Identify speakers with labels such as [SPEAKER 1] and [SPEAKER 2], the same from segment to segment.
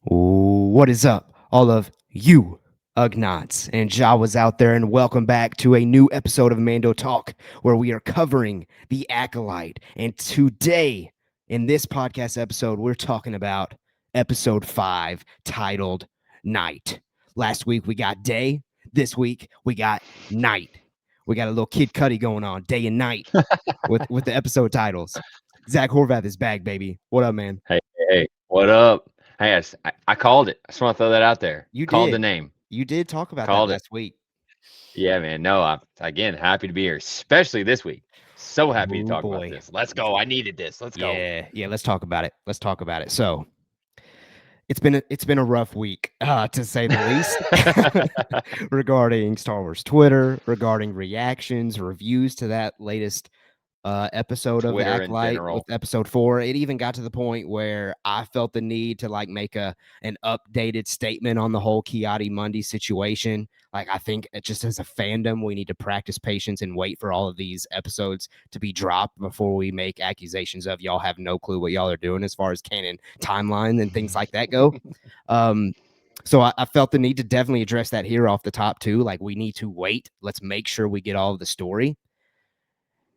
[SPEAKER 1] What is up, all of you Ugnaughts and Jawas out there, and welcome back to a new episode of Mando Talk, where we are covering the Acolyte. And today, in this podcast episode, we're talking about episode 5, titled Night. Last week we got day. This week we got night. We got a little Kid Cudi going on, day and night, with the episode titles. Zach Horvath is back, baby. What up, man?
[SPEAKER 2] Hey, what up? Hey, I called it. I just want to throw that out there.
[SPEAKER 1] You
[SPEAKER 2] Called the
[SPEAKER 1] did.
[SPEAKER 2] name.
[SPEAKER 1] You did talk about that
[SPEAKER 2] Called it.
[SPEAKER 1] last week.
[SPEAKER 2] Yeah, man. No, I'm again happy to be here, especially this week. So happy to
[SPEAKER 1] Oh
[SPEAKER 2] talk about
[SPEAKER 1] boy.
[SPEAKER 2] this. Let's go. I needed this. Let's go.
[SPEAKER 1] Yeah, let's talk about it. Let's talk about it. So, it's been a rough week, to say the least, regarding Star Wars Twitter, regarding reactions, reviews to that latest episode of the
[SPEAKER 2] Twitter in
[SPEAKER 1] Acolyte with
[SPEAKER 2] general.
[SPEAKER 1] episode 4. It even got to the point where I felt the need to make an updated statement on the whole Kiadi Mundi situation. Like, I think just as a fandom, we need to practice patience and wait for all of these episodes to be dropped before we make accusations of y'all have no clue what y'all are doing as far as canon timeline and things like that go. Um, so I felt the need to definitely address that here off the top too. Like, we need to wait. Let's make sure we get all of the story.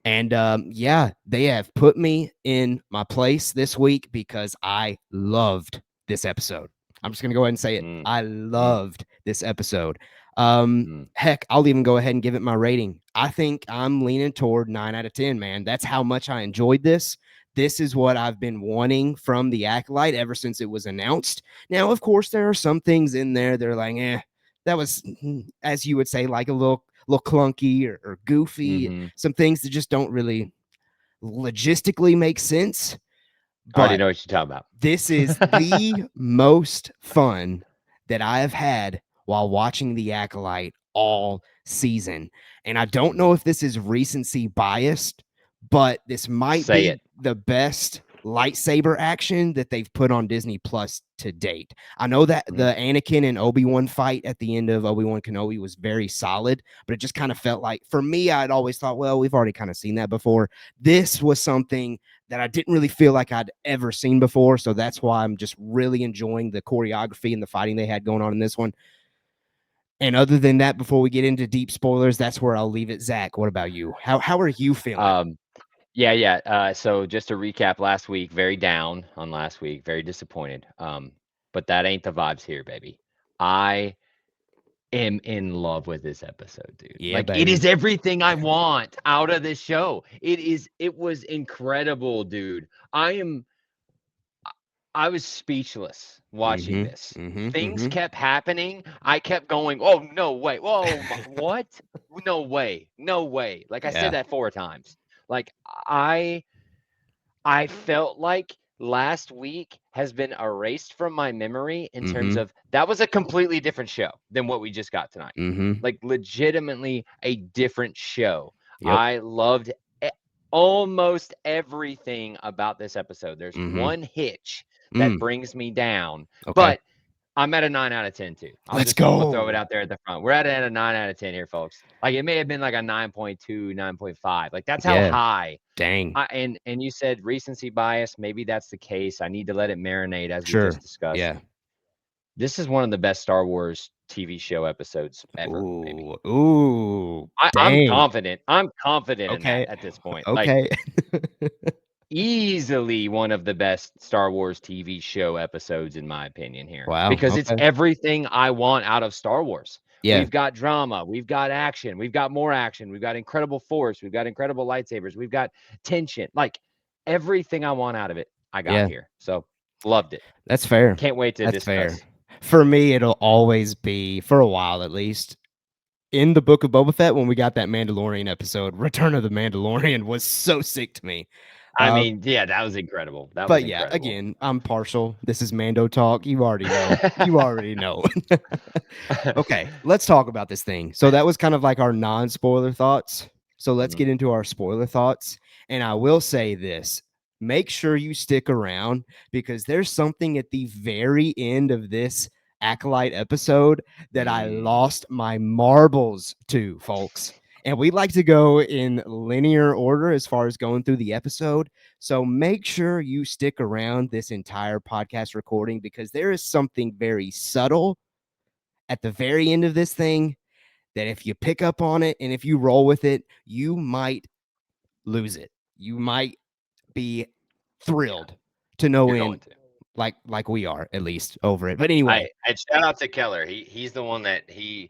[SPEAKER 1] And yeah, they have put me in my place this week because I loved this episode. I'm just going to go ahead and say it.
[SPEAKER 2] Mm,
[SPEAKER 1] I
[SPEAKER 2] mm,
[SPEAKER 1] loved this episode.
[SPEAKER 2] mm.
[SPEAKER 1] Heck, I'll even go ahead and give it my rating. I think I'm leaning toward 9 out of 10, man. That's how much I enjoyed this. This is what I've been wanting from the Acolyte ever since it was announced. Now, of course, there are some things in there that are like, that was, as you would say, like a little clunky or goofy,
[SPEAKER 2] Mm-hmm.
[SPEAKER 1] some things that just don't really logistically make sense.
[SPEAKER 2] I already
[SPEAKER 1] But
[SPEAKER 2] know what you're talking
[SPEAKER 1] this is
[SPEAKER 2] about.
[SPEAKER 1] the most fun that I have had while watching The Acolyte all season. And I don't know if this is recency biased, but this might
[SPEAKER 2] Say
[SPEAKER 1] be
[SPEAKER 2] it.
[SPEAKER 1] the best lightsaber action that they've put on Disney Plus to date. I know that
[SPEAKER 2] Mm.
[SPEAKER 1] the Anakin and Obi-Wan fight at the end of Obi-Wan Kenobi was very solid, but it just kind of felt like, for me, I'd always thought, well, we've already kind of seen that before. This was something that I didn't really feel like I'd ever seen before. So that's why I'm just really enjoying the choreography and the fighting they had going on in this one. And other than that, before we get into deep spoilers, that's where I'll leave it. Zach, what about you? How are you feeling?
[SPEAKER 2] Um, yeah. So just to recap last week, very down on last week, very disappointed. But that ain't the vibes here, baby. I am in love with this episode, dude.
[SPEAKER 1] Yeah,
[SPEAKER 2] Like it is
[SPEAKER 1] baby.
[SPEAKER 2] everything I want out of this show. It was incredible, dude. I was speechless watching
[SPEAKER 1] Mm-hmm.
[SPEAKER 2] this.
[SPEAKER 1] Mm-hmm.
[SPEAKER 2] Things
[SPEAKER 1] Mm-hmm.
[SPEAKER 2] kept happening. I kept going, "Oh, no way. Whoa, what? No way. No way." Like I said
[SPEAKER 1] Yeah.
[SPEAKER 2] that 4 times. Like I felt like last week has been erased from my memory in terms
[SPEAKER 1] Mm-hmm.
[SPEAKER 2] of that was a completely different show than what we just got tonight.
[SPEAKER 1] Mm-hmm.
[SPEAKER 2] Like legitimately a different show.
[SPEAKER 1] Yep.
[SPEAKER 2] I loved almost everything about this episode. There's
[SPEAKER 1] Mm-hmm.
[SPEAKER 2] one hitch that
[SPEAKER 1] Mm.
[SPEAKER 2] brings me down,
[SPEAKER 1] Okay.
[SPEAKER 2] but I'm at a 9 out of 10 too.
[SPEAKER 1] Let's
[SPEAKER 2] We'll throw it
[SPEAKER 1] go.
[SPEAKER 2] out there at the front. We're at a 9 out of 10 here, folks. Like it may have been like a 9.2, 9.5. Like that's how
[SPEAKER 1] Yeah.
[SPEAKER 2] high.
[SPEAKER 1] Dang.
[SPEAKER 2] And you said recency bias. Maybe that's the case. I need to let it marinate as we
[SPEAKER 1] Sure.
[SPEAKER 2] just discussed.
[SPEAKER 1] Yeah.
[SPEAKER 2] This is one of the best Star Wars TV show episodes ever, maybe.
[SPEAKER 1] Ooh. Ooh.
[SPEAKER 2] I'm
[SPEAKER 1] Dang.
[SPEAKER 2] confident. I'm confident in that
[SPEAKER 1] Okay.
[SPEAKER 2] at this point. Like
[SPEAKER 1] Okay.
[SPEAKER 2] easily one of the best Star Wars TV show episodes in my opinion here
[SPEAKER 1] Wow.
[SPEAKER 2] because it's
[SPEAKER 1] Okay.
[SPEAKER 2] everything I want out of Star Wars.
[SPEAKER 1] Yeah.
[SPEAKER 2] We've got drama, we've got action, we've got more action, we've got incredible force, we've got incredible lightsabers, we've got tension. Like everything I want out of it, I got
[SPEAKER 1] Yeah.
[SPEAKER 2] here. So loved it.
[SPEAKER 1] That's fair.
[SPEAKER 2] Can't wait to
[SPEAKER 1] That's fair.
[SPEAKER 2] discuss.
[SPEAKER 1] For me, it'll always be, for a while at least, in the Book of Boba Fett when we got that Mandalorian episode. Return of the Mandalorian was so sick to me.
[SPEAKER 2] I
[SPEAKER 1] Uh,
[SPEAKER 2] mean, yeah, that was incredible. That was
[SPEAKER 1] but yeah,
[SPEAKER 2] incredible.
[SPEAKER 1] again, I'm partial. This is Mando talk. You already know. You already know. Okay, let's talk about this thing. So that was kind of like our non-spoiler thoughts. So let's
[SPEAKER 2] Mhm.
[SPEAKER 1] get into our spoiler thoughts. And I will say this: make sure you stick around because there's something at the very end of this Acolyte episode that I
[SPEAKER 2] Mm.
[SPEAKER 1] lost my marbles to, folks. And we like to go in linear order as far as going through the episode. So make sure you stick around this entire podcast recording because there is something very subtle at the very end of this thing that if you pick up on it and if you roll with it, you might lose it. You might be
[SPEAKER 2] Yeah,
[SPEAKER 1] thrilled to no
[SPEAKER 2] you're going
[SPEAKER 1] end,
[SPEAKER 2] to.
[SPEAKER 1] like we are at least over it. But anyway,
[SPEAKER 2] And shout out to Keller. He's the one that he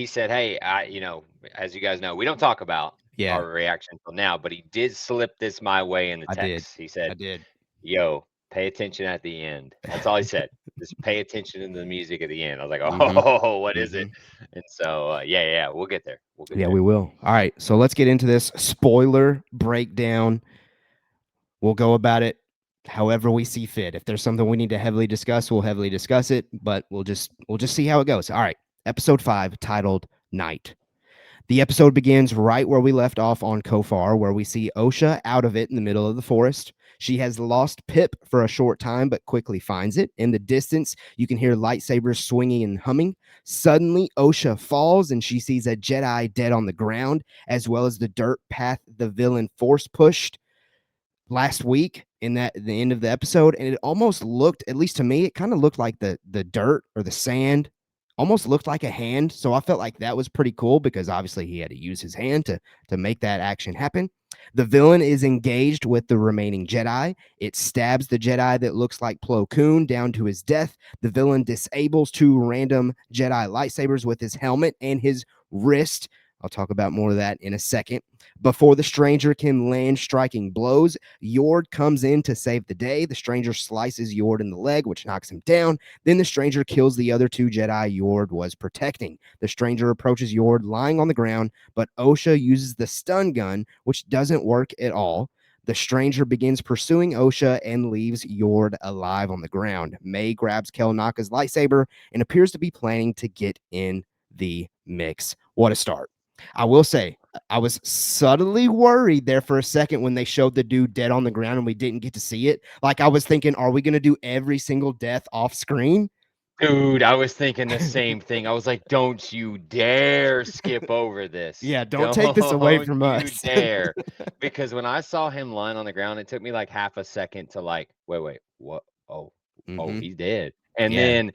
[SPEAKER 2] said, "Hey, as you guys know, we don't talk about
[SPEAKER 1] yeah,
[SPEAKER 2] our reaction till now, but he did slip this my way in the
[SPEAKER 1] I did.
[SPEAKER 2] text. He
[SPEAKER 1] I
[SPEAKER 2] said,
[SPEAKER 1] did.
[SPEAKER 2] "Yo, pay attention at the end." That's all he said. Just pay attention to the music at the end. I was like,
[SPEAKER 1] Mm-hmm.
[SPEAKER 2] "Oh, what is it?"
[SPEAKER 1] Mm-hmm.
[SPEAKER 2] And so, yeah, we'll get there. We'll get
[SPEAKER 1] Yeah,
[SPEAKER 2] there.
[SPEAKER 1] we will. All right. So let's get into this spoiler breakdown. We'll go about it however we see fit. If there's something we need to heavily discuss, we'll heavily discuss it, but we'll just see how it goes. All right. Episode 5 titled Night. The episode begins right where we left off on Kofar, where we see Osha out of it in the middle of the forest. She has lost Pip for a short time, but quickly finds it. In the distance, you can hear lightsabers swinging and humming. Suddenly, Osha falls and she sees a Jedi dead on the ground, as well as the dirt path the villain force pushed last week in that the end of the episode, and it almost looked, at least to me, it kind of looked like the dirt or the sand almost looked like a hand. So I felt like that was pretty cool because obviously he had to use his hand to make that action happen. The villain is engaged with the remaining Jedi. It stabs the Jedi that looks like Plo Koon down to his death. The villain disables 2 random Jedi lightsabers with his helmet and his wrist. I'll talk about more of that in a second. Before the stranger can land striking blows, Yord comes in to save the day. The stranger slices Yord in the leg, which knocks him down. Then the stranger kills the other 2 Jedi Yord was protecting. The stranger approaches Yord lying on the ground, but Osha uses the stun gun, which doesn't work at all. The stranger begins pursuing Osha and leaves Yord alive on the ground. May grabs Kelnaka's lightsaber and appears to be planning to get in the mix. What a start. I will say, I was subtly worried there for a second when they showed the dude dead on the ground and we didn't get to see it. Like I was thinking, are we going to do every single death off screen?
[SPEAKER 2] Dude, I was thinking the same thing. I was like, "Don't you dare skip over this.
[SPEAKER 1] Yeah, don't take this away
[SPEAKER 2] Don't
[SPEAKER 1] from
[SPEAKER 2] you
[SPEAKER 1] us.
[SPEAKER 2] dare." Because when I saw him lying on the ground, it took me like half a second to like, "Wait, what? Oh, oh,
[SPEAKER 1] Mm-hmm.
[SPEAKER 2] he's dead." And
[SPEAKER 1] Yeah.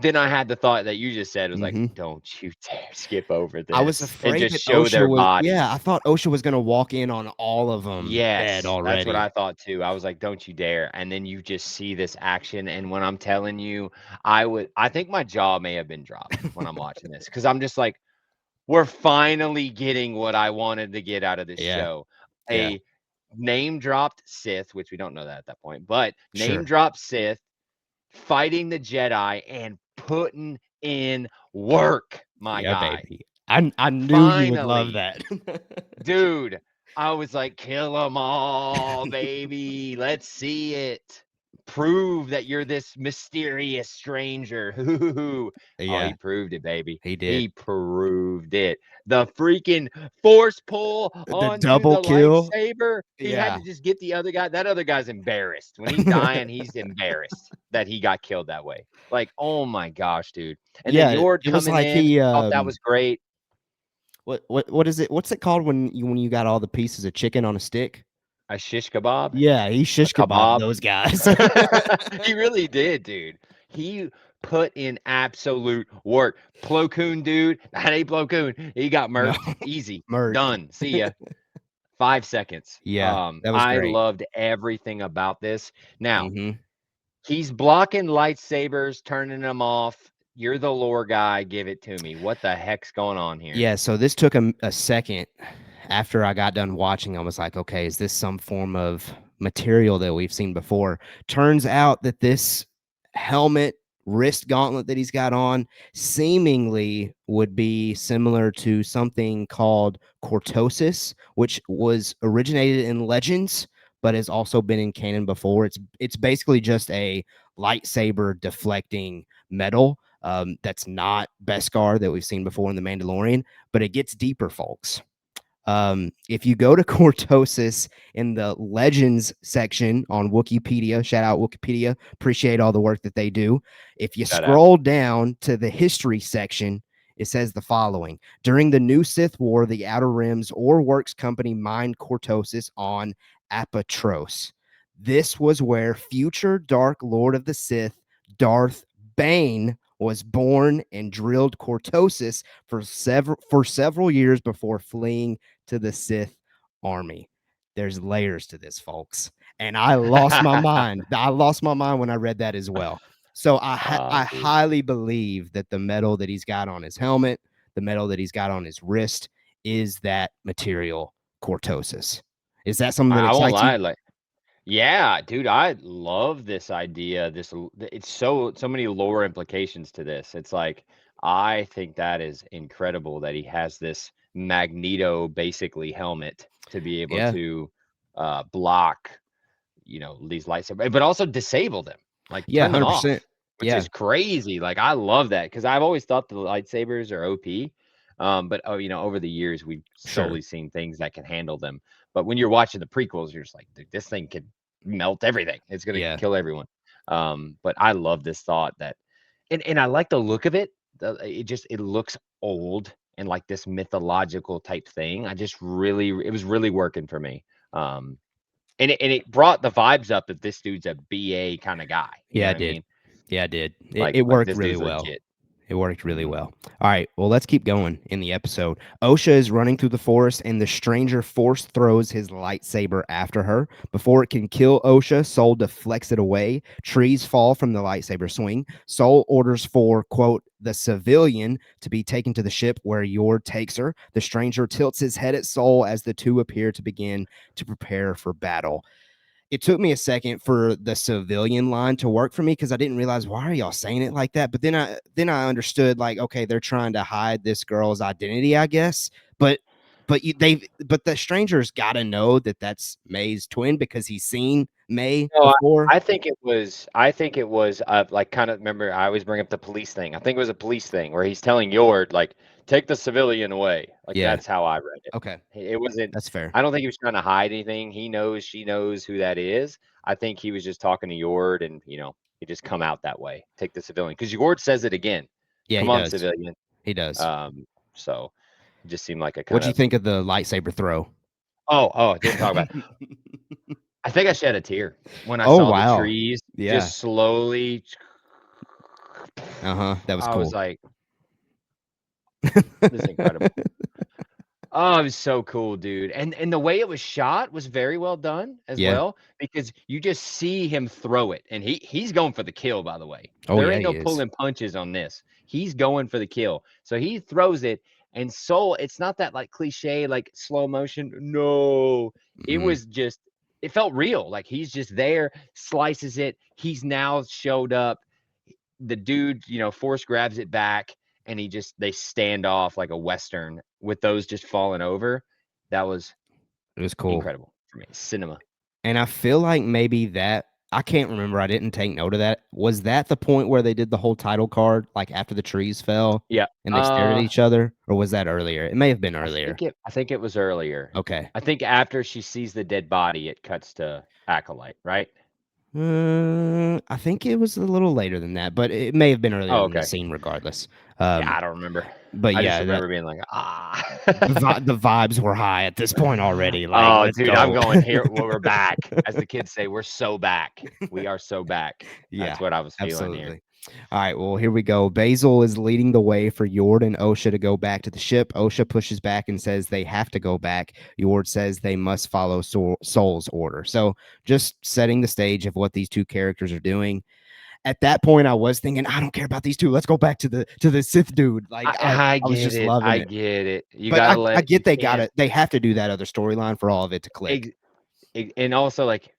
[SPEAKER 2] then I had the thought that you just said was like,
[SPEAKER 1] Mm-hmm.
[SPEAKER 2] "Don't you dare skip over
[SPEAKER 1] I was
[SPEAKER 2] this and
[SPEAKER 1] afraid
[SPEAKER 2] just
[SPEAKER 1] that
[SPEAKER 2] show
[SPEAKER 1] OSHA
[SPEAKER 2] their
[SPEAKER 1] was, yeah, I
[SPEAKER 2] bodies."
[SPEAKER 1] thought OSHA was going to walk in on all of them dead
[SPEAKER 2] Yes, that's what
[SPEAKER 1] already.
[SPEAKER 2] I thought too. I was like, "Don't you dare." And then you just see this action, and when I'm telling you, I think my jaw may have been dropped when I'm watching this because 'cause I'm just like, "We're finally getting what I wanted to get out of this
[SPEAKER 1] Yeah.
[SPEAKER 2] show."
[SPEAKER 1] Yeah.
[SPEAKER 2] A name dropped Sith, which we don't know that at that point, but name
[SPEAKER 1] Sure.
[SPEAKER 2] dropped Sith fighting the Jedi and putting in work, my
[SPEAKER 1] Yeah,
[SPEAKER 2] guy.
[SPEAKER 1] baby. I knew you would love
[SPEAKER 2] Finally.
[SPEAKER 1] that.
[SPEAKER 2] Dude, I was like, "Kill 'em all, baby. Let's see it. Prove that you're this mysterious stranger." Hoo. Oh,
[SPEAKER 1] Yeah,
[SPEAKER 2] he proved it, baby.
[SPEAKER 1] he did.
[SPEAKER 2] He proved it. The freaking force pull
[SPEAKER 1] The
[SPEAKER 2] onto
[SPEAKER 1] double
[SPEAKER 2] the
[SPEAKER 1] kill.
[SPEAKER 2] lightsaber. He had
[SPEAKER 1] Yeah.
[SPEAKER 2] to just get the other guy. That other guy's embarrassed. When he's dying, he's embarrassed that he got killed that way. Like, oh my gosh, dude. And then
[SPEAKER 1] Yeah,
[SPEAKER 2] Yord
[SPEAKER 1] it was
[SPEAKER 2] coming
[SPEAKER 1] like
[SPEAKER 2] in,
[SPEAKER 1] he
[SPEAKER 2] thought that was great.
[SPEAKER 1] what is it? What's it called when you got all the pieces of chicken on a stick?
[SPEAKER 2] A shish kebab?
[SPEAKER 1] Yeah, he
[SPEAKER 2] A
[SPEAKER 1] shish kebabbed
[SPEAKER 2] kebab?
[SPEAKER 1] those guys.
[SPEAKER 2] He really did, dude. He put in absolute work. Plo Koon, dude, that ain't Plo Koon. He got
[SPEAKER 1] No,
[SPEAKER 2] murked. Easy.
[SPEAKER 1] merked.
[SPEAKER 2] Done. See ya. 5 seconds.
[SPEAKER 1] Yeah, that was
[SPEAKER 2] I
[SPEAKER 1] great.
[SPEAKER 2] loved everything about this. Now,
[SPEAKER 1] Mhm.
[SPEAKER 2] he's blocking lightsabers, turning them off. You're the lore guy. Give it to me. What the heck's going on here?
[SPEAKER 1] Yeah, so this took a second after I got done watching. I was like, okay, is this some form of material that we've seen before? Turns out that this helmet, wrist gauntlet that he's got on seemingly would be similar to something called cortosis, which was originated in Legends, but has also been in canon before. It's basically just a lightsaber deflecting metal that's not Beskar that we've seen before in The Mandalorian, but it gets deeper, folks. If you go to Cortosis in the Legends section on Wikipedia, shout out Wikipedia, appreciate all the work that they do. If you
[SPEAKER 2] Shout out.
[SPEAKER 1] scroll down to the history section It says the following: during the new Sith War, the Outer Rim's Ore Works Company mined cortosis on Apatros. This was where future Dark Lord of the Sith, Darth Bane, was born and drilled cortosis for several years before fleeing to the Sith army. There's layers to this, folks. And I lost my mind. I lost my mind when I read that as well. So I
[SPEAKER 2] Dude.
[SPEAKER 1] highly believe that the metal that he's got on his helmet, the metal that he's got on his wrist, is that material cortosis. Is that something that
[SPEAKER 2] I won't
[SPEAKER 1] excites
[SPEAKER 2] lie,
[SPEAKER 1] you?
[SPEAKER 2] like yeah, dude, I love this idea. It's so many lore implications to this. It's like I think that is incredible that he has this Magneto basically helmet to be able
[SPEAKER 1] Yeah.
[SPEAKER 2] to block, these lightsabers, but also disable them, like
[SPEAKER 1] Yeah,
[SPEAKER 2] turn them
[SPEAKER 1] 100%.
[SPEAKER 2] off, which
[SPEAKER 1] Yeah,
[SPEAKER 2] is crazy. Like I love that because I've always thought the lightsabers are OP. But over the years we've
[SPEAKER 1] sure.
[SPEAKER 2] slowly seen things that can handle them. But when you're watching the prequels, you're just like, dude, this thing could melt everything. It's gonna
[SPEAKER 1] Yeah.
[SPEAKER 2] kill everyone. But I love this thought that, and I like the look of it. It looks old and like this mythological type thing. It was really working for me. Um, and it brought the vibes up that this dude's a BA kind of guy. You know
[SPEAKER 1] Yeah, I
[SPEAKER 2] what I
[SPEAKER 1] did.
[SPEAKER 2] mean?
[SPEAKER 1] Yeah, I did. It
[SPEAKER 2] Like
[SPEAKER 1] worked
[SPEAKER 2] this
[SPEAKER 1] really
[SPEAKER 2] dude's
[SPEAKER 1] well.
[SPEAKER 2] legit.
[SPEAKER 1] It worked really
[SPEAKER 2] Mhm.
[SPEAKER 1] well. All right, well, let's keep going in the episode. Osha is running through the forest, and the stranger force throws his lightsaber after her. Before it can kill Osha, Soul deflects it away. Trees fall from the lightsaber swing. Soul orders for, quote, the civilian to be taken to the ship where Yord takes her. The stranger tilts his head at Soul as the two appear to begin to prepare for battle. It took me a second for the civilian line to work for me because I didn't realize, why are y'all saying it like that. But then I understood, like, okay, they're trying to hide this girl's identity, I guess. But the stranger's got to know that that's May's twin because he's seen May
[SPEAKER 2] No,
[SPEAKER 1] before.
[SPEAKER 2] I think it was like kind of remember I always bring up the police thing. I think it was a police thing where he's telling Yord like take the civilian away. Like
[SPEAKER 1] Yeah.
[SPEAKER 2] that's how I read it.
[SPEAKER 1] Okay.
[SPEAKER 2] It wasn't.
[SPEAKER 1] That's fair.
[SPEAKER 2] I don't think he was trying to hide anything. He knows she knows who that is. I think he was just talking to Yord and he just come out that way. Take the civilian because Yord says it again.
[SPEAKER 1] Yeah,
[SPEAKER 2] Come
[SPEAKER 1] he
[SPEAKER 2] on,
[SPEAKER 1] does.
[SPEAKER 2] civilian.
[SPEAKER 1] He does.
[SPEAKER 2] So it just seemed like a kind
[SPEAKER 1] What'd you
[SPEAKER 2] of
[SPEAKER 1] think of the lightsaber throw?
[SPEAKER 2] didn't talk about. I think I shed a tear when I
[SPEAKER 1] Oh,
[SPEAKER 2] saw the
[SPEAKER 1] wow.
[SPEAKER 2] trees
[SPEAKER 1] Yeah.
[SPEAKER 2] just slowly.
[SPEAKER 1] Uh-huh. That was
[SPEAKER 2] I was
[SPEAKER 1] cool.
[SPEAKER 2] like, "This is incredible." Oh, it was so cool, dude, and the way it was shot was very well done as
[SPEAKER 1] Yeah.
[SPEAKER 2] well, because you just see him throw it, and he's going for the kill, by the way.
[SPEAKER 1] Oh,
[SPEAKER 2] There
[SPEAKER 1] yeah,
[SPEAKER 2] ain't
[SPEAKER 1] he
[SPEAKER 2] no
[SPEAKER 1] is.
[SPEAKER 2] pulling punches on this. He's going for the kill. So he throws it, and Soul it's not that, like, cliche, like, slow motion, no. It
[SPEAKER 1] Mhm.
[SPEAKER 2] was just it felt real, like, he's just there, slices it, he's now showed up. The dude, force grabs it back and they stand off like a Western with those just falling over. That was
[SPEAKER 1] It was cool.
[SPEAKER 2] incredible for me. Cinema.
[SPEAKER 1] And I feel like maybe that I can't remember. I didn't take note of that. Was that the point where they did the whole title card, like after the trees fell
[SPEAKER 2] Yeah.
[SPEAKER 1] and they stared at each other, or was that earlier? It may have been earlier.
[SPEAKER 2] I think it was earlier.
[SPEAKER 1] Okay.
[SPEAKER 2] I think after she sees the dead body, it cuts to Acolyte, right?
[SPEAKER 1] I think it was a little later than that, but it may have been earlier
[SPEAKER 2] Oh,
[SPEAKER 1] than the
[SPEAKER 2] okay.
[SPEAKER 1] scene, regardless.
[SPEAKER 2] Yeah,
[SPEAKER 1] Um,
[SPEAKER 2] I don't remember.
[SPEAKER 1] but
[SPEAKER 2] I just
[SPEAKER 1] yeah, that
[SPEAKER 2] remember being like, ah.
[SPEAKER 1] the vibes were high at this point already. Like,
[SPEAKER 2] Oh,
[SPEAKER 1] let's
[SPEAKER 2] dude, I'm
[SPEAKER 1] go.
[SPEAKER 2] going here. Well, we're back. As the kids say, we're so back. We are so back. That's
[SPEAKER 1] Yeah,
[SPEAKER 2] what I was feeling here.
[SPEAKER 1] absolutely. All right, well, here we go. Basil is leading the way for Yord and Osha to go back to the ship. Osha pushes back and says they have to go back. Yord says they must follow Soul's order. So, just setting the stage of what these two characters are doing. At that point, I was thinking, I don't care about these two. Let's go back to the Sith dude. Like,
[SPEAKER 2] I
[SPEAKER 1] I was
[SPEAKER 2] get
[SPEAKER 1] just
[SPEAKER 2] it.
[SPEAKER 1] loving
[SPEAKER 2] I
[SPEAKER 1] it.
[SPEAKER 2] get it. You
[SPEAKER 1] But
[SPEAKER 2] gotta
[SPEAKER 1] I
[SPEAKER 2] let
[SPEAKER 1] get
[SPEAKER 2] you
[SPEAKER 1] they got
[SPEAKER 2] can't
[SPEAKER 1] it. They have to do that other storyline for all of it to click.
[SPEAKER 2] ex and also, like,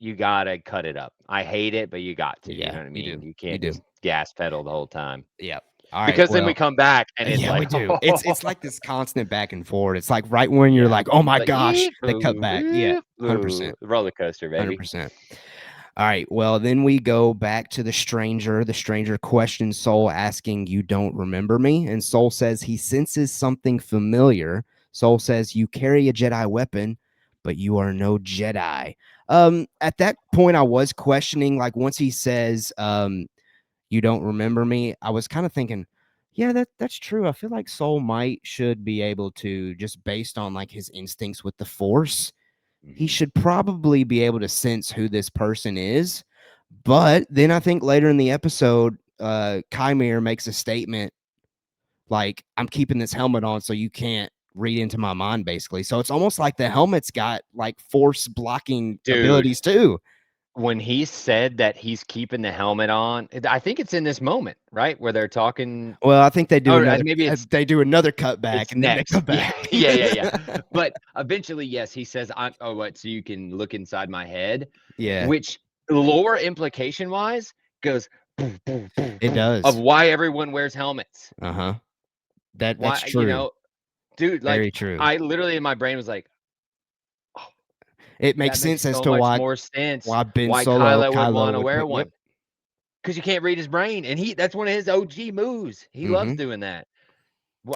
[SPEAKER 2] you gotta cut it up. I hate it, but you got to, you
[SPEAKER 1] Yeah,
[SPEAKER 2] know what I
[SPEAKER 1] you do.
[SPEAKER 2] mean? You
[SPEAKER 1] You
[SPEAKER 2] can't
[SPEAKER 1] do.
[SPEAKER 2] just gas pedal the whole time.
[SPEAKER 1] Yeah. All right.
[SPEAKER 2] Because then we
[SPEAKER 1] Well,
[SPEAKER 2] come back and it's
[SPEAKER 1] yeah, we
[SPEAKER 2] like,
[SPEAKER 1] do. It's like this constant back and forth. It's like right when you're
[SPEAKER 2] yeah.
[SPEAKER 1] like, "Oh my
[SPEAKER 2] Like,
[SPEAKER 1] gosh,"
[SPEAKER 2] "Eep,
[SPEAKER 1] they cut
[SPEAKER 2] boo,
[SPEAKER 1] back. Yeah,
[SPEAKER 2] eep, boo."
[SPEAKER 1] 100%.
[SPEAKER 2] Roller coaster, baby.
[SPEAKER 1] 100%. All right. Well, then we go back to the stranger. The stranger questions Soul, asking, "You don't remember me?" And Soul says he senses something familiar. Soul says, "You carry a Jedi weapon, but you are no Jedi." At that point, I was questioning, like, once he says, "You don't remember me," I was kind of thinking, Yeah, that's true. I feel like Soul might should be able to, just based on like his instincts with the Force, he
[SPEAKER 2] Mhm.
[SPEAKER 1] should probably be able to sense who this person is. But then I think later in the episode, Kymir makes a statement like, "I'm keeping this helmet on so you can't read into my mind," basically. So it's almost like the helmet's got like force blocking
[SPEAKER 2] Dude,
[SPEAKER 1] abilities too.
[SPEAKER 2] when he said that he's keeping the helmet on, I think it's in this moment, right? Where they're talking
[SPEAKER 1] Well, I think they do
[SPEAKER 2] or,
[SPEAKER 1] another
[SPEAKER 2] maybe it's
[SPEAKER 1] they do another cutback
[SPEAKER 2] it's
[SPEAKER 1] and then they come
[SPEAKER 2] next. Yeah,
[SPEAKER 1] back.
[SPEAKER 2] yeah, yeah, yeah. But eventually, yes, he says, "I'm oh, what? So you can look inside my head,"
[SPEAKER 1] Yeah,
[SPEAKER 2] which lore implication wise goes boom, boom, boom,
[SPEAKER 1] it
[SPEAKER 2] boom, of
[SPEAKER 1] does.
[SPEAKER 2] why everyone wears helmets.
[SPEAKER 1] Uh-huh. That's
[SPEAKER 2] Why, you
[SPEAKER 1] true.
[SPEAKER 2] know, dude, like
[SPEAKER 1] Very true.
[SPEAKER 2] I literally in my brain was like, oh,
[SPEAKER 1] It
[SPEAKER 2] that
[SPEAKER 1] makes
[SPEAKER 2] makes
[SPEAKER 1] sense as
[SPEAKER 2] so
[SPEAKER 1] to
[SPEAKER 2] much
[SPEAKER 1] why
[SPEAKER 2] more sense
[SPEAKER 1] why Ben
[SPEAKER 2] why
[SPEAKER 1] Solo,
[SPEAKER 2] Kylo would
[SPEAKER 1] Kylo
[SPEAKER 2] want to
[SPEAKER 1] would
[SPEAKER 2] wear
[SPEAKER 1] put yep.
[SPEAKER 2] one. Because you can't read his brain. And that's one of his OG moves. He loves
[SPEAKER 1] Mhm.
[SPEAKER 2] doing that.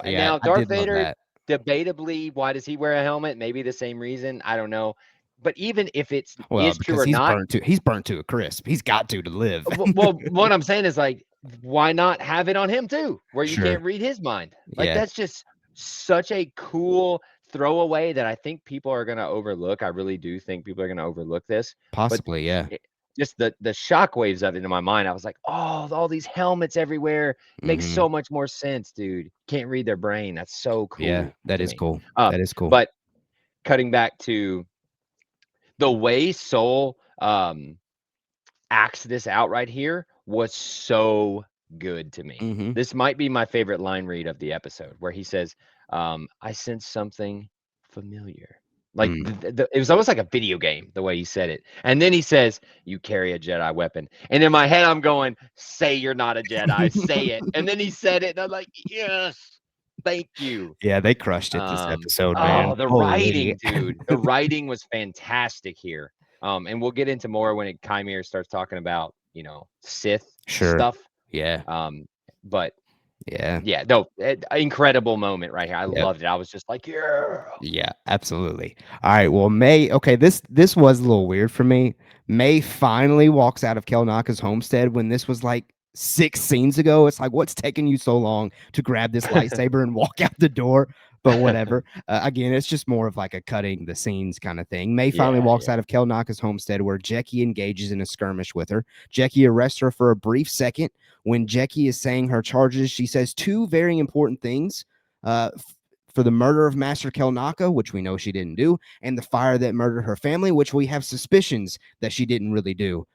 [SPEAKER 1] Yeah,
[SPEAKER 2] Now
[SPEAKER 1] I
[SPEAKER 2] Darth
[SPEAKER 1] did love
[SPEAKER 2] Vader,
[SPEAKER 1] that.
[SPEAKER 2] debatably, why does he wear a helmet? Maybe the same reason. I don't know. But even if it's
[SPEAKER 1] Well,
[SPEAKER 2] is true
[SPEAKER 1] because
[SPEAKER 2] or not,
[SPEAKER 1] he's burnt to a crisp. He's got to live.
[SPEAKER 2] what I'm saying is like, why not have it on him too, where you
[SPEAKER 1] Sure.
[SPEAKER 2] can't read his mind? Like
[SPEAKER 1] Yeah.
[SPEAKER 2] that's just such a cool throwaway that I think people are gonna overlook. I really do think people are gonna overlook this. But
[SPEAKER 1] Possibly, yeah.
[SPEAKER 2] it, just the shockwaves of it in my mind, I was like, oh, all these helmets everywhere makes
[SPEAKER 1] Mhm.
[SPEAKER 2] so much more sense, dude. Can't read their brain. That's so
[SPEAKER 1] Yeah,
[SPEAKER 2] cool
[SPEAKER 1] that
[SPEAKER 2] to
[SPEAKER 1] is
[SPEAKER 2] me.
[SPEAKER 1] cool. That is cool.
[SPEAKER 2] But cutting back to the way Soul acts this out right here was so good to me.
[SPEAKER 1] Mhm.
[SPEAKER 2] This might be my favorite line read of the episode where he says, I sense something familiar. Like
[SPEAKER 1] Mm.
[SPEAKER 2] it was almost like a video game the way he said it. And then he says, "You carry a Jedi weapon." And in my head, I'm going, "Say you're not a Jedi. Say it." And then he said it, and I'm like, "Yes, thank you."
[SPEAKER 1] Yeah, they crushed it this episode, man.
[SPEAKER 2] Oh, the
[SPEAKER 1] Holy.
[SPEAKER 2] writing, dude. The writing was fantastic here. And we'll get into more when Chimera starts talking about, Sith
[SPEAKER 1] Sure.
[SPEAKER 2] stuff.
[SPEAKER 1] Yeah.
[SPEAKER 2] Um, but
[SPEAKER 1] Yeah.
[SPEAKER 2] yeah, no, incredible moment right here. I
[SPEAKER 1] Yep.
[SPEAKER 2] loved it. I was just like, yeah.
[SPEAKER 1] Yeah, absolutely. All right. Well, May. Okay, this was a little weird for me. May finally walks out of Kelnaka's homestead when this was like 6 scenes ago. It's like, what's taking you so long to grab this lightsaber and walk out the door? But whatever. Again, it's just more of like a cutting the scenes kind of thing. May finally
[SPEAKER 2] Yeah,
[SPEAKER 1] walks
[SPEAKER 2] yeah.
[SPEAKER 1] out of Kelnaka's homestead where Jecki engages in a skirmish with her. Jecki arrests her for a brief second. When Jecki is saying her charges, she says two very important things. Uh, for the murder of Master Kelnaka, which we know she didn't do, and the fire that murdered her family, which we have suspicions that she didn't really do.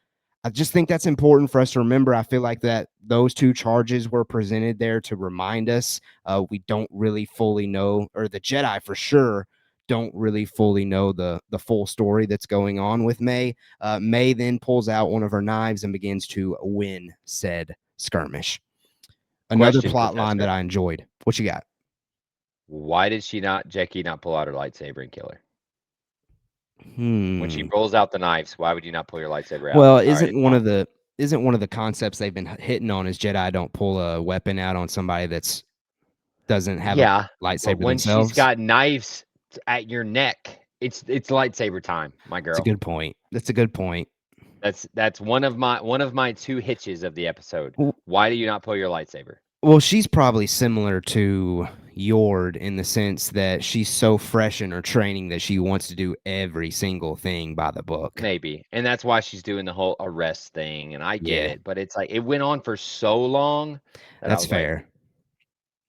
[SPEAKER 1] I just think that's important for us to remember. I feel like that those two charges were presented there to remind us we don't really fully know, or the Jedi for sure don't really fully know the full story that's going on with May. May then pulls out one of her knives and begins to win said skirmish. Another
[SPEAKER 2] Question,
[SPEAKER 1] plot line that
[SPEAKER 2] Professor.
[SPEAKER 1] I enjoyed. What you got?
[SPEAKER 2] Why did Jackie not pull out her lightsaber and kill her? When she
[SPEAKER 1] Hmm.
[SPEAKER 2] rolls out the knives, why would you not pull your lightsaber out?
[SPEAKER 1] Well,
[SPEAKER 2] All right, it's fine.
[SPEAKER 1] isn't one of the concepts they've been hitting on is Jedi don't pull a weapon out on somebody that's doesn't have a
[SPEAKER 2] Yeah, but
[SPEAKER 1] lightsaber
[SPEAKER 2] when she's
[SPEAKER 1] themselves?
[SPEAKER 2] got knives at your neck, it's lightsaber time, my
[SPEAKER 1] It's a
[SPEAKER 2] girl.
[SPEAKER 1] good point. That's a good point.
[SPEAKER 2] That's one of my 2 hitches of the episode.
[SPEAKER 1] W-
[SPEAKER 2] Why do you not pull your lightsaber?
[SPEAKER 1] Well, she's probably similar to Yord in the sense that she's so fresh in her training that she wants to do every single thing by the book.
[SPEAKER 2] Maybe, and that's why she's doing the whole arrest thing, and I get
[SPEAKER 1] Yeah,
[SPEAKER 2] it, but it's like it went on for so long that I
[SPEAKER 1] that's
[SPEAKER 2] was like,
[SPEAKER 1] fair.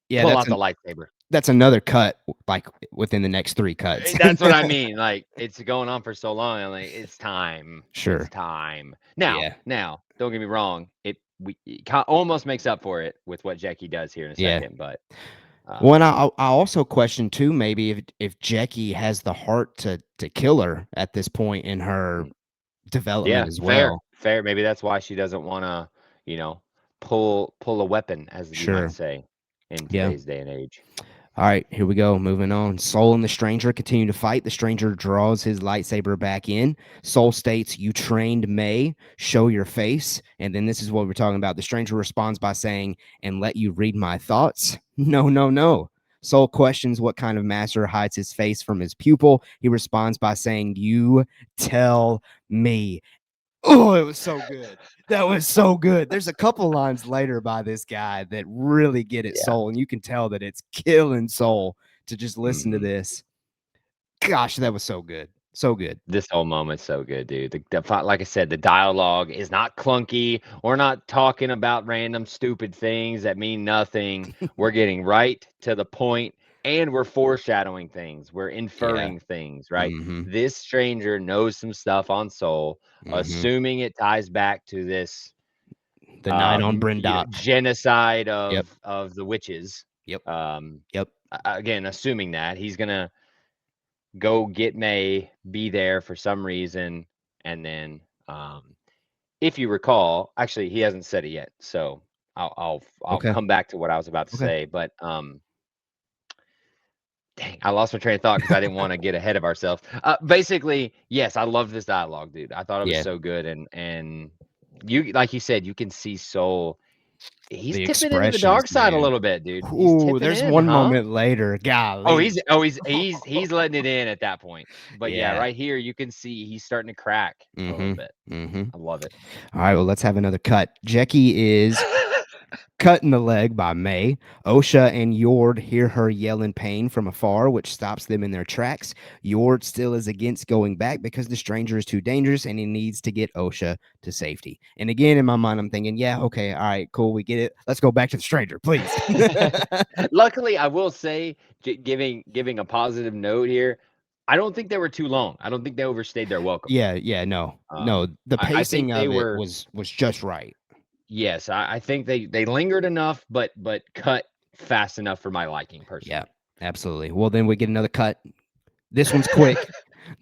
[SPEAKER 1] Yeah,
[SPEAKER 2] "Pull out the lightsaber."
[SPEAKER 1] that's another cut like within the next three cuts.
[SPEAKER 2] That's what I mean, like, it's going on for so long, I'm like, "It's time. It's
[SPEAKER 1] Sure.
[SPEAKER 2] time." Now
[SPEAKER 1] Yeah.
[SPEAKER 2] now, don't get me wrong, it ki almost makes up for it with what Jackie does here in a
[SPEAKER 1] Yeah.
[SPEAKER 2] second, but,
[SPEAKER 1] Well, and
[SPEAKER 2] um
[SPEAKER 1] I also question too, maybe if Jackie has the heart to kill her at this point in her
[SPEAKER 2] mm,
[SPEAKER 1] development
[SPEAKER 2] yeah,
[SPEAKER 1] as
[SPEAKER 2] fair,
[SPEAKER 1] well.
[SPEAKER 2] fair, maybe that's why she doesn't wanna, you know, pull a weapon, as you might
[SPEAKER 1] Sure.
[SPEAKER 2] say, in
[SPEAKER 1] Yeah.
[SPEAKER 2] today's day and age.
[SPEAKER 1] All right, here we go. Moving on. Soul and the stranger continue to fight. The stranger draws his lightsaber back in. Soul states, "You trained May. Show your face." And then this is what we're talking about. The stranger responds by saying, "And let you read my thoughts?" No, no, no. Soul questions what kind of master hides his face from his pupil. He responds by saying, "You tell me." Oh, it was so good. That was so good. There's a couple lines later by this guy that really get at
[SPEAKER 2] Yeah.
[SPEAKER 1] Soul, and you can tell that it's killing Soul to just listen to
[SPEAKER 2] Mhm.
[SPEAKER 1] this. Gosh, that was so good. So good.
[SPEAKER 2] This whole moment's so good, dude. Like I said, the dialogue is not clunky. We're not talking about random stupid things that mean nothing. We're getting right to the point, and we're foreshadowing things. We're
[SPEAKER 1] Yeah.
[SPEAKER 2] inferring things, right?
[SPEAKER 1] Mhm.
[SPEAKER 2] This stranger knows some stuff on Soul,
[SPEAKER 1] Mhm.
[SPEAKER 2] assuming it ties back to this,
[SPEAKER 1] The night on Brendock.
[SPEAKER 2] genocide
[SPEAKER 1] Yep.
[SPEAKER 2] of the witches.
[SPEAKER 1] Yep.
[SPEAKER 2] Um,
[SPEAKER 1] Yep.
[SPEAKER 2] again, assuming that he's gonna go get May, be there for some reason, and then, if you recall, actually, he hasn't said it yet, so I'll
[SPEAKER 1] Okay.
[SPEAKER 2] come back to what I was about to
[SPEAKER 1] Okay.
[SPEAKER 2] say, but, dang, I lost my train of thought because I didn't wanna get ahead of ourselves. Basically, yes, I love this dialogue, dude. I thought it was
[SPEAKER 1] Yeah.
[SPEAKER 2] so good, and you like you said, you can see Soul. He's
[SPEAKER 1] The
[SPEAKER 2] tipping into the
[SPEAKER 1] expressions,
[SPEAKER 2] dark side a
[SPEAKER 1] man.
[SPEAKER 2] little bit, dude. He's
[SPEAKER 1] Ooh,
[SPEAKER 2] tipping
[SPEAKER 1] there's
[SPEAKER 2] in,
[SPEAKER 1] one
[SPEAKER 2] huh?
[SPEAKER 1] moment later.
[SPEAKER 2] Oh,
[SPEAKER 1] Golly.
[SPEAKER 2] he's letting it in at that point. But yeah,
[SPEAKER 1] Yeah.
[SPEAKER 2] right here you can see he's starting to crack a little
[SPEAKER 1] Mhm.
[SPEAKER 2] bit.
[SPEAKER 1] Mhm.
[SPEAKER 2] I love it.
[SPEAKER 1] All right, well, let's have another cut. Jackie is cut in the leg by May. Osha and Yord hear her yell in pain from afar, which stops them in their tracks. Yord still is against going back because the stranger is too dangerous and he needs to get Osha to safety. And again, in my mind, I'm thinking, yeah, okay, all right, cool, we get it. Let's go back to the stranger, please.
[SPEAKER 2] Luckily, I will say, giving a positive note here, I don't think they were too long. I don't think they overstayed their welcome.
[SPEAKER 1] Yeah, yeah, no, no. The
[SPEAKER 2] I think
[SPEAKER 1] pacing
[SPEAKER 2] they
[SPEAKER 1] of it
[SPEAKER 2] were
[SPEAKER 1] was just right.
[SPEAKER 2] yes, I think they lingered enough, but cut fast enough for my liking
[SPEAKER 1] Yeah,
[SPEAKER 2] personally.
[SPEAKER 1] absolutely. Well, then we get another cut. This one's quick.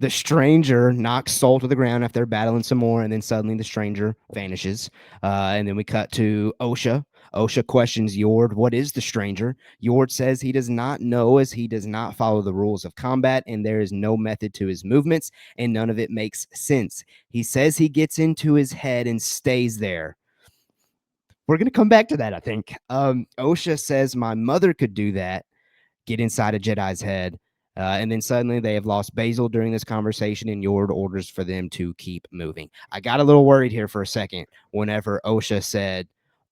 [SPEAKER 1] The stranger knocks Soul to the ground after they're battling some more, and then suddenly the stranger vanishes. And then we cut to Osha. Osha questions Yord, "What is the stranger?" Yord says he does not know as he does not follow the rules of combat, and there is no method to his movements, and none of it makes sense. He says he gets into his head and stays there. We're going to come back to that, I think. Osha says, "My mother could do that." Get inside a Jedi's head. And then suddenly they have lost Basil during this conversation, and Yord orders for them to keep moving. I got a little worried here for a second whenever Osha said,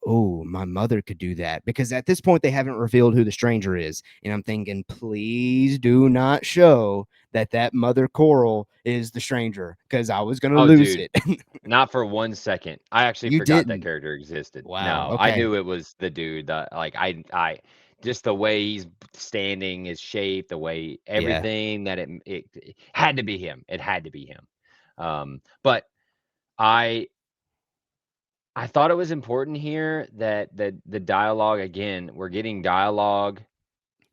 [SPEAKER 1] "Oh, my mother could do that," because at this point they haven't revealed who the stranger is. And I'm thinking, please do not show that that mother Coral is the stranger because I was going to
[SPEAKER 2] Oh,
[SPEAKER 1] lose
[SPEAKER 2] dude,
[SPEAKER 1] it.
[SPEAKER 2] not for 1 second. I actually
[SPEAKER 1] You
[SPEAKER 2] forgot that
[SPEAKER 1] didn't.
[SPEAKER 2] character existed.
[SPEAKER 1] Wow.
[SPEAKER 2] No, I
[SPEAKER 1] Okay.
[SPEAKER 2] knew it was the dude that like I just the way he's standing, his shape, the way
[SPEAKER 1] Yeah.
[SPEAKER 2] everything that it had to be him. It had to be him. But I I thought it was important here that the dialogue again, we're getting dialogue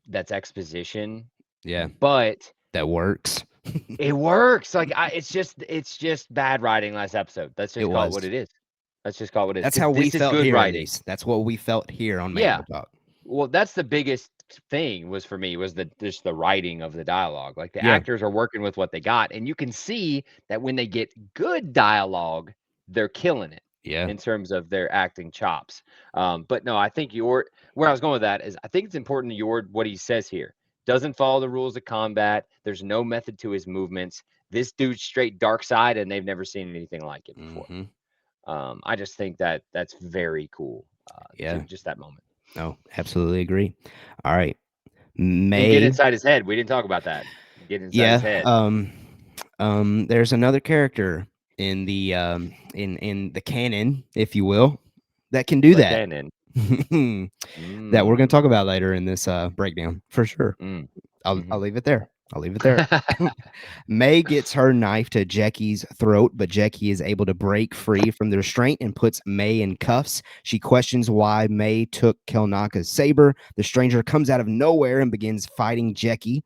[SPEAKER 2] that's exposition,
[SPEAKER 1] Yeah.
[SPEAKER 2] but
[SPEAKER 1] That works.
[SPEAKER 2] it works. Like it's just bad writing last episode. Let's
[SPEAKER 1] It
[SPEAKER 2] just call it what
[SPEAKER 1] was.
[SPEAKER 2] it is. Let's just call it what it is
[SPEAKER 1] That's
[SPEAKER 2] because
[SPEAKER 1] how we
[SPEAKER 2] this is
[SPEAKER 1] felt
[SPEAKER 2] good
[SPEAKER 1] here in
[SPEAKER 2] writing.
[SPEAKER 1] these. That's what we felt here on Mando
[SPEAKER 2] Yeah.
[SPEAKER 1] Talk.
[SPEAKER 2] Well, that's the biggest thing was for me was the just the writing of the dialogue. Like the
[SPEAKER 1] Yeah.
[SPEAKER 2] actors are working with what they got, and you can see that when they get good dialogue, they're killing it
[SPEAKER 1] Yeah.
[SPEAKER 2] in terms of their acting chops. But no, I think your where I was going with that is I think it's important to your what he says here. Doesn't follow the rules of combat. There's no method to his movements. This dude's straight dark side, and they've never seen anything like it before.
[SPEAKER 1] Mhm.
[SPEAKER 2] I just think that that's very cool. To
[SPEAKER 1] Yeah.
[SPEAKER 2] just that moment.
[SPEAKER 1] No, absolutely agree. All right.
[SPEAKER 2] And get
[SPEAKER 1] May.
[SPEAKER 2] inside his head. We didn't talk about that. Get inside his
[SPEAKER 1] Yeah.
[SPEAKER 2] head.
[SPEAKER 1] There's another character in the canon, if you will, that can do
[SPEAKER 2] The
[SPEAKER 1] that.
[SPEAKER 2] cannon.
[SPEAKER 1] That we're gonna
[SPEAKER 2] Mm.
[SPEAKER 1] talk about later in this breakdown for sure.
[SPEAKER 2] Mm.
[SPEAKER 1] I'll
[SPEAKER 2] Mhm.
[SPEAKER 1] leave it there. I'll leave it there. May gets her knife to Jackie's throat, but Jackie is able to break free from the restraint and puts May in cuffs. She questions why May took Kelnaka's saber. The stranger comes out of nowhere and begins fighting Jackie.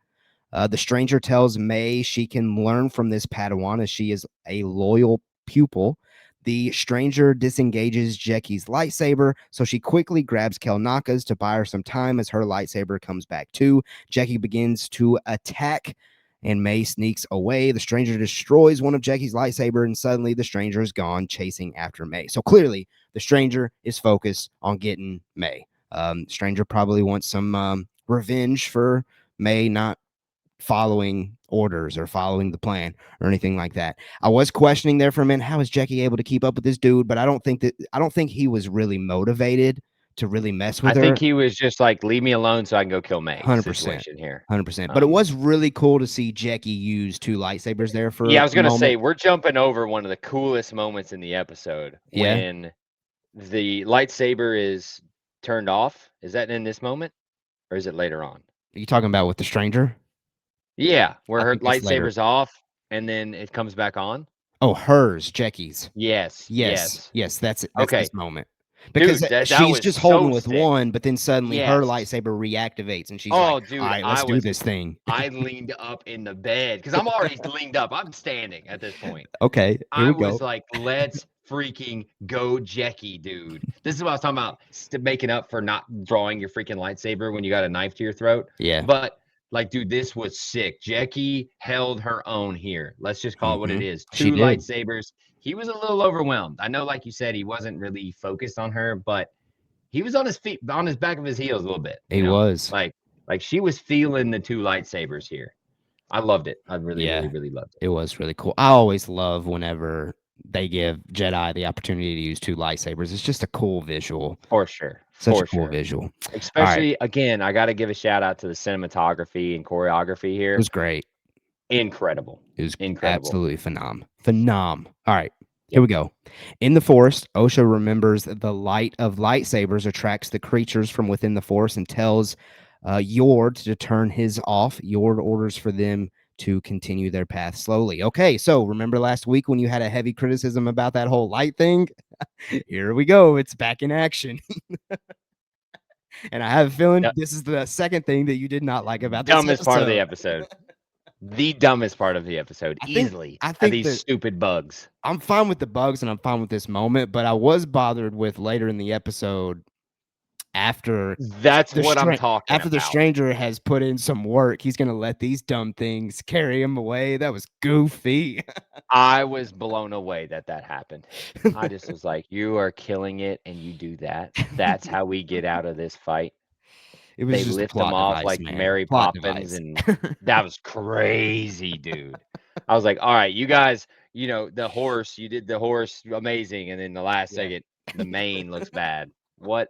[SPEAKER 1] The stranger tells May she can learn from this Padawan as she is a loyal pupil. The stranger disengages Jackie's lightsaber, so she quickly grabs Kelnaka's to buy her some time as her lightsaber comes back too. Jackie begins to attack, and May sneaks away. The stranger destroys one of Jackie's lightsaber, and suddenly the stranger is gone, chasing after May. So clearly, the stranger is focused on getting May. Stranger probably wants some revenge for May not following orders or following the plan or anything like that. I was questioning there for a minute, how is Jackie able to keep up with this dude? But I don't think he was really motivated to really mess
[SPEAKER 2] I
[SPEAKER 1] with
[SPEAKER 2] think
[SPEAKER 1] her.
[SPEAKER 2] he was just like, "Leave me alone so I can go kill May"
[SPEAKER 1] 100%.
[SPEAKER 2] situation here.
[SPEAKER 1] 100%. But it was really cool to see Jackie use two lightsabers there
[SPEAKER 2] Yeah,
[SPEAKER 1] for
[SPEAKER 2] I
[SPEAKER 1] a
[SPEAKER 2] was gonna say,
[SPEAKER 1] moment.
[SPEAKER 2] we're jumping over one of the coolest moments in the episode
[SPEAKER 1] Yeah.
[SPEAKER 2] when the lightsaber is turned off. Is that in this moment, or is it later on?
[SPEAKER 1] Are you talking about with the stranger?
[SPEAKER 2] Yeah, where
[SPEAKER 1] I
[SPEAKER 2] her
[SPEAKER 1] think that's later.
[SPEAKER 2] lightsaber's off and then it comes back on?
[SPEAKER 1] Oh, hers, Jackie's.
[SPEAKER 2] Yes,
[SPEAKER 1] Yes,
[SPEAKER 2] yes.
[SPEAKER 1] yes, that's
[SPEAKER 2] Okay.
[SPEAKER 1] this moment. Because,
[SPEAKER 2] Dude, that
[SPEAKER 1] she's
[SPEAKER 2] was
[SPEAKER 1] just holding
[SPEAKER 2] so
[SPEAKER 1] with
[SPEAKER 2] sick.
[SPEAKER 1] one, but then suddenly her
[SPEAKER 2] Yes.
[SPEAKER 1] lightsaber reactivates, and she's like,
[SPEAKER 2] Oh, dude,
[SPEAKER 1] "Alright, let's do this thing."
[SPEAKER 2] I leaned up in the bed because 'cause I'm already leaned up. I'm standing at this point.
[SPEAKER 1] Okay, here
[SPEAKER 2] I
[SPEAKER 1] we
[SPEAKER 2] was
[SPEAKER 1] go.
[SPEAKER 2] like, "Let's freaking go, Jackie, dude." This is what I was talking about, making up for not drawing your freaking lightsaber when you got a knife to your throat.
[SPEAKER 1] Yeah.
[SPEAKER 2] But, like, dude, this was sick. Jackie held her own here. Let's just call it what it
[SPEAKER 1] Mhm.
[SPEAKER 2] is.
[SPEAKER 1] She
[SPEAKER 2] 2
[SPEAKER 1] did.
[SPEAKER 2] lightsabers. He was a little overwhelmed. I know, like you said, he wasn't really focused on her, but he was on his feet, on his back of his heels a little bit,
[SPEAKER 1] He was.
[SPEAKER 2] like she was feeling the 2 lightsabers here. I loved it. I really, really,
[SPEAKER 1] Yeah.
[SPEAKER 2] really loved it.
[SPEAKER 1] It was really cool. I always love whenever they give Jedi the opportunity to use two lightsabers. It's just a cool visual.
[SPEAKER 2] For sure,
[SPEAKER 1] Such a
[SPEAKER 2] for
[SPEAKER 1] cool
[SPEAKER 2] sure.
[SPEAKER 1] visual. Alright.
[SPEAKER 2] Especially, again, I gotta give a shout out to the cinematography and choreography
[SPEAKER 1] It
[SPEAKER 2] here.
[SPEAKER 1] was great.
[SPEAKER 2] Incredible,
[SPEAKER 1] It was
[SPEAKER 2] incredible.
[SPEAKER 1] absolutely phenom. All right, here
[SPEAKER 2] Yep.
[SPEAKER 1] we go. In the forest, Osha remembers that the light of lightsabers attracts the creatures from within the forest and tells Yord to turn his off. Yord orders for them to continue their path slowly. Okay, so remember last week when you had a heavy criticism about that whole light thing? Here we go. It's back in action. And I have a feeling
[SPEAKER 2] Du
[SPEAKER 1] this is the second thing that you did not like about this
[SPEAKER 2] Dumbest part of the
[SPEAKER 1] episode.
[SPEAKER 2] episode. The dumbest part of the episode,
[SPEAKER 1] I think
[SPEAKER 2] easily,
[SPEAKER 1] I
[SPEAKER 2] are
[SPEAKER 1] think
[SPEAKER 2] these
[SPEAKER 1] that
[SPEAKER 2] stupid bugs.
[SPEAKER 1] I'm fine with the bugs and I'm fine with this moment, but I was bothered with later in the episode after
[SPEAKER 2] That's
[SPEAKER 1] the
[SPEAKER 2] what I'm
[SPEAKER 1] stra-
[SPEAKER 2] talking
[SPEAKER 1] after the
[SPEAKER 2] about.
[SPEAKER 1] stranger has put in some work, he's gonna let these dumb things carry him away. That was goofy.
[SPEAKER 2] I was blown away that that happened. I just was like, "You are killing it, and you do that? That's how we get out of this fight?"
[SPEAKER 1] It was
[SPEAKER 2] They
[SPEAKER 1] just a
[SPEAKER 2] lift him
[SPEAKER 1] plot
[SPEAKER 2] off
[SPEAKER 1] device,
[SPEAKER 2] like
[SPEAKER 1] man.
[SPEAKER 2] Mary
[SPEAKER 1] Plot
[SPEAKER 2] Poppins,
[SPEAKER 1] device.
[SPEAKER 2] and that was crazy, dude. I was like, "All right, you guys, the horse, you did the horse amazing, and then the last
[SPEAKER 1] Yeah.
[SPEAKER 2] second, the mane looks bad. What?"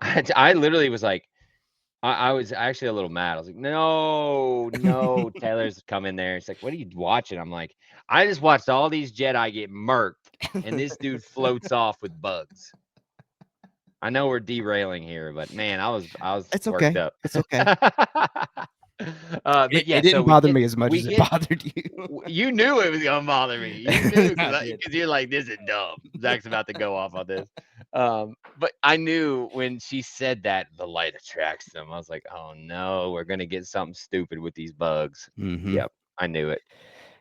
[SPEAKER 2] I literally was like, I was actually a little mad. I was like, "No, no, Taylor's come in there." It's like, "What are you watching?" I'm like, "I just watched all these Jedi get murked, and this dude floats off with bugs." I know we're derailing here, but man, I was
[SPEAKER 1] It's
[SPEAKER 2] worked
[SPEAKER 1] okay.
[SPEAKER 2] up.
[SPEAKER 1] It's okay.
[SPEAKER 2] But
[SPEAKER 1] It
[SPEAKER 2] yeah, so
[SPEAKER 1] didn't bother me as much as it bothered you.
[SPEAKER 2] you knew it was gonna bother me. You knew
[SPEAKER 1] I
[SPEAKER 2] because
[SPEAKER 1] did.
[SPEAKER 2] you're like, "This is dumb." Zach's about to go off on this. But I knew when she said that the light attracts them. I was like, "Oh no, we're gonna get something stupid with these bugs."
[SPEAKER 1] Mhm.
[SPEAKER 2] Yep, I knew it.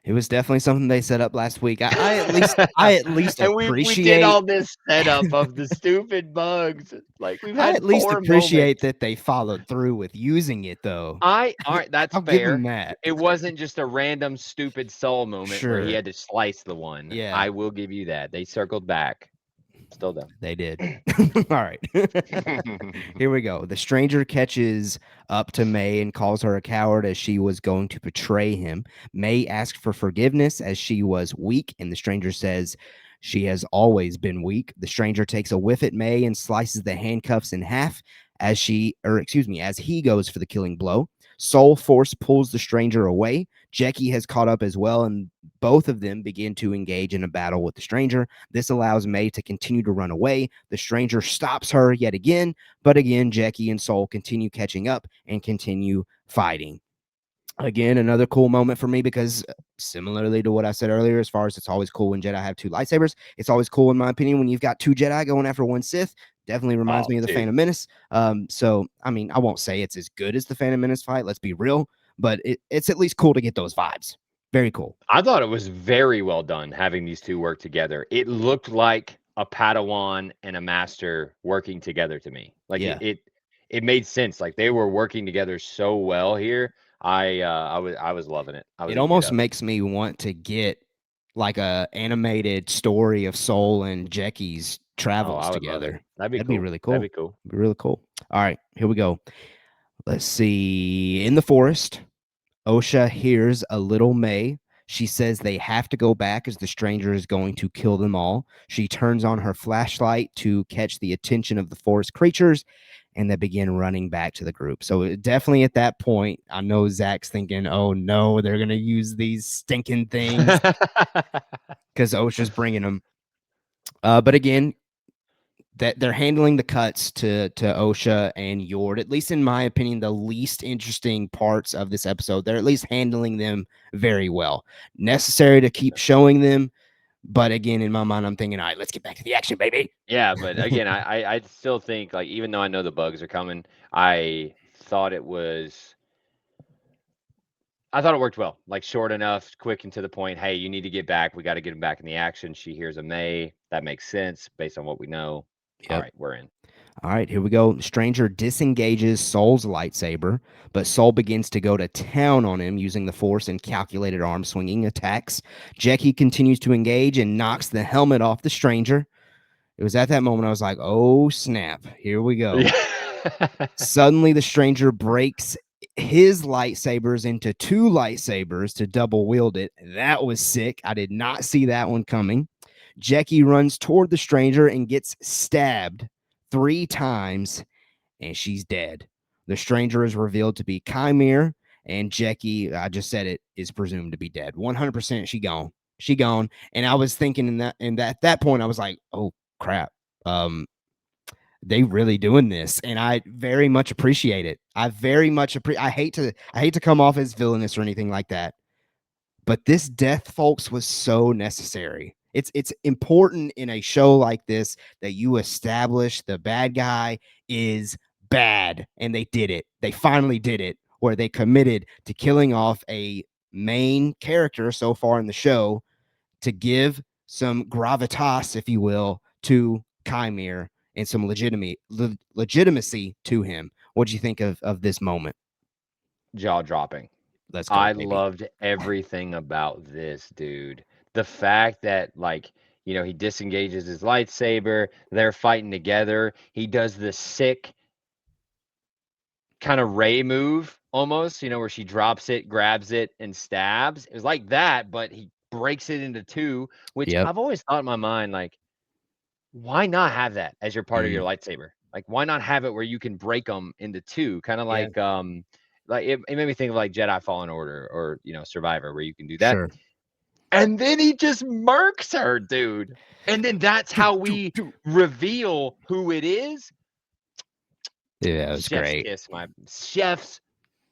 [SPEAKER 1] It was definitely something they set up last week. I at least
[SPEAKER 2] And we did
[SPEAKER 1] appreciate
[SPEAKER 2] all this setup of the stupid bugs. Like, we've
[SPEAKER 1] I
[SPEAKER 2] had
[SPEAKER 1] at least
[SPEAKER 2] 4
[SPEAKER 1] appreciate
[SPEAKER 2] moments.
[SPEAKER 1] that they followed through with using it, though.
[SPEAKER 2] I alright, that's
[SPEAKER 1] I'll give them
[SPEAKER 2] fair.
[SPEAKER 1] that.
[SPEAKER 2] It wasn't just a random stupid soul moment where he
[SPEAKER 1] Sure.
[SPEAKER 2] had to slice the one.
[SPEAKER 1] Yeah,
[SPEAKER 2] I will give you that. They circled back. Still dumb.
[SPEAKER 1] they did. All right. Here we go. The stranger catches up to May and calls her a coward as she was going to betray him. May asks for forgiveness as she was weak, and the stranger says she has always been weak. The stranger takes a whiff at May and slices the handcuffs in half as he goes for the killing blow. Soul Force pulls the stranger away. Jackie has caught up as well, and both of them begin to engage in a battle with the stranger. This allows May to continue to run away. The stranger stops her yet again, but again, Jackie and Soul continue catching up and continue fighting. Again, another cool moment for me because similarly to what I said earlier, as far as it's always cool when Jedi have two lightsabers, it's always cool, in my opinion, when you've got two Jedi going after one Sith. Definitely reminds
[SPEAKER 2] Oh,
[SPEAKER 1] me of the
[SPEAKER 2] dude.
[SPEAKER 1] Phantom Menace. So, I mean, I won't say it's as good as the Phantom Menace fight, let's be real, but it's at least cool to get those vibes. Very cool.
[SPEAKER 2] I thought it was very well done having these 2 work together. It looked like a Padawan and a master working together to me. Like,
[SPEAKER 1] Yeah.
[SPEAKER 2] it made sense. Like, they were working together so well here. I was loving it. I was
[SPEAKER 1] It
[SPEAKER 2] eating it
[SPEAKER 1] almost
[SPEAKER 2] up.
[SPEAKER 1] makes me want to get like a animated story of Soul and Jackie's
[SPEAKER 2] Oh,
[SPEAKER 1] travels
[SPEAKER 2] I would love it.
[SPEAKER 1] together.
[SPEAKER 2] That'd be
[SPEAKER 1] That'd be
[SPEAKER 2] cool.
[SPEAKER 1] really
[SPEAKER 2] That'd
[SPEAKER 1] cool.
[SPEAKER 2] be cool.
[SPEAKER 1] Be really cool. All right, here we go. Let's see. In the forest, Osha hears a little May. She says they have to go back as the stranger is going to kill them all. She turns on her flashlight to catch the attention of the forest creatures, and they begin running back to the group. So definitely at that point, I know Zach's thinking, "Oh no, they're gonna use these stinking things," because Osha's bringing them. But again, that they're handling the cuts to Osha and Yord, at least in my opinion, the least interesting parts of this episode. They're at least handling them very well. Necessary to keep showing them, but again, in my mind, I'm thinking, all right, let's get back to the action, baby.
[SPEAKER 2] Yeah, but again, I still think, like, even though I know the bugs are coming, I thought it was I thought it worked well. Like, short enough, quick and to the point. Hey, you need to get back. We got to get him back in the action. She hears a May. That makes sense based on what we know. All
[SPEAKER 1] Yep.
[SPEAKER 2] right, we're in.
[SPEAKER 1] All right, here we go. Stranger disengages Soul's lightsaber, but Soul begins to go to town on him using the Force and calculated arm swinging attacks. Jackie continues to engage and knocks the helmet off the stranger. It was at that moment I was like, oh, snap. Here we go.
[SPEAKER 2] Yeah.
[SPEAKER 1] Suddenly, the stranger breaks his lightsabers into two lightsabers to double wield it. That was sick. I did not see that one coming. Jackie runs toward the stranger and gets stabbed 3 times, and she's dead. The stranger is revealed to be Chimere, and Jackie, I just said it, is presumed to be dead. 100% she gone. She gone. And I was thinking in that at that point, I was like, oh crap. They really doing this, and I very much appreciate it. I very much appreciate. I hate to come off as villainous or anything like that, but this death, folks, was so necessary. It's important in a show like this that you establish the bad guy is bad, and they did it. They finally did it, where they committed to killing off a main character so far in the show to give some gravitas, if you will, to Chimere and some legitimacy to him. What do you think of this moment?
[SPEAKER 2] Jaw dropping.
[SPEAKER 1] Let's go,
[SPEAKER 2] I
[SPEAKER 1] baby.
[SPEAKER 2] loved everything about this, dude. The fact that, like, he disengages his lightsaber, they're fighting together. He does this sick kind of Ray move almost, where she drops it, grabs it, and stabs. It was like that, but he breaks it into two, which
[SPEAKER 1] Yep.
[SPEAKER 2] I've always thought in my mind, like, why not have that as your part of your
[SPEAKER 1] Mm,
[SPEAKER 2] lightsaber? Like, why not have it where you can break them into two? Kind of
[SPEAKER 1] yeah.
[SPEAKER 2] like it made me think of like Jedi Fallen Order or Survivor, where you can do that.
[SPEAKER 1] Sure.
[SPEAKER 2] And then he just murks her, dude. And then that's
[SPEAKER 1] Do,
[SPEAKER 2] how
[SPEAKER 1] do,
[SPEAKER 2] we
[SPEAKER 1] do.
[SPEAKER 2] reveal who it is.
[SPEAKER 1] Yeah, it was
[SPEAKER 2] Chef's
[SPEAKER 1] great.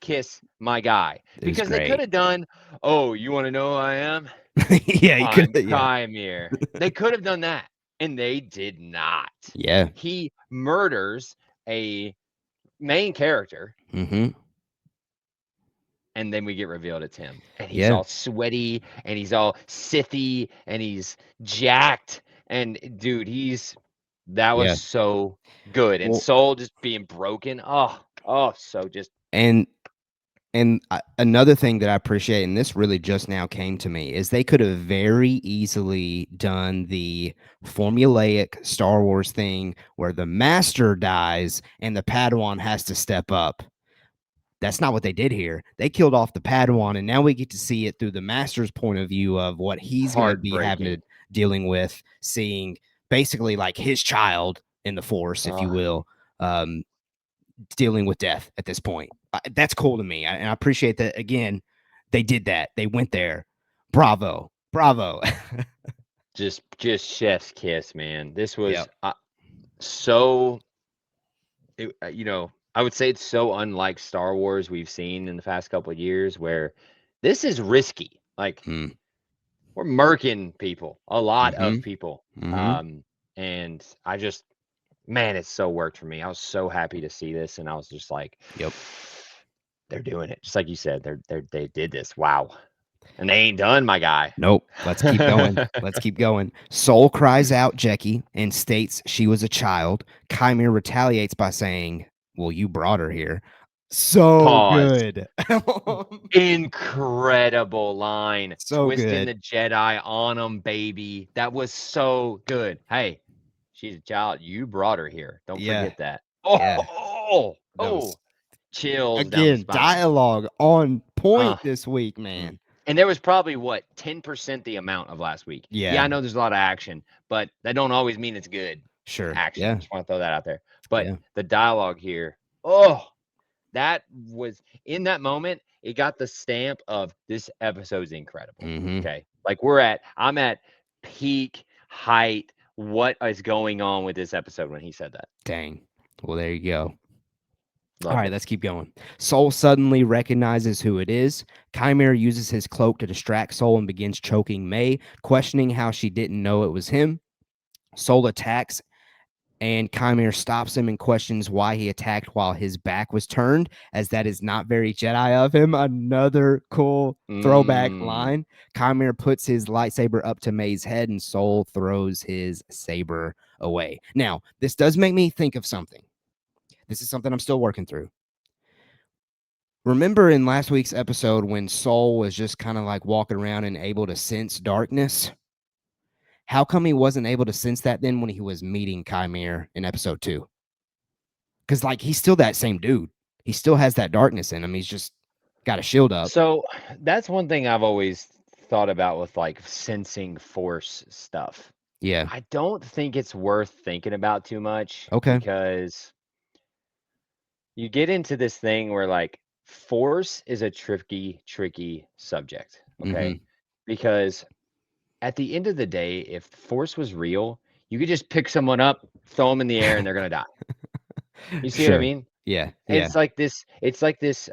[SPEAKER 2] kiss, my guy.
[SPEAKER 1] It was
[SPEAKER 2] Because they could
[SPEAKER 1] great.
[SPEAKER 2] have done, oh, you want to know who I am?
[SPEAKER 1] Yeah, you could.
[SPEAKER 2] I'm
[SPEAKER 1] Yeah.
[SPEAKER 2] Chimere. They could have done that, and they did not.
[SPEAKER 1] Yeah.
[SPEAKER 2] He murders a main character,
[SPEAKER 1] Mm-hmm.
[SPEAKER 2] and then we get revealed it's him. And he's
[SPEAKER 1] Yeah.
[SPEAKER 2] all sweaty, and he's all sithy, and he's jacked. And dude, that was
[SPEAKER 1] Yeah.
[SPEAKER 2] so good. And
[SPEAKER 1] Well,
[SPEAKER 2] Soul just being broken. Oh, so just
[SPEAKER 1] and another thing that I appreciate, and this really just now came to me, is they could have very easily done the formulaic Star Wars thing where the master dies and the Padawan has to step up. That's not what they did here. They killed off the Padawan, and now we get to see it through the master's point of view of what he's going to be having to
[SPEAKER 2] heartbreaking.
[SPEAKER 1] dealing with, seeing basically like his child in the Force, if you
[SPEAKER 2] Uh,
[SPEAKER 1] will, um, dealing with death at this point. That's cool to me, and I appreciate that. Again, they did that. They went there. Bravo, bravo.
[SPEAKER 2] just chef's kiss, man. This was
[SPEAKER 1] Yep.
[SPEAKER 2] so I would say it's so unlike Star Wars we've seen in the past couple of years, where this is risky. Like,
[SPEAKER 1] Mm,
[SPEAKER 2] we're murking people, a lot
[SPEAKER 1] mm-hmm.
[SPEAKER 2] of people.
[SPEAKER 1] Mm-hmm.
[SPEAKER 2] And I just, man, it so worked for me. I was so happy to see this, and I was just like,
[SPEAKER 1] Yep.
[SPEAKER 2] they're doing it. Just like you said, they did this. Wow. And they ain't done, my guy.
[SPEAKER 1] Nope. Let's keep going. Let's keep going. Soul cries out Jackie and states she was a child. Chimere retaliates by saying, well, you brought her here. So
[SPEAKER 2] Pause.
[SPEAKER 1] good.
[SPEAKER 2] Incredible line.
[SPEAKER 1] So
[SPEAKER 2] Twisting
[SPEAKER 1] good.
[SPEAKER 2] the Jedi on them, baby. That was so good. Hey, she's a child. You brought her here. Don't
[SPEAKER 1] Yeah.
[SPEAKER 2] forget that.
[SPEAKER 1] Yeah.
[SPEAKER 2] Oh,
[SPEAKER 1] That was,
[SPEAKER 2] chills down the
[SPEAKER 1] again,
[SPEAKER 2] spine.
[SPEAKER 1] dialogue on point this week,
[SPEAKER 2] Mm.
[SPEAKER 1] man.
[SPEAKER 2] And there was probably what 10% the amount of last week. Yeah,
[SPEAKER 1] Yeah,
[SPEAKER 2] I know there's a lot of action, but that don't always mean it's good
[SPEAKER 1] sure.
[SPEAKER 2] action.
[SPEAKER 1] Yeah,
[SPEAKER 2] Just want to throw that out there. But
[SPEAKER 1] yeah.
[SPEAKER 2] the dialogue here, oh, that was in that moment, it got the stamp of this episode's incredible.
[SPEAKER 1] Mhm.
[SPEAKER 2] Okay. Like I'm at peak height. What is going on with this episode when he said that?
[SPEAKER 1] Dang. Well, there you go. All
[SPEAKER 2] Loved
[SPEAKER 1] right,
[SPEAKER 2] it.
[SPEAKER 1] let's keep going. Soul suddenly recognizes who it is. Chimera uses his cloak to distract Soul and begins choking May, questioning how she didn't know it was him. Soul attacks, and Chimera stops him and questions why he attacked while his back was turned, as that is not very Jedi of him. Another cool throwback
[SPEAKER 2] Mm.
[SPEAKER 1] line. Chimera puts his lightsaber up to May's head, and Soul throws his saber away. Now, this does make me think of something. This is something I'm still working through. Remember in last week's episode when Soul was just kind of like walking around and able to sense darkness? How come he wasn't able to sense that then when he was meeting Chimera in episode 2? Because like he's still that same dude. He still has that darkness in him. He's just got a shield up.
[SPEAKER 2] So that's one thing I've always thought about with like sensing force stuff.
[SPEAKER 1] Yeah.
[SPEAKER 2] I don't think it's worth thinking about too much
[SPEAKER 1] Okay.
[SPEAKER 2] because you get into this thing where like force is a tricky subject. Okay.
[SPEAKER 1] Mm-hmm.
[SPEAKER 2] Because at the end of the day, if force was real, you could just pick someone up, throw them in the air, and they're going to die. You see what I
[SPEAKER 1] Sure.
[SPEAKER 2] mean?
[SPEAKER 1] Yeah. Yeah.
[SPEAKER 2] It's like this,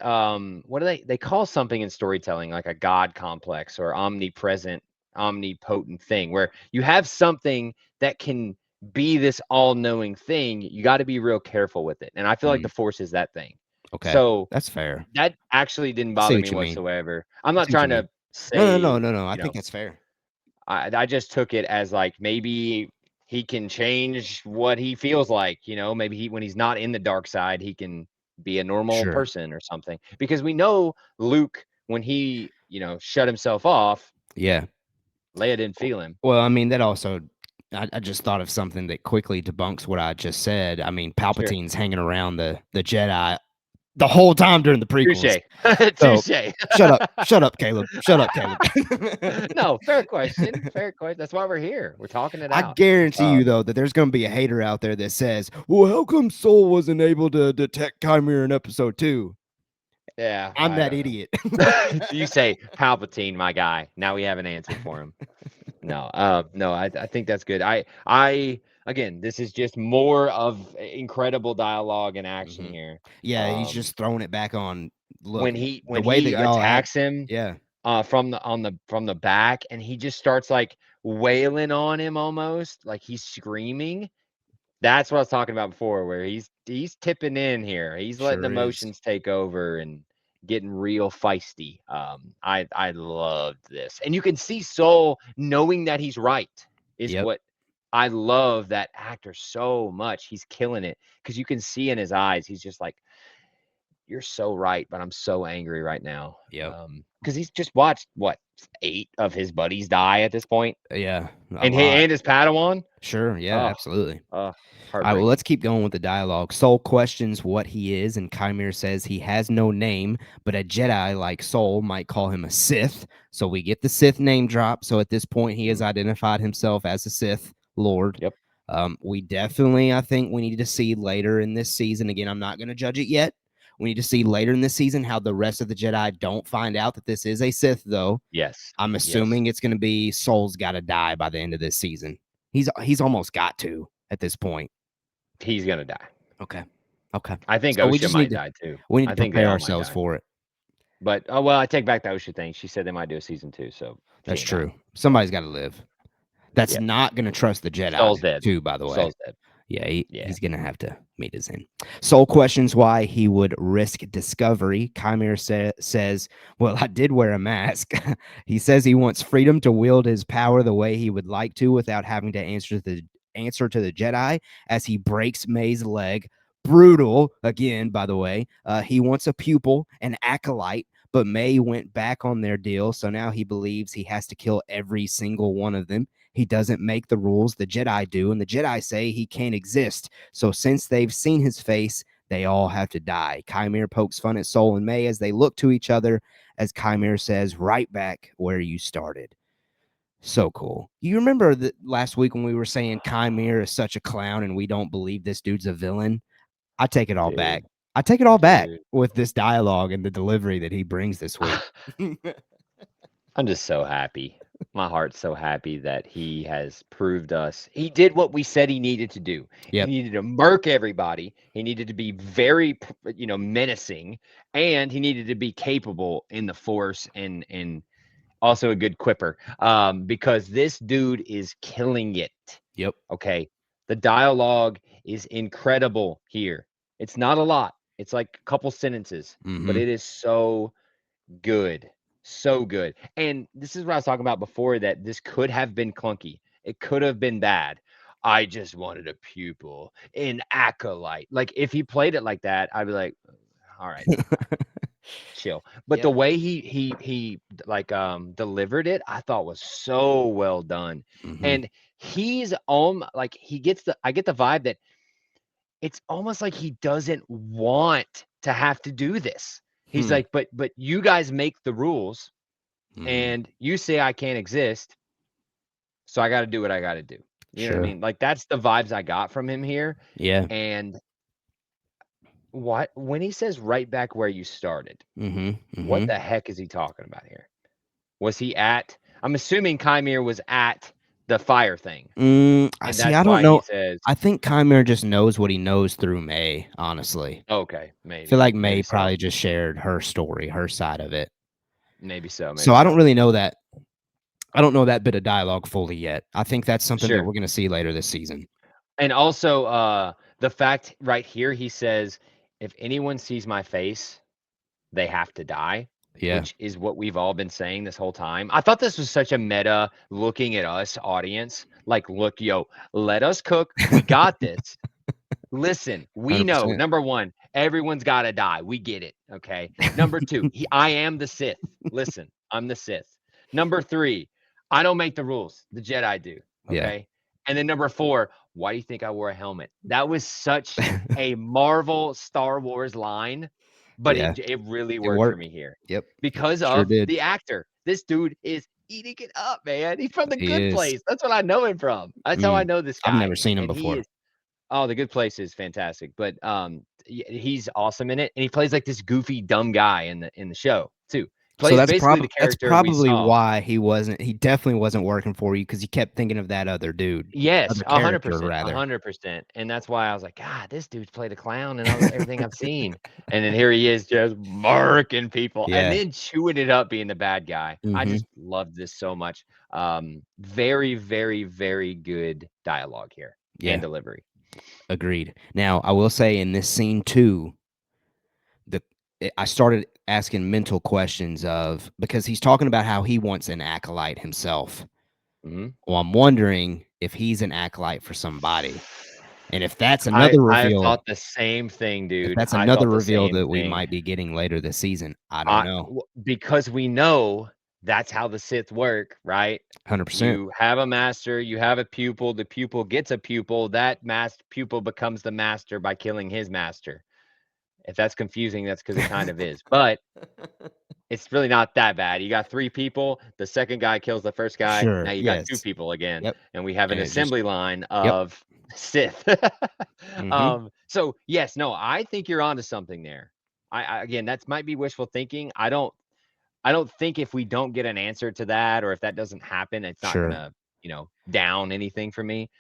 [SPEAKER 2] what do they call something in storytelling like a god complex or omnipresent, omnipotent thing where you have something that can be this all-knowing thing. You got to be real careful with it. And I feel like the
[SPEAKER 1] Mm,
[SPEAKER 2] force is that thing.
[SPEAKER 1] okay.
[SPEAKER 2] So
[SPEAKER 1] That's fair.
[SPEAKER 2] that actually didn't
[SPEAKER 1] I see
[SPEAKER 2] bother
[SPEAKER 1] what
[SPEAKER 2] me
[SPEAKER 1] you mean.
[SPEAKER 2] whatsoever. I'm
[SPEAKER 1] I
[SPEAKER 2] not
[SPEAKER 1] see what you
[SPEAKER 2] trying
[SPEAKER 1] mean.
[SPEAKER 2] to
[SPEAKER 1] No, no,
[SPEAKER 2] say,
[SPEAKER 1] no, no, no. I
[SPEAKER 2] you know,
[SPEAKER 1] think that's fair.
[SPEAKER 2] I just took it as like maybe he can change what he feels like, maybe when he's not in the dark side, he can be a normal
[SPEAKER 1] Sure.
[SPEAKER 2] person or something. Because we know Luke, when he, shut himself off,
[SPEAKER 1] Yeah.
[SPEAKER 2] Leia didn't
[SPEAKER 1] W
[SPEAKER 2] feel him.
[SPEAKER 1] well, I mean, that also I just thought of something that quickly debunks what I just said. I mean,
[SPEAKER 2] Sure.
[SPEAKER 1] Palpatine's hanging around the Jedi the whole time during the prequels.
[SPEAKER 2] Touche.
[SPEAKER 1] So,
[SPEAKER 2] Touche.
[SPEAKER 1] shut up, Caleb. Shut up, Caleb.
[SPEAKER 2] No, fair question. Fair question. That's why we're here. We're talking it
[SPEAKER 1] I
[SPEAKER 2] out.
[SPEAKER 1] guarantee you,
[SPEAKER 2] Um,
[SPEAKER 1] though, that there's gonna be a hater out there that says, "Well, how come Soul wasn't able to detect Chimera in episode 2?"
[SPEAKER 2] yeah,
[SPEAKER 1] I'm
[SPEAKER 2] I
[SPEAKER 1] that
[SPEAKER 2] don't know.
[SPEAKER 1] idiot.
[SPEAKER 2] You say Palpatine, my guy. Now we have an answer for him. No, no, I think that's good. I again, this is just more of incredible dialogue and action
[SPEAKER 1] Mhm.
[SPEAKER 2] here.
[SPEAKER 1] Yeah, he's
[SPEAKER 2] Um,
[SPEAKER 1] just throwing it back on, "Look,
[SPEAKER 2] when he
[SPEAKER 1] the
[SPEAKER 2] when
[SPEAKER 1] way that
[SPEAKER 2] he
[SPEAKER 1] y'all act."
[SPEAKER 2] attacks him
[SPEAKER 1] Yeah,
[SPEAKER 2] from the back, and he just starts like wailing on him almost like he's screaming. That's what I was talking about before, where he's tipping in here. He's letting
[SPEAKER 1] sure is.
[SPEAKER 2] emotions take over and getting real feisty. I loved this, and you can see Soul knowing that he's right is
[SPEAKER 1] Yep,
[SPEAKER 2] what I love that actor so much. He's killing it because you can see in his eyes. He's just like, "You're so right, but I'm so angry right now."
[SPEAKER 1] yep.
[SPEAKER 2] Because he's just watched what 8 of his buddies die at this point,
[SPEAKER 1] Yeah, a
[SPEAKER 2] and he
[SPEAKER 1] lot.
[SPEAKER 2] and his Padawan.
[SPEAKER 1] Sure, yeah,
[SPEAKER 2] Oh,
[SPEAKER 1] absolutely. All right, well, let's
[SPEAKER 2] heartbreaking.
[SPEAKER 1] keep going with the dialogue. Soul questions what he is, and Chimera says he has no name, but a Jedi like Soul might call him a Sith. So we get the Sith name drop. So at this point, he has
[SPEAKER 2] Mm,
[SPEAKER 1] identified himself as a Sith Lord.
[SPEAKER 2] yep.
[SPEAKER 1] We definitely, I think, we need to see later in this season. Again, I'm not going to judge it yet. We need to see later in this season how the rest of the Jedi don't find out that this is a Sith, though.
[SPEAKER 2] Yes.
[SPEAKER 1] I'm
[SPEAKER 2] Yes.
[SPEAKER 1] assuming it's going to be Soul's got to die by the end of this season. He's almost got to at this point.
[SPEAKER 2] He's gonna die.
[SPEAKER 1] Okay. Okay.
[SPEAKER 2] I think
[SPEAKER 1] So
[SPEAKER 2] OSHA might die too.
[SPEAKER 1] we need
[SPEAKER 2] I
[SPEAKER 1] to
[SPEAKER 2] think they
[SPEAKER 1] prepare
[SPEAKER 2] all might
[SPEAKER 1] ourselves
[SPEAKER 2] die.
[SPEAKER 1] for it.
[SPEAKER 2] But oh well, I take back the OSHA thing. She said they might do a season 2, so she
[SPEAKER 1] That's
[SPEAKER 2] ain't dying.
[SPEAKER 1] true. Somebody's got to live. That's
[SPEAKER 2] Yeah.
[SPEAKER 1] not going to trust the Jedi,
[SPEAKER 2] Soul's dead.
[SPEAKER 1] too, by the way.
[SPEAKER 2] Soul's dead.
[SPEAKER 1] Yeah,
[SPEAKER 2] Yeah.
[SPEAKER 1] he's going to have to meet his end. Soul questions why he would risk discovery. Chimera says, well, I did wear a mask. He says he wants freedom to wield his power the way he would like to without having to answer to the Jedi as he breaks May's leg. Brutal, again, by the way. He wants a pupil, an acolyte, but May went back on their deal, so now he believes he has to kill every single one of them. He doesn't make the rules, the Jedi do, and the Jedi say he can't exist. So since they've seen his face, They all have to die. Chimera pokes fun at Soul and May as they look to each other as Chimera says, right back where you started. So cool. You remember that last week when we were saying Chimera is such a clown and we don't believe this dude's a villain? I take it all back.
[SPEAKER 2] Dude,
[SPEAKER 1] I take it all back
[SPEAKER 2] dude.
[SPEAKER 1] with this dialogue and the delivery that he brings this week.
[SPEAKER 2] I'm just so happy. My heart's so happy that he has proved us. He did what we said he needed to do. He
[SPEAKER 1] Yep.
[SPEAKER 2] needed to murk everybody. He needed to be very, menacing, and he needed to be capable in the force and also a good quipper. Because this dude is killing it.
[SPEAKER 1] Yep.
[SPEAKER 2] Okay, the dialogue is incredible here. It's not a lot. It's like a couple sentences, but
[SPEAKER 1] Mm-hmm.
[SPEAKER 2] it is so good. So good. And this is what I was talking about before, that this could have been clunky. It could have been bad. I just wanted a pupil in Acolyte. Like if he played it like that, I'd be like, all right, chill. But the
[SPEAKER 1] Yeah.
[SPEAKER 2] way he like delivered it, I thought was so well done.
[SPEAKER 1] Mm-hmm.
[SPEAKER 2] And he's like he gets the I get the vibe that it's almost like he doesn't want to have to do this. He's
[SPEAKER 1] Hmm.
[SPEAKER 2] like, but you guys make the rules
[SPEAKER 1] Mm-hmm.
[SPEAKER 2] and you say I can't exist, so I got to do what I got to do. You know what I
[SPEAKER 1] Sure.
[SPEAKER 2] mean? Like that's the vibes I got from him here.
[SPEAKER 1] Yeah.
[SPEAKER 2] And what when he says right back where you started,
[SPEAKER 1] Mm-hmm.
[SPEAKER 2] what
[SPEAKER 1] Mm-hmm.
[SPEAKER 2] the heck is he talking about here? Was he at? I'm assuming Kymir was at the fire thing,
[SPEAKER 1] I
[SPEAKER 2] and
[SPEAKER 1] see.
[SPEAKER 2] that's
[SPEAKER 1] I don't
[SPEAKER 2] why he
[SPEAKER 1] know.
[SPEAKER 2] says,
[SPEAKER 1] I think Chimera just knows what he knows through May, honestly.
[SPEAKER 2] "Okay,
[SPEAKER 1] I feel
[SPEAKER 2] maybe,
[SPEAKER 1] like May
[SPEAKER 2] maybe so,
[SPEAKER 1] probably just shared her story, her side of it.
[SPEAKER 2] maybe so, maybe
[SPEAKER 1] So I don't
[SPEAKER 2] so."
[SPEAKER 1] really know that. I don't know that bit of dialogue fully yet. I think that's something that
[SPEAKER 2] Sure.
[SPEAKER 1] we're going to see later this season.
[SPEAKER 2] And also, the fact right here, he says, "If anyone sees my face, they have to die,"
[SPEAKER 1] Yeah.
[SPEAKER 2] which is what we've all been saying this whole time. I thought this was such a meta looking at us audience. Like, look, yo, let us cook. We got this. Listen, we know
[SPEAKER 1] 100%.
[SPEAKER 2] number one, everyone's got to die. We get it. Okay. Number two, I am the Sith. Listen, I'm the Sith. Number three, I don't make the rules. The Jedi do.
[SPEAKER 1] Yeah.
[SPEAKER 2] Okay. And then number four, why do you think I wore a helmet? That was such a Marvel Star Wars line, but
[SPEAKER 1] Yeah.
[SPEAKER 2] it really
[SPEAKER 1] It
[SPEAKER 2] worked for
[SPEAKER 1] worked.
[SPEAKER 2] me here
[SPEAKER 1] Yep.
[SPEAKER 2] because
[SPEAKER 1] Sure
[SPEAKER 2] of
[SPEAKER 1] did.
[SPEAKER 2] the actor. This dude is eating it up, man. He's from the
[SPEAKER 1] He
[SPEAKER 2] Good
[SPEAKER 1] is.
[SPEAKER 2] Place. That's what I know him from. That's how I know this
[SPEAKER 1] I've
[SPEAKER 2] guy.
[SPEAKER 1] never seen him
[SPEAKER 2] And he
[SPEAKER 1] before.
[SPEAKER 2] is Oh, The Good Place is fantastic, but, he's awesome in it, and he plays, like, this goofy, dumb guy in the show, too.
[SPEAKER 1] So
[SPEAKER 2] Plays basically the
[SPEAKER 1] that's
[SPEAKER 2] character we
[SPEAKER 1] probably
[SPEAKER 2] saw.
[SPEAKER 1] why he definitely wasn't working for you because you kept thinking of that other dude,
[SPEAKER 2] Yes,
[SPEAKER 1] other character
[SPEAKER 2] 100%,
[SPEAKER 1] rather.
[SPEAKER 2] 100%, and that's why I was like, "God, this dude's played a clown in everything I've seen," and then here he is just marking people and
[SPEAKER 1] Yeah.
[SPEAKER 2] then chewing it up being the bad guy. I
[SPEAKER 1] Mhm.
[SPEAKER 2] just loved this so much. Very, very, very good dialogue here and
[SPEAKER 1] Yeah.
[SPEAKER 2] delivery.
[SPEAKER 1] Agreed. Now, I will say in this scene too, the I started asking mental questions of because he's talking about how he wants an acolyte himself.
[SPEAKER 2] Mhm.
[SPEAKER 1] Well, I'm wondering if he's an acolyte for somebody. And
[SPEAKER 2] I thought the same thing,
[SPEAKER 1] if
[SPEAKER 2] dude.
[SPEAKER 1] that's
[SPEAKER 2] I
[SPEAKER 1] another
[SPEAKER 2] thought the
[SPEAKER 1] reveal
[SPEAKER 2] same
[SPEAKER 1] that we
[SPEAKER 2] thing.
[SPEAKER 1] might be getting later this season, I don't know.
[SPEAKER 2] Because we know that's how the Sith work, right?
[SPEAKER 1] 100%.
[SPEAKER 2] You have a master, you have a pupil, the pupil gets a pupil, that master pupil becomes the master by killing his master. If that's confusing, that's because it kind of is. But it's really not that bad. You got 3 people, the second guy kills the first guy, now
[SPEAKER 1] Sure,
[SPEAKER 2] you got 2
[SPEAKER 1] yes.
[SPEAKER 2] people again,
[SPEAKER 1] Yep,
[SPEAKER 2] and we have an
[SPEAKER 1] and it just
[SPEAKER 2] assembly line
[SPEAKER 1] yep.
[SPEAKER 2] of Sith.
[SPEAKER 1] Mhm.
[SPEAKER 2] So yes, no, I think you're onto something there. I again, that might be wishful thinking. I don't think if we don't get an answer to that or if that doesn't happen, it's not
[SPEAKER 1] Sure.
[SPEAKER 2] gonna, down anything for me.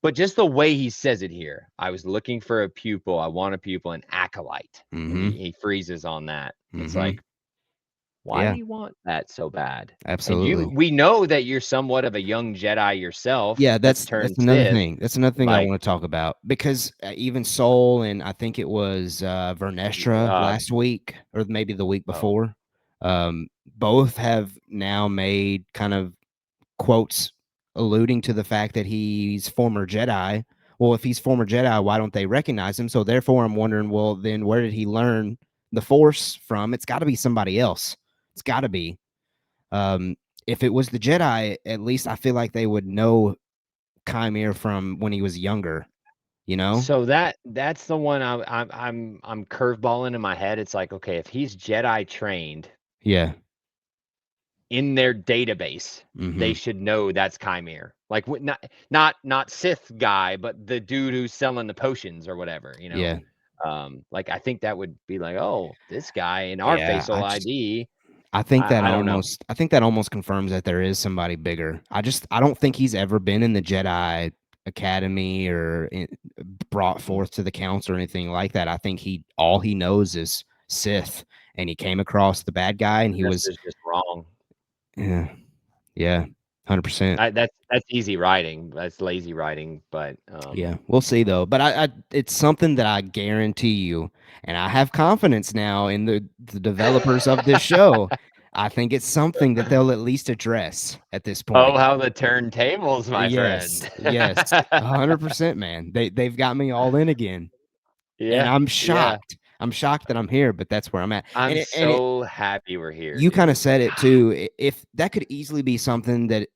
[SPEAKER 2] But just the way he says it here, I was looking for a pupil. I want a pupil, an acolyte. And he
[SPEAKER 1] Mhm.
[SPEAKER 2] he freezes on that. It's
[SPEAKER 1] Mhm.
[SPEAKER 2] like, why do
[SPEAKER 1] Yeah,
[SPEAKER 2] you want that so bad? And
[SPEAKER 1] absolutely.
[SPEAKER 2] we know that you're somewhat of a young Jedi yourself
[SPEAKER 1] Yeah,
[SPEAKER 2] that's
[SPEAKER 1] that's
[SPEAKER 2] turned
[SPEAKER 1] another
[SPEAKER 2] Sith.
[SPEAKER 1] thing. That's another thing I
[SPEAKER 2] Like,
[SPEAKER 1] wanna talk about because, even Soul and I think it was, Vernestra
[SPEAKER 2] uh,
[SPEAKER 1] last week or maybe the week
[SPEAKER 2] oh,
[SPEAKER 1] before, both have now made kind of quotes alluding to the fact that he's former Jedi. Well, if he's former Jedi, why don't they recognize him? So therefore, I'm wondering, well, then where did he learn the Force from? It's got to be somebody else. It's got to be. Um, if it was the Jedi, at least I feel like they would know Chimera from when he was younger. you know?
[SPEAKER 2] So that's the one I'm curveballing in my head. It's like, okay, if he's Jedi trained
[SPEAKER 1] Yeah.
[SPEAKER 2] in their database, they
[SPEAKER 1] Mhm.
[SPEAKER 2] should know that's Chimere. Like not Sith guy, but the dude who's selling the potions or whatever, you know?
[SPEAKER 1] Yeah.
[SPEAKER 2] Like I think that would be like, oh, this guy in our
[SPEAKER 1] Yeah,
[SPEAKER 2] facial ID.
[SPEAKER 1] I
[SPEAKER 2] I don't know.
[SPEAKER 1] think that almost confirms that there is somebody bigger. I don't think he's ever been in the Jedi Academy or brought
[SPEAKER 2] Mm-mm.
[SPEAKER 1] forth to the council or anything like that. I think all he knows is Sith, and he came across the bad guy, and he
[SPEAKER 2] This
[SPEAKER 1] was
[SPEAKER 2] is just wrong.
[SPEAKER 1] yeah, yeah, 100%.
[SPEAKER 2] That's easy writing. That's lazy writing, but
[SPEAKER 1] Yeah, we'll see though. But it's something that I guarantee you, and I have confidence now in the developers of this show. I think it's something that they'll at least address at this
[SPEAKER 2] oh,
[SPEAKER 1] point.
[SPEAKER 2] how the turntables, my
[SPEAKER 1] Yes,
[SPEAKER 2] friend.
[SPEAKER 1] yes, 100%, man. They've got me all in again, and
[SPEAKER 2] Yeah,
[SPEAKER 1] I'm
[SPEAKER 2] yeah.
[SPEAKER 1] shocked. I'm shocked that I'm here, but that's where I'm at.
[SPEAKER 2] I'm
[SPEAKER 1] And it
[SPEAKER 2] so happy we're here,
[SPEAKER 1] you kind of
[SPEAKER 2] dude.
[SPEAKER 1] said it too. If that could easily be something that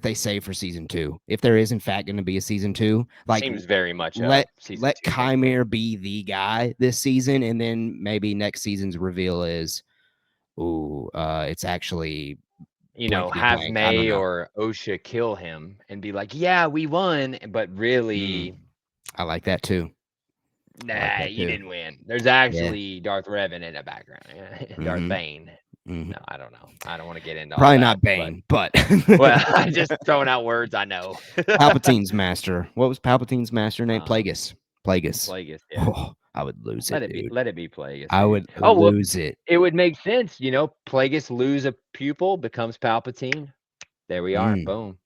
[SPEAKER 1] they say for season two, if there is in fact going to be a season two, like
[SPEAKER 2] Seems very much a
[SPEAKER 1] let
[SPEAKER 2] season
[SPEAKER 1] let
[SPEAKER 2] 2 thing.
[SPEAKER 1] Chimere be the guy this season, and then maybe next season's reveal is, ooh, it's actually
[SPEAKER 2] You know,
[SPEAKER 1] blankety
[SPEAKER 2] have
[SPEAKER 1] blank. I don't
[SPEAKER 2] May
[SPEAKER 1] know.
[SPEAKER 2] or OSHA kill him and be like, "Yeah, we won," but
[SPEAKER 1] Mm,
[SPEAKER 2] really,
[SPEAKER 1] I like that too. I like
[SPEAKER 2] "Nah,
[SPEAKER 1] that
[SPEAKER 2] you
[SPEAKER 1] too.
[SPEAKER 2] didn't win." There's
[SPEAKER 1] Yeah.
[SPEAKER 2] actually Darth Revan in the background. Darth
[SPEAKER 1] Mm-hmm.
[SPEAKER 2] Bane.
[SPEAKER 1] Mm-hmm.
[SPEAKER 2] No, I don't know. I don't wanna get into all
[SPEAKER 1] Probably
[SPEAKER 2] that,
[SPEAKER 1] not
[SPEAKER 2] but
[SPEAKER 1] Bane, but
[SPEAKER 2] well, I just throwing out words I know.
[SPEAKER 1] Palpatine's master. What was Palpatine's master name?
[SPEAKER 2] Um,
[SPEAKER 1] Plagueis. Plagueis.
[SPEAKER 2] Plagueis, yeah.
[SPEAKER 1] Oh, I would lose it, dude.
[SPEAKER 2] Let it be Plagueis,
[SPEAKER 1] I
[SPEAKER 2] dude.
[SPEAKER 1] would
[SPEAKER 2] Oh, well,
[SPEAKER 1] lose it.
[SPEAKER 2] it would make sense, you know, Plagueis lose a pupil, becomes Palpatine. There we are,
[SPEAKER 1] Mm.
[SPEAKER 2] boom.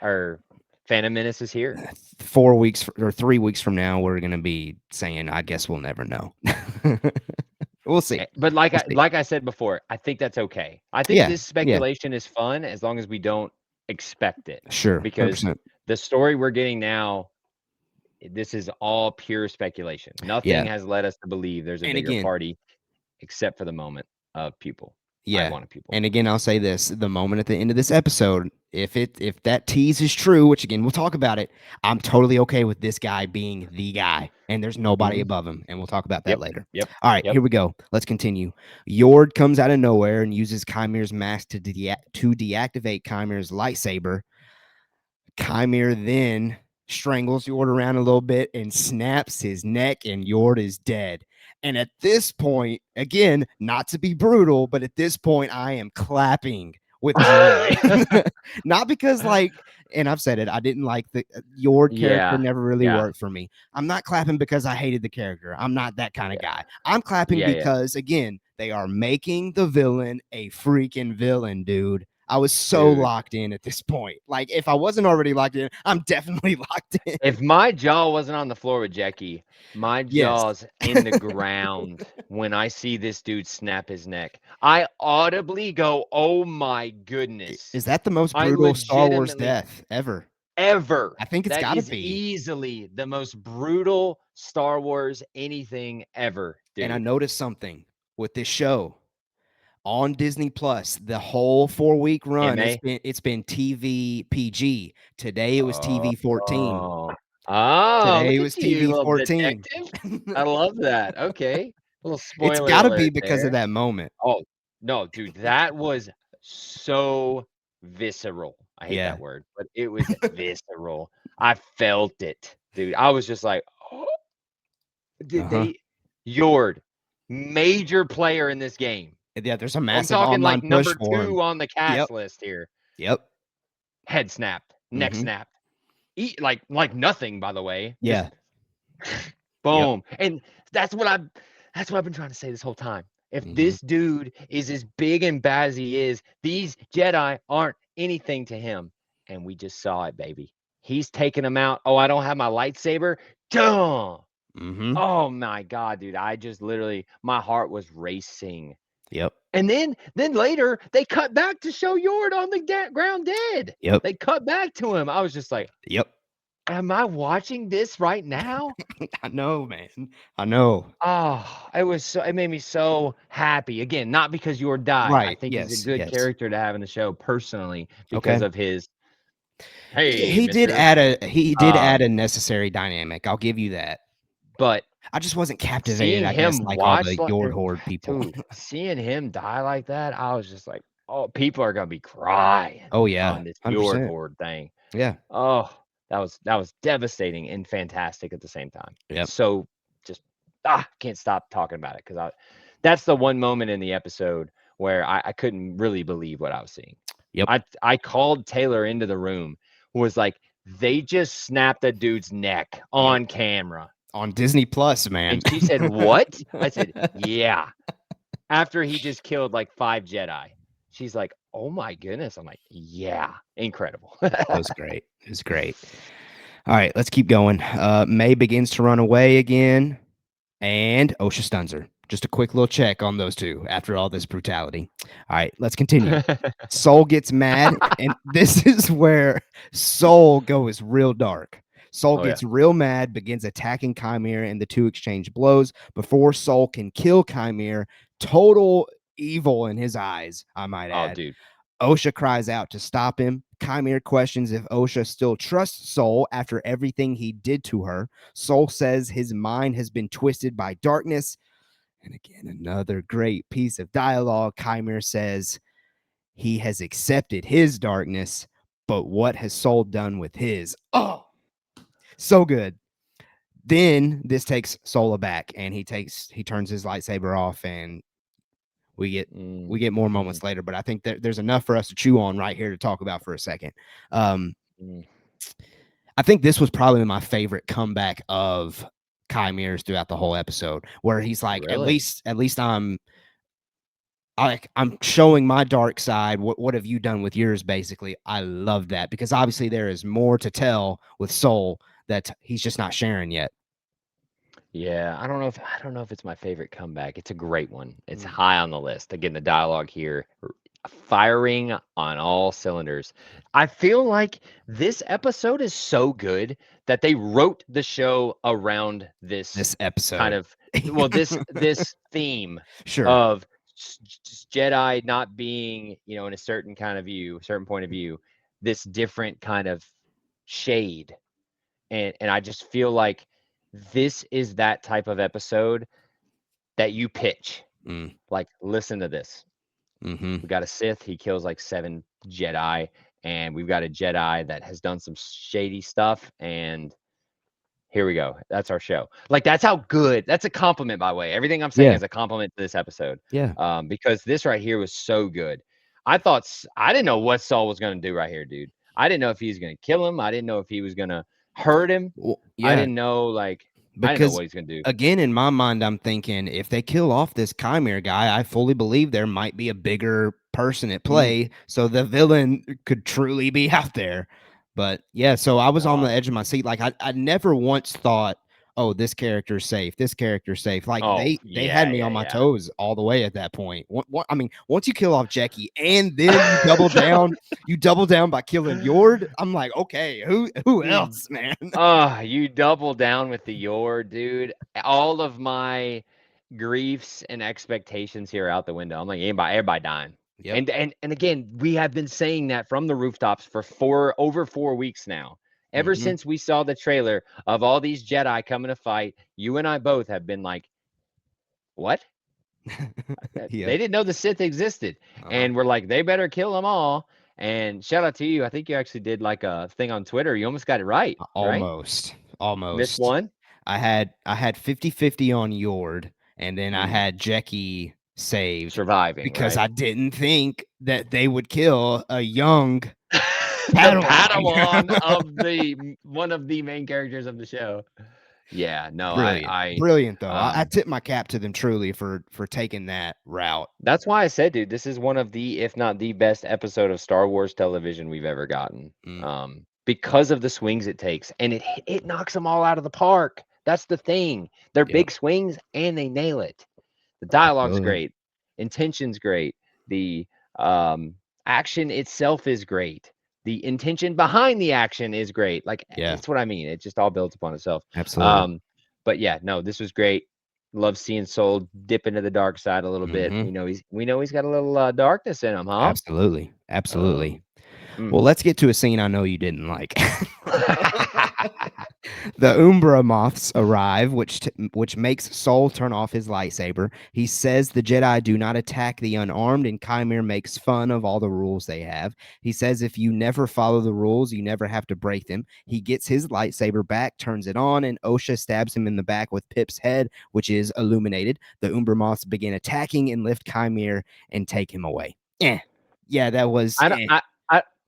[SPEAKER 2] Or Phantom Menace is here.
[SPEAKER 1] 4 weeks or 3 weeks from now, we're gonna be saying, "I guess we'll never know." We'll see.
[SPEAKER 2] But
[SPEAKER 1] We'll see.
[SPEAKER 2] like I said before, I think that's okay. I think
[SPEAKER 1] Yeah,
[SPEAKER 2] this
[SPEAKER 1] yeah,
[SPEAKER 2] speculation is fun as long as we don't expect it,
[SPEAKER 1] sure,
[SPEAKER 2] because
[SPEAKER 1] 100%.
[SPEAKER 2] the story we're getting now, this is all pure speculation. Nothing
[SPEAKER 1] Yeah,
[SPEAKER 2] has led us to believe there's a
[SPEAKER 1] and
[SPEAKER 2] bigger
[SPEAKER 1] again,
[SPEAKER 2] party except for the moment of pupil. I
[SPEAKER 1] yeah,
[SPEAKER 2] want a pupil.
[SPEAKER 1] and again, I'll say this: the moment at the end of this episode, if that tease is true, which again we'll talk about it, I'm totally okay with this guy being the guy, and there's nobody
[SPEAKER 2] Mhm.
[SPEAKER 1] above him, and we'll talk about that
[SPEAKER 2] Yep.
[SPEAKER 1] later.
[SPEAKER 2] Yep.
[SPEAKER 1] All right,
[SPEAKER 2] Yep.
[SPEAKER 1] here we go. Let's continue. Yord comes out of nowhere and uses Chimere's mask to deactivate Chimere's lightsaber. Chimere then strangles Yord around a little bit and snaps his neck, and Yord is dead. And at this point, again, not to be brutal, but at this point, I am clapping with joy. Not because, like, and I've said it, I didn't like the Yord character,
[SPEAKER 2] Yeah.
[SPEAKER 1] never really
[SPEAKER 2] Yeah.
[SPEAKER 1] worked for me. I'm not clapping because I hated the character. I'm not that kind of
[SPEAKER 2] Yeah.
[SPEAKER 1] guy. I'm clapping
[SPEAKER 2] Yeah, yeah.
[SPEAKER 1] because, again, they are making the villain a freaking villain, dude. I was so
[SPEAKER 2] Dude,
[SPEAKER 1] locked in at this point. Like, if I wasn't already locked in, I'm definitely locked in.
[SPEAKER 2] if my jaw wasn't on the floor with Jackie, my
[SPEAKER 1] Yes.
[SPEAKER 2] jaw's in the ground when I see this dude snap his neck. I audibly go, "Oh my goodness."
[SPEAKER 1] Is that the most
[SPEAKER 2] I
[SPEAKER 1] brutal Star Wars
[SPEAKER 2] legitimately
[SPEAKER 1] death ever?
[SPEAKER 2] ever.
[SPEAKER 1] I think it's
[SPEAKER 2] That
[SPEAKER 1] got to
[SPEAKER 2] is
[SPEAKER 1] be.
[SPEAKER 2] easily the most brutal Star Wars anything ever,
[SPEAKER 1] And I
[SPEAKER 2] dude.
[SPEAKER 1] noticed something with this show on Disney Plus. The whole 4 week run,
[SPEAKER 2] MA?
[SPEAKER 1] it's been TV PG. Today it was
[SPEAKER 2] Oh.
[SPEAKER 1] TV 14.
[SPEAKER 2] Oh, oh,
[SPEAKER 1] Today
[SPEAKER 2] look
[SPEAKER 1] it
[SPEAKER 2] at
[SPEAKER 1] was
[SPEAKER 2] you,
[SPEAKER 1] TV
[SPEAKER 2] little
[SPEAKER 1] 14.
[SPEAKER 2] detective. I love that. Okay. Little
[SPEAKER 1] It's
[SPEAKER 2] spoiler
[SPEAKER 1] got to be
[SPEAKER 2] alert
[SPEAKER 1] because of
[SPEAKER 2] there.
[SPEAKER 1] that moment.
[SPEAKER 2] Oh, no, dude, that was so visceral. I hate
[SPEAKER 1] Yeah.
[SPEAKER 2] that word, but it was visceral. I felt it, dude. I was just like, "Oh, did
[SPEAKER 1] Uh-huh.
[SPEAKER 2] they Yord, major player in this game."
[SPEAKER 1] Yeah, there's a
[SPEAKER 2] I'm
[SPEAKER 1] massive
[SPEAKER 2] talking
[SPEAKER 1] online
[SPEAKER 2] like
[SPEAKER 1] push
[SPEAKER 2] number
[SPEAKER 1] for him.
[SPEAKER 2] 2 on the
[SPEAKER 1] Yep.
[SPEAKER 2] cast list here.
[SPEAKER 1] Yep.
[SPEAKER 2] Head snapped, neck
[SPEAKER 1] Mhm.
[SPEAKER 2] snapped. Like nothing, by the way. Just
[SPEAKER 1] Yeah. Yep.
[SPEAKER 2] boom. And that's what I've that's what I've been trying to say this whole time. If
[SPEAKER 1] Mhm.
[SPEAKER 2] this dude is as big and bad as he is, these Jedi aren't anything to him. And we just saw it, baby. He's taking them out. Oh, I don't have my lightsaber. Duh.
[SPEAKER 1] Mhm.
[SPEAKER 2] Oh my God, dude. I just literally my heart was racing.
[SPEAKER 1] Yep.
[SPEAKER 2] And then later they cut back to show Yord on the ground dead.
[SPEAKER 1] Yep.
[SPEAKER 2] They cut back to him. I was just like,
[SPEAKER 1] Yep.
[SPEAKER 2] am I watching this right now?
[SPEAKER 1] I know, man. I know.
[SPEAKER 2] Oh, it made me so happy. Again, not because Yor died. I
[SPEAKER 1] Right.
[SPEAKER 2] think he's a
[SPEAKER 1] Yes.
[SPEAKER 2] good
[SPEAKER 1] Yes.
[SPEAKER 2] character to have in the show personally because
[SPEAKER 1] Okay.
[SPEAKER 2] of his Hey,
[SPEAKER 1] He did
[SPEAKER 2] mister.
[SPEAKER 1] add a
[SPEAKER 2] Um,
[SPEAKER 1] necessary dynamic. I'll give you that.
[SPEAKER 2] but
[SPEAKER 1] I just wasn't captivated,
[SPEAKER 2] seeing
[SPEAKER 1] I guess,
[SPEAKER 2] him
[SPEAKER 1] like all
[SPEAKER 2] watch
[SPEAKER 1] the
[SPEAKER 2] like
[SPEAKER 1] Yord Horde people.
[SPEAKER 2] dude, seeing him die like that, I was just like, "Oh, people are gonna be crying
[SPEAKER 1] Oh yeah,
[SPEAKER 2] on this Yord
[SPEAKER 1] 100%.
[SPEAKER 2] Horde thing."
[SPEAKER 1] Yeah.
[SPEAKER 2] Oh, that was devastating and fantastic at the same time.
[SPEAKER 1] Yep.
[SPEAKER 2] So just can't stop talking about it because I that's the one moment in the episode where I couldn't really believe what I was seeing.
[SPEAKER 1] Yep.
[SPEAKER 2] I called Taylor into the room, who was like, they just snapped a dude's neck
[SPEAKER 1] Yep.
[SPEAKER 2] on camera.
[SPEAKER 1] On Disney Plus, man.
[SPEAKER 2] And she said, "What?" I said, "Yeah." After he just killed like 5 Jedi. She's like, "Oh my goodness." I'm like, "Yeah, incredible."
[SPEAKER 1] It was great. It was great. All right, let's keep going. May begins to run away again, and OSHA stuns her. Just a quick little check on those two after all this brutality. All right, let's continue. Soul gets mad, and this is where Soul goes real dark. Soul
[SPEAKER 2] Oh yeah.
[SPEAKER 1] gets real mad, begins attacking Chimera, and the two exchange blows. Before Soul can kill Chimera, total evil in his eyes, I might
[SPEAKER 2] Oh
[SPEAKER 1] add.
[SPEAKER 2] dude.
[SPEAKER 1] OSHA cries out to stop him. Chimera questions if OSHA still trusts Soul after everything he did to her. Soul says his mind has been twisted by darkness. And again, another great piece of dialogue. Chimera says he has accepted his darkness, but what has Soul done with his? Oh, so good. Then this takes Soul aback, and he turns his lightsaber off, and we get we get more
[SPEAKER 2] Mhm,
[SPEAKER 1] moments later. But I think there's enough for us to chew on right here to talk about for a second. Um,
[SPEAKER 2] mm.
[SPEAKER 1] I think this was probably my favorite comeback of Chimeras throughout the whole episode, where he's like,
[SPEAKER 2] Really?
[SPEAKER 1] at least I'm showing my dark side. What have you done with yours? Basically, I love that because obviously there is more to tell with Soul that he's just not sharing yet.
[SPEAKER 2] Yeah, I don't know if it's my favorite comeback. It's a great one. It's
[SPEAKER 1] Mm.
[SPEAKER 2] high on the list. Again, the dialogue here, firing on all cylinders. I feel like this episode is so good that they wrote the show around this
[SPEAKER 1] This
[SPEAKER 2] kind
[SPEAKER 1] episode,
[SPEAKER 2] of well, this theme
[SPEAKER 1] sure.
[SPEAKER 2] of Jedi not being, in a certain kind of view, certain point of view, this different kind of shade. And I just feel like this is that type of episode that you pitch.
[SPEAKER 1] Mm,
[SPEAKER 2] Like, listen to this.
[SPEAKER 1] mm-hmm.
[SPEAKER 2] We got a Sith, he kills like 7 Jedi, and we've got a Jedi that has done some shady stuff, and here we go. That's our show. Like, that's how good that's a compliment, by the way. Everything I'm saying
[SPEAKER 1] Yeah,
[SPEAKER 2] is a compliment to this episode.
[SPEAKER 1] yeah.
[SPEAKER 2] Because this right here was so good. I didn't know what Saul was gonna do right here, dude. I didn't know if he was gonna kill him. I didn't know if he was gonna hurt him.
[SPEAKER 1] Well,
[SPEAKER 2] I
[SPEAKER 1] yeah.
[SPEAKER 2] didn't know, like, I didn't know
[SPEAKER 1] Because
[SPEAKER 2] what he's gonna do.
[SPEAKER 1] again, in my mind, I'm thinking if they kill off this Chimera guy, I fully believe there might be a bigger person at
[SPEAKER 2] Mm,
[SPEAKER 1] play, so the villain could truly be out there. But yeah, so I was on the
[SPEAKER 2] no.
[SPEAKER 1] edge of my seat. Like I never once thought, oh, this character's safe. This character's safe. Like
[SPEAKER 2] Oh,
[SPEAKER 1] they had
[SPEAKER 2] yeah,
[SPEAKER 1] me
[SPEAKER 2] yeah,
[SPEAKER 1] on my
[SPEAKER 2] yeah.
[SPEAKER 1] toes all the way at that point. I mean, once you kill off Jackie and then you double down by killing Yord. I'm like, okay, who
[SPEAKER 2] You
[SPEAKER 1] else, man?
[SPEAKER 2] you double down with the your dude. All of my griefs and expectations here out the window. I'm like, everybody dying.
[SPEAKER 1] Yep.
[SPEAKER 2] And again, we have been saying that from the rooftops for over 4 weeks now. Ever
[SPEAKER 1] Hmm.
[SPEAKER 2] since we saw the trailer of all these Jedi coming to fight, you and I both have been like, what?
[SPEAKER 1] Yep.
[SPEAKER 2] They didn't know the Sith existed.
[SPEAKER 1] Uh-huh.
[SPEAKER 2] And we're like, they better kill them all. And shout out to you. I think you actually did like a thing on Twitter. You almost got it right, right?
[SPEAKER 1] Almost.
[SPEAKER 2] Missed
[SPEAKER 1] Almost.
[SPEAKER 2] one.
[SPEAKER 1] I had 50-50 on Yord, and then I
[SPEAKER 2] Mm,
[SPEAKER 1] had Jackie saved
[SPEAKER 2] surviving,
[SPEAKER 1] because
[SPEAKER 2] right?
[SPEAKER 1] I didn't think that they would kill a young
[SPEAKER 2] The
[SPEAKER 1] Padawan.
[SPEAKER 2] Padawan of the one of the main characters of the show. Yeah, no,
[SPEAKER 1] Brilliant.
[SPEAKER 2] I
[SPEAKER 1] Brilliant though. I
[SPEAKER 2] um
[SPEAKER 1] tip my cap to them truly for taking that route.
[SPEAKER 2] that's why I said, dude, this is one of the, if not the best episode of Star Wars television we've ever gotten.
[SPEAKER 1] Mm,
[SPEAKER 2] Because of the swings it takes, and it knocks them all out of the park. That's the thing. They're
[SPEAKER 1] yep.
[SPEAKER 2] big swings and they nail it. The dialogue's
[SPEAKER 1] Absolutely.
[SPEAKER 2] great. Intention's great. The um, action itself is great. The intention behind the action is great. Like,
[SPEAKER 1] Yeah.
[SPEAKER 2] it's what I mean. It just all builds upon itself.
[SPEAKER 1] Absolutely.
[SPEAKER 2] Um, but yeah, no, this was great. Love seeing Soul dip into the dark side a little bit.
[SPEAKER 1] Hmm.
[SPEAKER 2] We know he's got a little darkness in him, huh?
[SPEAKER 1] Absolutely.
[SPEAKER 2] Um,
[SPEAKER 1] Absolutely.
[SPEAKER 2] Mm.
[SPEAKER 1] Well, let's get to a scene I know you didn't like. The Umbra moths arrive, which makes Sol turn off his lightsaber. He says the Jedi do not attack the unarmed, and Chimera makes fun of all the rules they have. He says if you never follow the rules, you never have to break them. He gets his lightsaber back, turns it on, and Osha stabs him in the back with Pip's head, which is illuminated. The Umbra moths begin attacking and lift Chimera and take him away. Yeah, that was.
[SPEAKER 2] I don't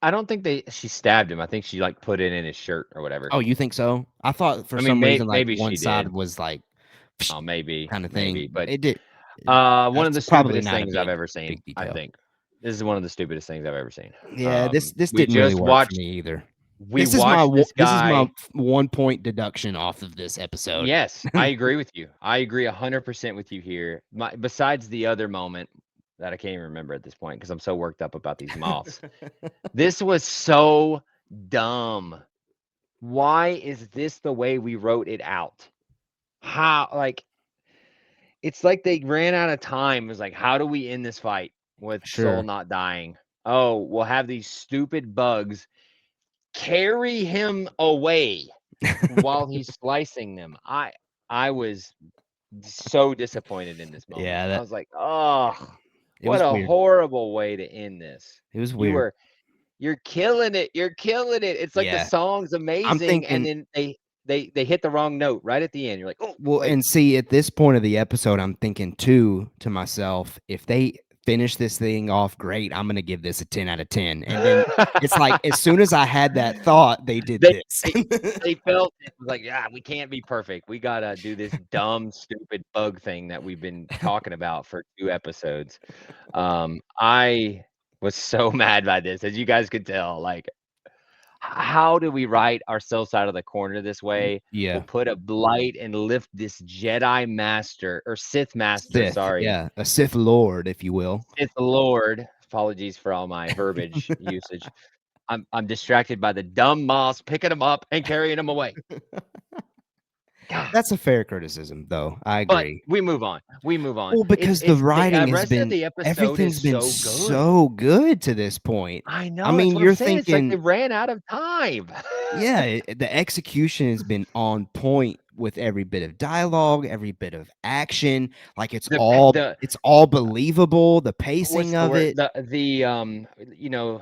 [SPEAKER 2] I don't think she stabbed him. I think she, like, put it in his shirt or whatever.
[SPEAKER 1] Oh, you think so? I thought for
[SPEAKER 2] I mean,
[SPEAKER 1] some reason like
[SPEAKER 2] maybe
[SPEAKER 1] one
[SPEAKER 2] she
[SPEAKER 1] side
[SPEAKER 2] did.
[SPEAKER 1] was like
[SPEAKER 2] Oh, maybe,
[SPEAKER 1] kind of
[SPEAKER 2] maybe,
[SPEAKER 1] thing.
[SPEAKER 2] but,
[SPEAKER 1] It did.
[SPEAKER 2] one of
[SPEAKER 1] That's
[SPEAKER 2] the
[SPEAKER 1] probably
[SPEAKER 2] stupidest
[SPEAKER 1] not a
[SPEAKER 2] things I've
[SPEAKER 1] big
[SPEAKER 2] ever seen,
[SPEAKER 1] big
[SPEAKER 2] I
[SPEAKER 1] detail.
[SPEAKER 2] think. This is one of the stupidest things I've ever seen.
[SPEAKER 1] Yeah, this
[SPEAKER 2] We
[SPEAKER 1] didn't really
[SPEAKER 2] just
[SPEAKER 1] work for
[SPEAKER 2] watched
[SPEAKER 1] me either.
[SPEAKER 2] we watched this
[SPEAKER 1] This is my
[SPEAKER 2] guy.
[SPEAKER 1] 1 point deduction off of this episode.
[SPEAKER 2] Yes, I agree with you. I agree 100% with you here. Besides the other moment that I can't even remember at this point because I'm so worked up about these moths. This was so dumb. Why is this the way we wrote it out? How, like, it's like they ran out of time. It was like, how do we end this fight with Soul
[SPEAKER 1] Sure.
[SPEAKER 2] not dying? Oh, we'll have these stupid bugs carry him away while he's slicing them. I was so disappointed in this moment.
[SPEAKER 1] Yeah,
[SPEAKER 2] I
[SPEAKER 1] that
[SPEAKER 2] was like, "Oh,
[SPEAKER 1] it
[SPEAKER 2] what
[SPEAKER 1] was
[SPEAKER 2] a
[SPEAKER 1] weird.
[SPEAKER 2] horrible way to end this."
[SPEAKER 1] It was
[SPEAKER 2] You
[SPEAKER 1] weird.
[SPEAKER 2] were you're killing it. You're killing it. It's like the
[SPEAKER 1] Yeah.
[SPEAKER 2] song's
[SPEAKER 1] I'm
[SPEAKER 2] amazing and
[SPEAKER 1] thinking
[SPEAKER 2] then they hit the wrong note right at the end. You're like, "Oh,
[SPEAKER 1] well,
[SPEAKER 2] wait."
[SPEAKER 1] and see, at this point of the episode, I'm thinking too to myself, if they finish this thing off great, I'm gonna give this a 10 out of 10. And then it's like as soon as I had that thought, they did
[SPEAKER 2] They
[SPEAKER 1] this.
[SPEAKER 2] they they felt it was like, "Yeah, we can't be perfect. We gotta do this dumb, stupid bug thing that we've been talking about for 2 episodes." I was so mad by this, as you guys could tell, like, how do we write ourselves out of the corner this way? We'll
[SPEAKER 1] Yeah.
[SPEAKER 2] put a blight and lift this Jedi master or Sith master,
[SPEAKER 1] Sith,
[SPEAKER 2] sorry,
[SPEAKER 1] yeah, a Sith Lord, if you will.
[SPEAKER 2] Sith Lord. Apologies for all my verbiage usage. I'm distracted by the dumb moss picking him up and carrying him away. God.
[SPEAKER 1] That's a fair criticism, though. I
[SPEAKER 2] But
[SPEAKER 1] agree.
[SPEAKER 2] we move on. We move on.
[SPEAKER 1] Well, because the
[SPEAKER 2] It's the
[SPEAKER 1] writing has
[SPEAKER 2] rest of
[SPEAKER 1] been
[SPEAKER 2] the episode is
[SPEAKER 1] everything's been
[SPEAKER 2] so good.
[SPEAKER 1] so good to this point.
[SPEAKER 2] I
[SPEAKER 1] I
[SPEAKER 2] know, that's
[SPEAKER 1] mean,
[SPEAKER 2] what I'm
[SPEAKER 1] you're
[SPEAKER 2] saying. It's like they
[SPEAKER 1] thinking,
[SPEAKER 2] ran out of time.
[SPEAKER 1] yeah, the execution has been on point with every bit of dialogue, every bit of action. Like
[SPEAKER 2] The
[SPEAKER 1] it's all believable. The
[SPEAKER 2] what's
[SPEAKER 1] pacing
[SPEAKER 2] the
[SPEAKER 1] of
[SPEAKER 2] word?
[SPEAKER 1] it.
[SPEAKER 2] You know,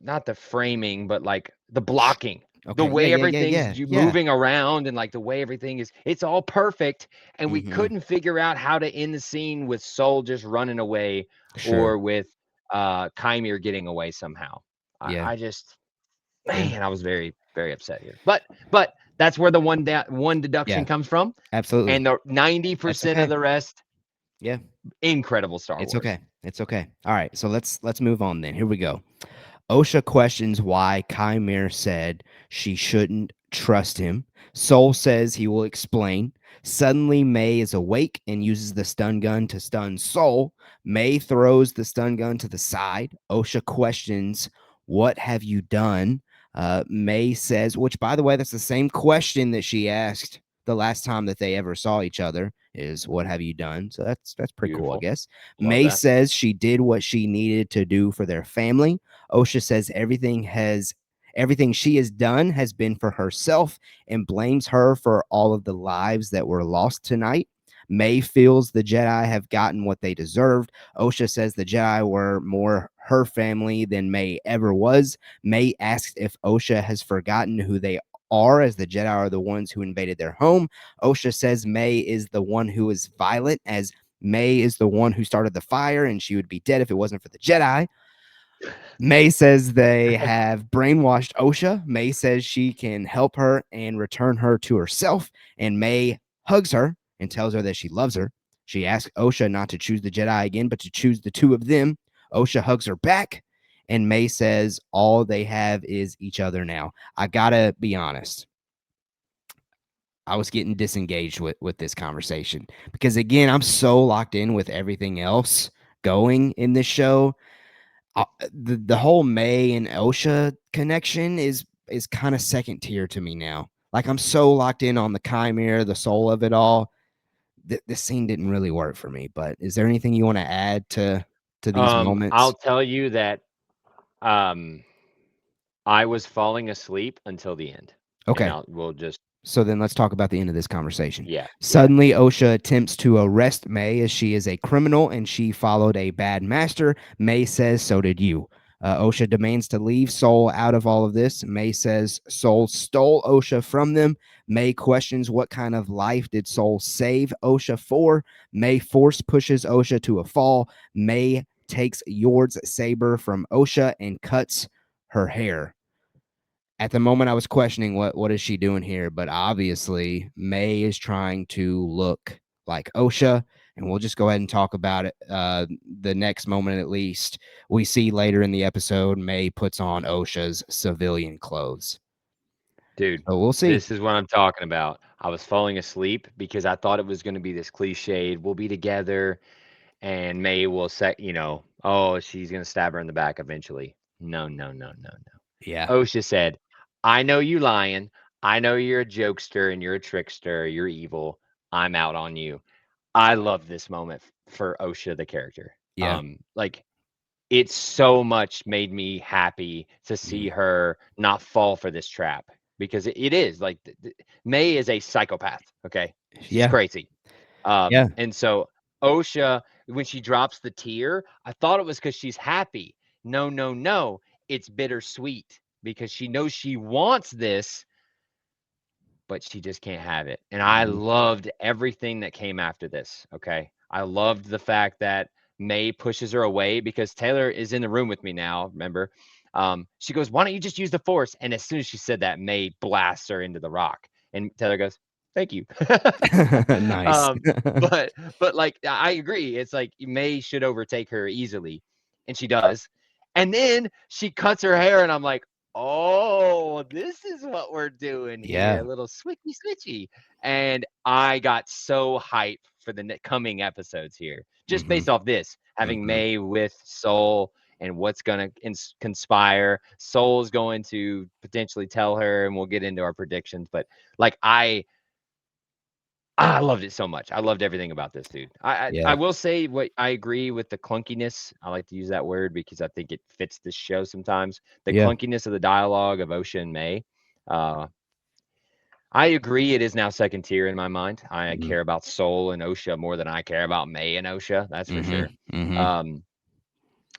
[SPEAKER 2] not the framing, but like the blocking. The
[SPEAKER 1] Okay, yeah,
[SPEAKER 2] way
[SPEAKER 1] yeah, yeah,
[SPEAKER 2] everything's
[SPEAKER 1] yeah, yeah.
[SPEAKER 2] moving around and like the way everything is, it's all perfect. And we
[SPEAKER 1] Hmm.
[SPEAKER 2] couldn't figure out how to end the scene with Soul just running away
[SPEAKER 1] Sure.
[SPEAKER 2] or with Chimere getting away somehow.
[SPEAKER 1] Yeah,
[SPEAKER 2] I just,
[SPEAKER 1] yeah,
[SPEAKER 2] man, I was very, very upset here. But that's where the one deduction
[SPEAKER 1] yeah.
[SPEAKER 2] comes from.
[SPEAKER 1] Absolutely.
[SPEAKER 2] And the
[SPEAKER 1] That's
[SPEAKER 2] 90% of
[SPEAKER 1] okay.
[SPEAKER 2] the rest,
[SPEAKER 1] Yeah,
[SPEAKER 2] incredible Star
[SPEAKER 1] it's
[SPEAKER 2] Wars.
[SPEAKER 1] okay. It's okay. All right, so let's move on then. Here we go. Osha questions why Chimera said she shouldn't trust him. Soul says he will explain. Suddenly, May is awake and uses the stun gun to stun Soul. May throws the stun gun to the side. Osha questions, "What have you done?" May says, which, by the way, that's the same question that she asked the last time that they ever saw each other, is "What have you done?" So that's pretty cool, I
[SPEAKER 2] Beautiful.
[SPEAKER 1] guess.
[SPEAKER 2] Love
[SPEAKER 1] May
[SPEAKER 2] that.
[SPEAKER 1] says she did what she needed to do for their family. Osha says everything she has done has been for herself and blames her for all of the lives that were lost tonight. May feels the Jedi have gotten what they deserved. Osha says the Jedi were more her family than May ever was. May asks if Osha has forgotten who they are, as the Jedi are the ones who invaded their home. Osha says May is the one who is violent, as May is the one who started the fire and she would be dead if it wasn't for the Jedi. May says they have brainwashed Osha. May says she can help her and return her to herself. And May hugs her and tells her that she loves her. She asks Osha not to choose the Jedi again, but to choose the two of them. Osha hugs her back. And May says all they have is each other now. I gotta be honest. I was getting disengaged with this conversation because again, I'm so locked in with everything else going in this show. The whole May and Osha connection is kind of second tier to me now. Like I'm so locked in on the Chimera, the soul of it all. This scene didn't really work for me. But is there anything you want to add to these
[SPEAKER 2] I'll
[SPEAKER 1] moments?
[SPEAKER 2] tell you that, um I was falling asleep until the end, and
[SPEAKER 1] Okay.
[SPEAKER 2] we'll just
[SPEAKER 1] So then let's talk about the end of this conversation.
[SPEAKER 2] yeah, yeah.
[SPEAKER 1] Suddenly, OSHA attempts to arrest May as she is a criminal and she followed a bad master. May says, so did you. OSHA demands to leave Soul out of all of this. May says Soul stole OSHA from them. May questions what kind of life did Soul save OSHA for. May force pushes OSHA to a fall. May takes Yord's saber from OSHA and cuts her hair. At the moment I was questioning what is she doing here, but obviously May is trying to look like OSHA, and we'll just go ahead and talk about it. The next moment, at least, we see later in the episode, May puts on OSHA's civilian clothes.
[SPEAKER 2] Dude,
[SPEAKER 1] So we'll see.
[SPEAKER 2] this is what I'm talking about. I was falling asleep because I thought it was gonna be this cliched, "We'll be together," and May will say, "Oh, she's gonna stab her in the back eventually." No, no, no, no,
[SPEAKER 1] Yeah.
[SPEAKER 2] no. OSHA said, "I know you lying. I know you're a jokester and you're a trickster. You're evil. I'm out on you." I love this moment for OSHA, the character.
[SPEAKER 1] Yeah.
[SPEAKER 2] Like, it so much made me happy to see
[SPEAKER 1] Mhm.
[SPEAKER 2] her not fall for this trap because it is like May is a psychopath. Okay, she's
[SPEAKER 1] Yeah.
[SPEAKER 2] crazy.
[SPEAKER 1] Yeah.
[SPEAKER 2] And so OSHA, when she drops the tear, I thought it was because she's happy. No, no, no, it's bittersweet because she knows she wants this, but she just can't have it. And I
[SPEAKER 1] Mhm.
[SPEAKER 2] loved everything that came after this. Okay. I loved the fact that May pushes her away because Taylor is in the room with me now. Remember? She goes, "Why don't you just use the force?" And as soon as she said that, May blasts her into the rock. And Taylor goes, "Thank you."
[SPEAKER 1] Nice.
[SPEAKER 2] um, but like I agree. It's like May should overtake her easily. And she does. And then she cuts her hair, and I'm like, "Oh, this is what we're doing here. A
[SPEAKER 1] Yeah.
[SPEAKER 2] little switchy switchy." And I got so hyped for the coming episodes here, just
[SPEAKER 1] Mhm.
[SPEAKER 2] based off this, having
[SPEAKER 1] Mhm.
[SPEAKER 2] May with Soul and what's going to conspire. Soul's going to potentially tell her, and we'll get into our predictions. But like, I loved it so much. I loved everything about this, dude. I
[SPEAKER 1] Yeah.
[SPEAKER 2] will say what I agree with the clunkiness. I like to use that word because I think it fits this show sometimes. The
[SPEAKER 1] Yeah.
[SPEAKER 2] clunkiness of the dialogue of Osha and May. Uh, I agree. It is now second tier in my mind. I
[SPEAKER 1] Mhm.
[SPEAKER 2] care about Soul and Osha more than I care about May and Osha. That's for sure.
[SPEAKER 1] Mhm. Mhm.
[SPEAKER 2] Um,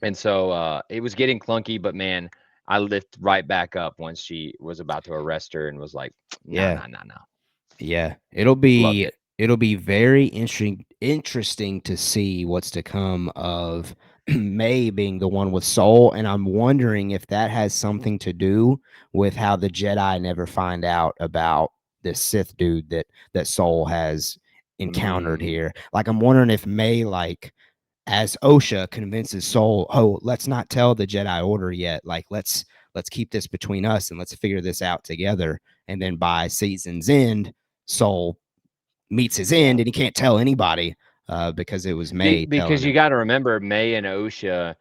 [SPEAKER 2] and so it was getting clunky, but man, I lift right back up once she was about to arrest her and was like, "Nah,
[SPEAKER 1] Yeah.
[SPEAKER 2] nah, nah, nah."
[SPEAKER 1] Yeah, it'll
[SPEAKER 2] Loved
[SPEAKER 1] be
[SPEAKER 2] it.
[SPEAKER 1] it'll be very interesting to see what's to come of May being the one with Soul, and I'm wondering if that has something to do with how the Jedi never find out about this Sith dude that Soul has encountered
[SPEAKER 2] Mm,
[SPEAKER 1] here. Like, I'm wondering if May, like, as OSHA convinces Soul, "Oh, let's not tell the Jedi Order yet. Like, let's keep this between us and let's figure this out together." And then by season's end, Soul meets his
[SPEAKER 2] yeah.
[SPEAKER 1] end and he can't tell anybody because it was May telling
[SPEAKER 2] Because you
[SPEAKER 1] him.
[SPEAKER 2] gotta remember May and Osha,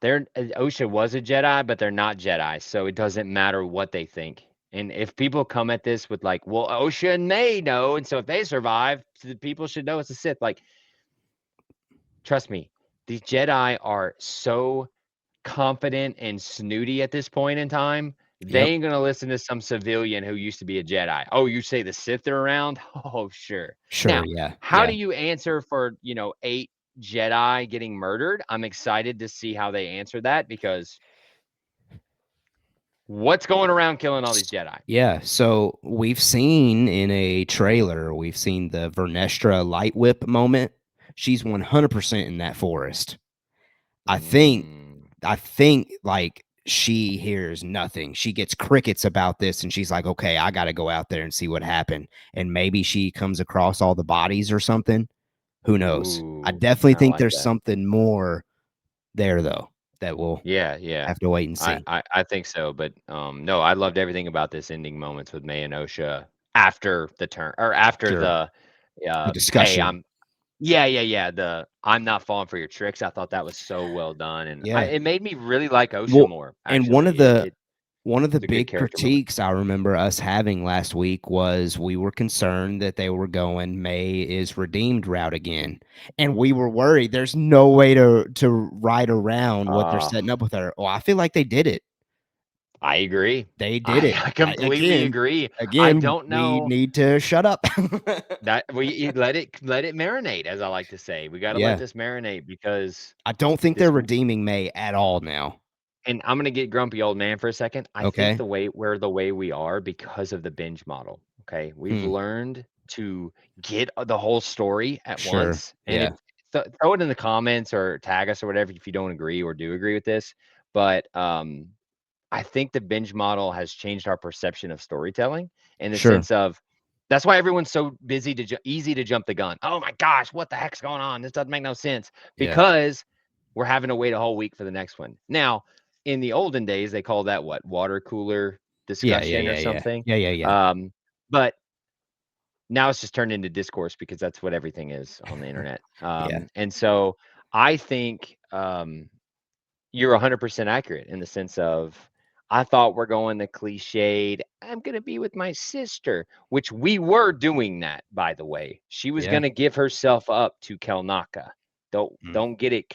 [SPEAKER 2] Osha was a Jedi, but they're not Jedi, so it doesn't matter what they think. And if people come at this with like, "Well, Osha and May know, and so if they survive, the people should know it's a Sith." Like, trust me, these Jedi are so confident and snooty at this point in time. They
[SPEAKER 1] Yep,
[SPEAKER 2] ain't gonna listen to some civilian who used to be a Jedi. "Oh, you say the Sith are around?" Oh, sure.
[SPEAKER 1] sure,
[SPEAKER 2] Now,
[SPEAKER 1] yeah,
[SPEAKER 2] how
[SPEAKER 1] yeah.
[SPEAKER 2] do you answer for, 8 Jedi getting murdered? I'm excited to see how they answer that because what's going around killing all these Jedi?
[SPEAKER 1] Yeah, so we've seen in a trailer, we've seen the Vernestra light whip moment. She's 100% in that forest. I think
[SPEAKER 2] Mm,
[SPEAKER 1] I think, like, she hears nothing. She gets crickets about this, and she's like, "Okay, I gotta go out there and see what happened." And maybe she comes across all the bodies or something. Who knows? I
[SPEAKER 2] ooh,
[SPEAKER 1] definitely
[SPEAKER 2] I
[SPEAKER 1] think
[SPEAKER 2] like
[SPEAKER 1] there's
[SPEAKER 2] that.
[SPEAKER 1] something more there, though, that we'll
[SPEAKER 2] Yeah, yeah.
[SPEAKER 1] have to wait and
[SPEAKER 2] I
[SPEAKER 1] see.
[SPEAKER 2] I I think so, but, no, I loved everything about this ending moments with May and Osha after the turn or after
[SPEAKER 1] Sure. The
[SPEAKER 2] "Hey,
[SPEAKER 1] discussion.
[SPEAKER 2] I'm" Yeah, yeah, yeah, the "I'm not falling for your tricks." I thought that was so well done, and
[SPEAKER 1] Yeah.
[SPEAKER 2] it made me really like Osha
[SPEAKER 1] Well,
[SPEAKER 2] more,
[SPEAKER 1] and
[SPEAKER 2] actually. It's
[SPEAKER 1] one of the
[SPEAKER 2] a good
[SPEAKER 1] big
[SPEAKER 2] character moment.
[SPEAKER 1] critiques I remember us having last week was we were concerned that they were going May is redeemed route again. And we were worried there's no way to ride around what they're
[SPEAKER 2] Ah,
[SPEAKER 1] setting up with her. Well, I feel like they did it.
[SPEAKER 2] I agree.
[SPEAKER 1] They did it.
[SPEAKER 2] I completely
[SPEAKER 1] Again,
[SPEAKER 2] agree. I
[SPEAKER 1] again,
[SPEAKER 2] don't
[SPEAKER 1] we
[SPEAKER 2] know
[SPEAKER 1] need to shut up.
[SPEAKER 2] that let it marinate, as I like to say. We gotta let
[SPEAKER 1] Yeah.
[SPEAKER 2] this marinate because
[SPEAKER 1] I don't think they're
[SPEAKER 2] this
[SPEAKER 1] redeeming May at all now.
[SPEAKER 2] and I'm gonna get grumpy old man for a second. I think
[SPEAKER 1] Okay.
[SPEAKER 2] the way we are because of the binge model. Okay. We've
[SPEAKER 1] Hmm.
[SPEAKER 2] learned to get the whole story at
[SPEAKER 1] Sure.
[SPEAKER 2] once. And if
[SPEAKER 1] Yeah.
[SPEAKER 2] throw it in the comments or tag us or whatever if you don't agree or do agree with this. But I think the binge model has changed our perception of storytelling in the
[SPEAKER 1] Sure.
[SPEAKER 2] sense of that's why everyone's so busy easy to jump the gun. Oh my gosh, what the heck's going on? This doesn't make no sense
[SPEAKER 1] Yeah.
[SPEAKER 2] because we're having to wait a whole week for the next one. Now, in the olden days, they call that what? Water cooler
[SPEAKER 1] Yeah. Yeah.
[SPEAKER 2] discussion or
[SPEAKER 1] Yeah. Yeah.
[SPEAKER 2] something.
[SPEAKER 1] Yeah. Yeah. Yeah.
[SPEAKER 2] Um, but now it's just turned into discourse because that's what everything is on the internet.
[SPEAKER 1] Yeah.
[SPEAKER 2] And so I think you're 100% accurate in the sense of I thought we're going the cliched, I'm going to be with my sister, which we were doing that, by the way. She was
[SPEAKER 1] Yeah.
[SPEAKER 2] going to give herself up to Kelnaka. Don't
[SPEAKER 1] Mm.
[SPEAKER 2] don't get it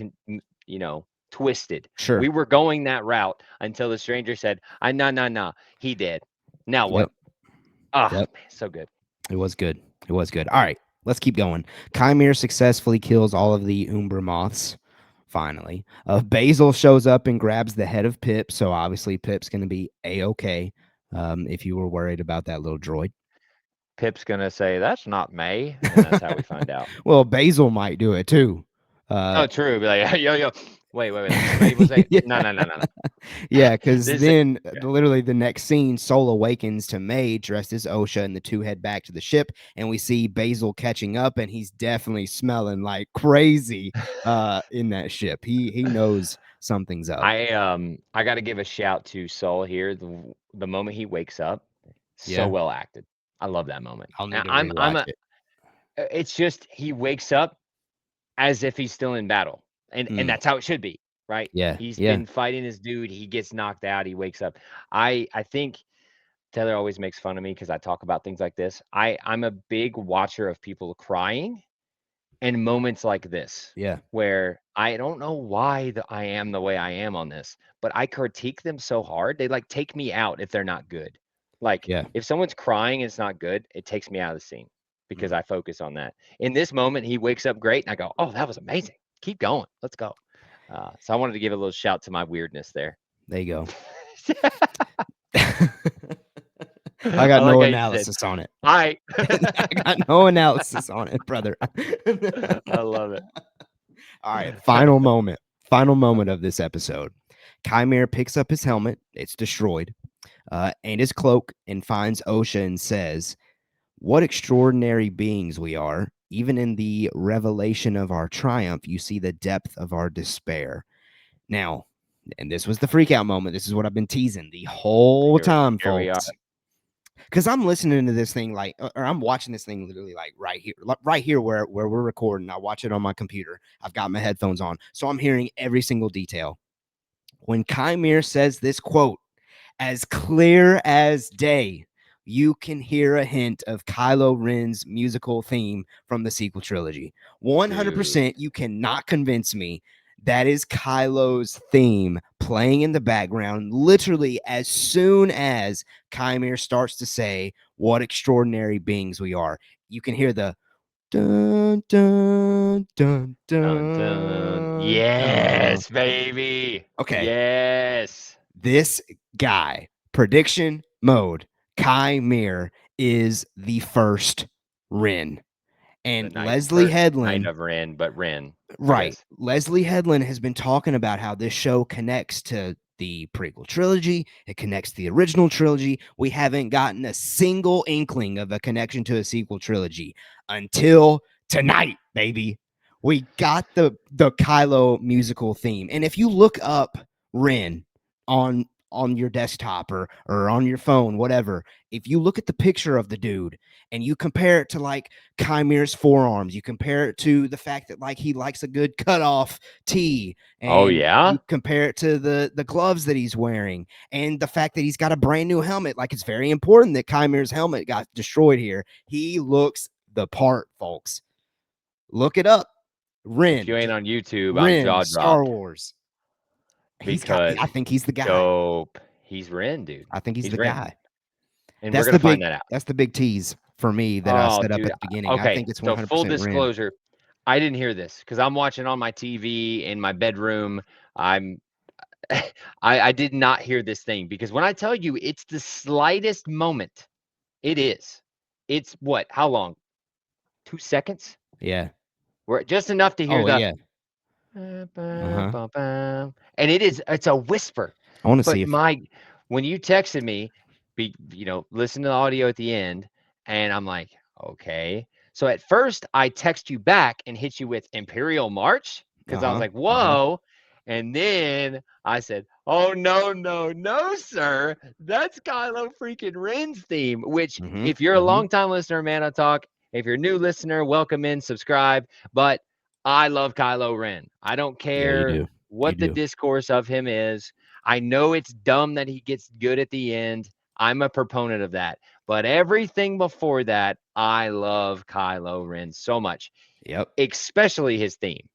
[SPEAKER 2] twisted. We
[SPEAKER 1] Sure.
[SPEAKER 2] were going that route until the stranger said, "I nah, he did." Now what?
[SPEAKER 1] Yep.
[SPEAKER 2] Ah,
[SPEAKER 1] Yep.
[SPEAKER 2] man, so good.
[SPEAKER 1] It was good. It was good. All right. Let's keep going. Chimere successfully kills all of the Umbra moths. Finally, Basil shows up and grabs the head of Pip. So obviously, Pip's going to be a-okay. If you were worried about that little droid.
[SPEAKER 2] Pip's going to say, "That's not May," and that's how we find out.
[SPEAKER 1] Well, Basil might do it too. Uh,
[SPEAKER 2] Oh, true. Be like, yo. Wait. That's not May. Was it?
[SPEAKER 1] yeah,
[SPEAKER 2] No.
[SPEAKER 1] yeah, because
[SPEAKER 2] This
[SPEAKER 1] then
[SPEAKER 2] yeah.
[SPEAKER 1] literally the next scene, Sol awakens to May dressed as OSHA, and the two head back to the ship, and we see Basil catching up, and he's definitely smelling like crazy in that ship. He knows something's up.
[SPEAKER 2] I got to give a shout to Saul here. The moment he wakes up, so
[SPEAKER 1] Yeah,
[SPEAKER 2] well acted. I love that moment.
[SPEAKER 1] I'll
[SPEAKER 2] And
[SPEAKER 1] need to
[SPEAKER 2] I'm
[SPEAKER 1] rewatch
[SPEAKER 2] a.
[SPEAKER 1] it.
[SPEAKER 2] It's just he wakes up as if he's still in battle, and
[SPEAKER 1] Mm,
[SPEAKER 2] that's how it should be, right?
[SPEAKER 1] yeah,
[SPEAKER 2] He's
[SPEAKER 1] yeah.
[SPEAKER 2] been fighting his dude. He gets knocked out. He wakes up. I think Taylor always makes fun of me because I talk about things like this. I'm a big watcher of people crying and moments like this
[SPEAKER 1] Yeah.
[SPEAKER 2] where I don't know why I am the way I am on this, but I critique them so hard. They like take me out if they're not good. Like
[SPEAKER 1] Yeah.
[SPEAKER 2] if someone's crying and it's not good, it takes me out of the scene because
[SPEAKER 1] Mm,
[SPEAKER 2] I focus on that. In this moment, he wakes up great and I go, "Oh, that was amazing. Keep going. Let's go." So I wanted to give a little shout to my weirdness there.
[SPEAKER 1] there you go. I
[SPEAKER 2] I
[SPEAKER 1] got
[SPEAKER 2] like
[SPEAKER 1] no
[SPEAKER 2] how you said,
[SPEAKER 1] analysis on it.
[SPEAKER 2] "I."
[SPEAKER 1] I got no analysis on it, brother.
[SPEAKER 2] I love it.
[SPEAKER 1] All right, final moment. Final moment of this episode. Chimera picks up his helmet. It's destroyed. And his cloak and finds OSHA and says, "What extraordinary beings we are. Even in the revelation of our triumph, you see the depth of our despair." Now, and this was the freak out moment. This is what I've been teasing the whole time,
[SPEAKER 2] Here we are.
[SPEAKER 1] folks. Because I'm listening to this thing like, or I'm watching this thing literally like right here where we're recording. I watch it on my computer. I've got my headphones on, so I'm hearing every single detail. When Chimere says this quote, as clear as day, you can hear a hint of Kylo Ren's musical theme from the sequel trilogy.
[SPEAKER 2] Dude.
[SPEAKER 1] 100%, you cannot convince me that is Kylo's theme playing in the background, literally as soon as Chimere starts to say, "What extraordinary beings we are." You can hear the dun, dun, dun,
[SPEAKER 2] Dun, dun.
[SPEAKER 1] dun, dun.
[SPEAKER 2] Yes, baby.
[SPEAKER 1] Okay,
[SPEAKER 2] Yes.
[SPEAKER 1] this guy, prediction mode, Kai Mir is the first Ren.
[SPEAKER 2] The
[SPEAKER 1] And
[SPEAKER 2] night
[SPEAKER 1] Leslie
[SPEAKER 2] first night
[SPEAKER 1] Headland,
[SPEAKER 2] of Ren, but Ren.
[SPEAKER 1] right.
[SPEAKER 2] Yes.
[SPEAKER 1] Leslie Headland has been talking about how this show connects to the prequel trilogy. It connects to the original trilogy. We haven't gotten a single inkling of a connection to a sequel trilogy until tonight, baby. We got the Kylo musical theme. And if you look up Ren on your desktop or on your phone, whatever, if you look at the picture of the dude and you compare it to like Chimere's forearms, you compare it to the fact that like he likes a good cutoff tee,
[SPEAKER 2] Oh,
[SPEAKER 1] and
[SPEAKER 2] yeah?
[SPEAKER 1] you compare it to the gloves that he's wearing and the fact that he's got a brand new helmet. Like, it's very important that Chimere's helmet got destroyed here. He looks the part, folks. Look it up.
[SPEAKER 2] If you ain't
[SPEAKER 1] Ren,
[SPEAKER 2] on YouTube, I'm
[SPEAKER 1] Ren,
[SPEAKER 2] jaw
[SPEAKER 1] Star
[SPEAKER 2] dropped
[SPEAKER 1] Wars. I
[SPEAKER 2] because
[SPEAKER 1] think he's the guy.
[SPEAKER 2] dope. he's Ren, dude.
[SPEAKER 1] I think he's
[SPEAKER 2] He's
[SPEAKER 1] the
[SPEAKER 2] Ren,
[SPEAKER 1] guy.
[SPEAKER 2] and we're gonna find that out.
[SPEAKER 1] That's the big tease for me that I
[SPEAKER 2] Oh,
[SPEAKER 1] set up
[SPEAKER 2] dude.
[SPEAKER 1] at the beginning. I
[SPEAKER 2] Okay,
[SPEAKER 1] think it's
[SPEAKER 2] so full
[SPEAKER 1] 100% Ren.
[SPEAKER 2] disclosure, I didn't hear this because I'm watching on my TV in my bedroom. I'm I did not hear this thing because when I tell you it's the slightest moment, it is. It's what? How long? 2 seconds?
[SPEAKER 1] Yeah.
[SPEAKER 2] Where just enough to hear
[SPEAKER 1] Oh,
[SPEAKER 2] the
[SPEAKER 1] yeah. Uh-huh.
[SPEAKER 2] and it's a whisper.
[SPEAKER 1] I wanna see
[SPEAKER 2] But
[SPEAKER 1] if
[SPEAKER 2] when you texted me, listen to the audio at the end, and I'm like, okay. So at first I text you back and hit you with Imperial March because I was
[SPEAKER 1] Uh-huh.
[SPEAKER 2] like,
[SPEAKER 1] Uh-huh.
[SPEAKER 2] whoa. And then I said, oh no, no, no, sir. That's Kylo freaking Ren's theme. Which,
[SPEAKER 1] Mhm.
[SPEAKER 2] if you're a
[SPEAKER 1] Mhm.
[SPEAKER 2] longtime listener, man, I talk. If you're a new listener, welcome in, subscribe. But I love Kylo Ren. I don't
[SPEAKER 1] Yeah, you
[SPEAKER 2] care
[SPEAKER 1] do. You
[SPEAKER 2] what the
[SPEAKER 1] do.
[SPEAKER 2] discourse of him is. I know it's dumb that he gets good at the end. I'm a proponent of that. But everything before that, I love Kylo Ren so much,
[SPEAKER 1] Yep.
[SPEAKER 2] especially his theme.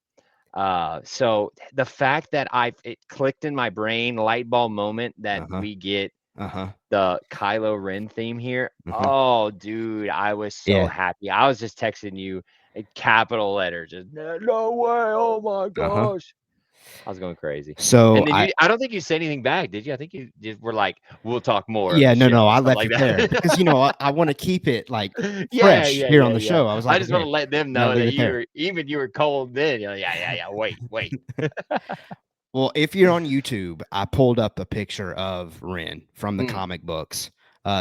[SPEAKER 2] So the fact that it clicked in my brain, light bulb moment that
[SPEAKER 1] Uh-huh.
[SPEAKER 2] we get
[SPEAKER 1] Uh-huh.
[SPEAKER 2] the Kylo Ren theme here.
[SPEAKER 1] Mhm.
[SPEAKER 2] Oh, dude, I was so
[SPEAKER 1] Yeah.
[SPEAKER 2] happy. I was just texting you in capital letters. Just no way. Oh my
[SPEAKER 1] Uh-huh.
[SPEAKER 2] gosh. I was going crazy.
[SPEAKER 1] So
[SPEAKER 2] And then
[SPEAKER 1] I
[SPEAKER 2] I don't think you said anything back, did you? I think you just were like, we'll talk more
[SPEAKER 1] Yeah, no,
[SPEAKER 2] shit
[SPEAKER 1] no,
[SPEAKER 2] or
[SPEAKER 1] I
[SPEAKER 2] something
[SPEAKER 1] left
[SPEAKER 2] like
[SPEAKER 1] it there because,
[SPEAKER 2] that.
[SPEAKER 1] I wanna keep it, like,
[SPEAKER 2] Yeah,
[SPEAKER 1] fresh
[SPEAKER 2] yeah,
[SPEAKER 1] here on
[SPEAKER 2] yeah,
[SPEAKER 1] the
[SPEAKER 2] yeah.
[SPEAKER 1] show. I was
[SPEAKER 2] I
[SPEAKER 1] like,
[SPEAKER 2] just want
[SPEAKER 1] "Okay,
[SPEAKER 2] to let them
[SPEAKER 1] gotta
[SPEAKER 2] know
[SPEAKER 1] leave
[SPEAKER 2] that
[SPEAKER 1] it there."
[SPEAKER 2] you were cold then. You're like, yeah, yeah, yeah. Wait, wait.
[SPEAKER 1] Well, if you're on YouTube, I pulled up a picture of Ren from the
[SPEAKER 2] Mm,
[SPEAKER 1] comic books.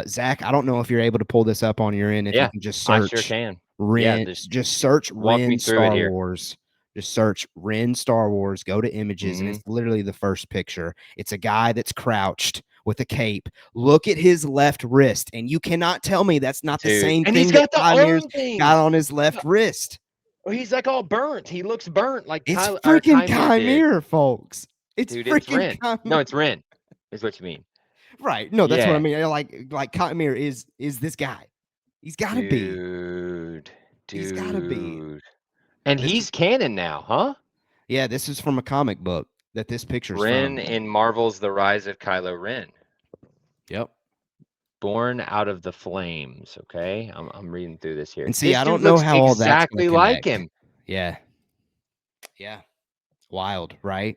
[SPEAKER 1] Zach, I don't know if you're able to pull this up on your end. If you
[SPEAKER 2] yeah,
[SPEAKER 1] can just
[SPEAKER 2] I sure
[SPEAKER 1] search
[SPEAKER 2] can. Yeah,
[SPEAKER 1] Ren, just search
[SPEAKER 2] walk me
[SPEAKER 1] Ren
[SPEAKER 2] through it
[SPEAKER 1] Star
[SPEAKER 2] here.
[SPEAKER 1] Wars. Just search Ren Star Wars. Go to images, and
[SPEAKER 2] Hmm.
[SPEAKER 1] it's literally the first picture. It's a guy that's crouched with a cape. Look at his left wrist, and you cannot tell me that's not the
[SPEAKER 2] Dude,
[SPEAKER 1] same
[SPEAKER 2] and he's
[SPEAKER 1] thing that
[SPEAKER 2] got the
[SPEAKER 1] Kymir's
[SPEAKER 2] arm thing.
[SPEAKER 1] got on his left wrist.
[SPEAKER 2] He's like all burnt. He looks burnt like
[SPEAKER 1] It's
[SPEAKER 2] Kyle or
[SPEAKER 1] freaking
[SPEAKER 2] Kymir did.
[SPEAKER 1] Chimera, folks. It's
[SPEAKER 2] Dude, it's
[SPEAKER 1] freaking
[SPEAKER 2] Ren. No,
[SPEAKER 1] Chimera.
[SPEAKER 2] it's Ren, is what you mean.
[SPEAKER 1] Right. No, that's what I
[SPEAKER 2] Yeah.
[SPEAKER 1] mean. Like Cottonmere is this guy. He's gotta be.
[SPEAKER 2] Dude.
[SPEAKER 1] He's gotta be.
[SPEAKER 2] Dude. And
[SPEAKER 1] This
[SPEAKER 2] he's
[SPEAKER 1] is
[SPEAKER 2] canon now, huh?
[SPEAKER 1] Yeah, this is from a comic book that this picture's
[SPEAKER 2] Ren
[SPEAKER 1] from.
[SPEAKER 2] in Marvel's The Rise of Kylo Ren.
[SPEAKER 1] Yep.
[SPEAKER 2] Born out of the flames, okay? I'm reading through this here.
[SPEAKER 1] And see,
[SPEAKER 2] This
[SPEAKER 1] I
[SPEAKER 2] dude
[SPEAKER 1] don't know
[SPEAKER 2] looks
[SPEAKER 1] how all that's gonna
[SPEAKER 2] exactly like
[SPEAKER 1] connect.
[SPEAKER 2] him.
[SPEAKER 1] Yeah. Yeah. Wild, right?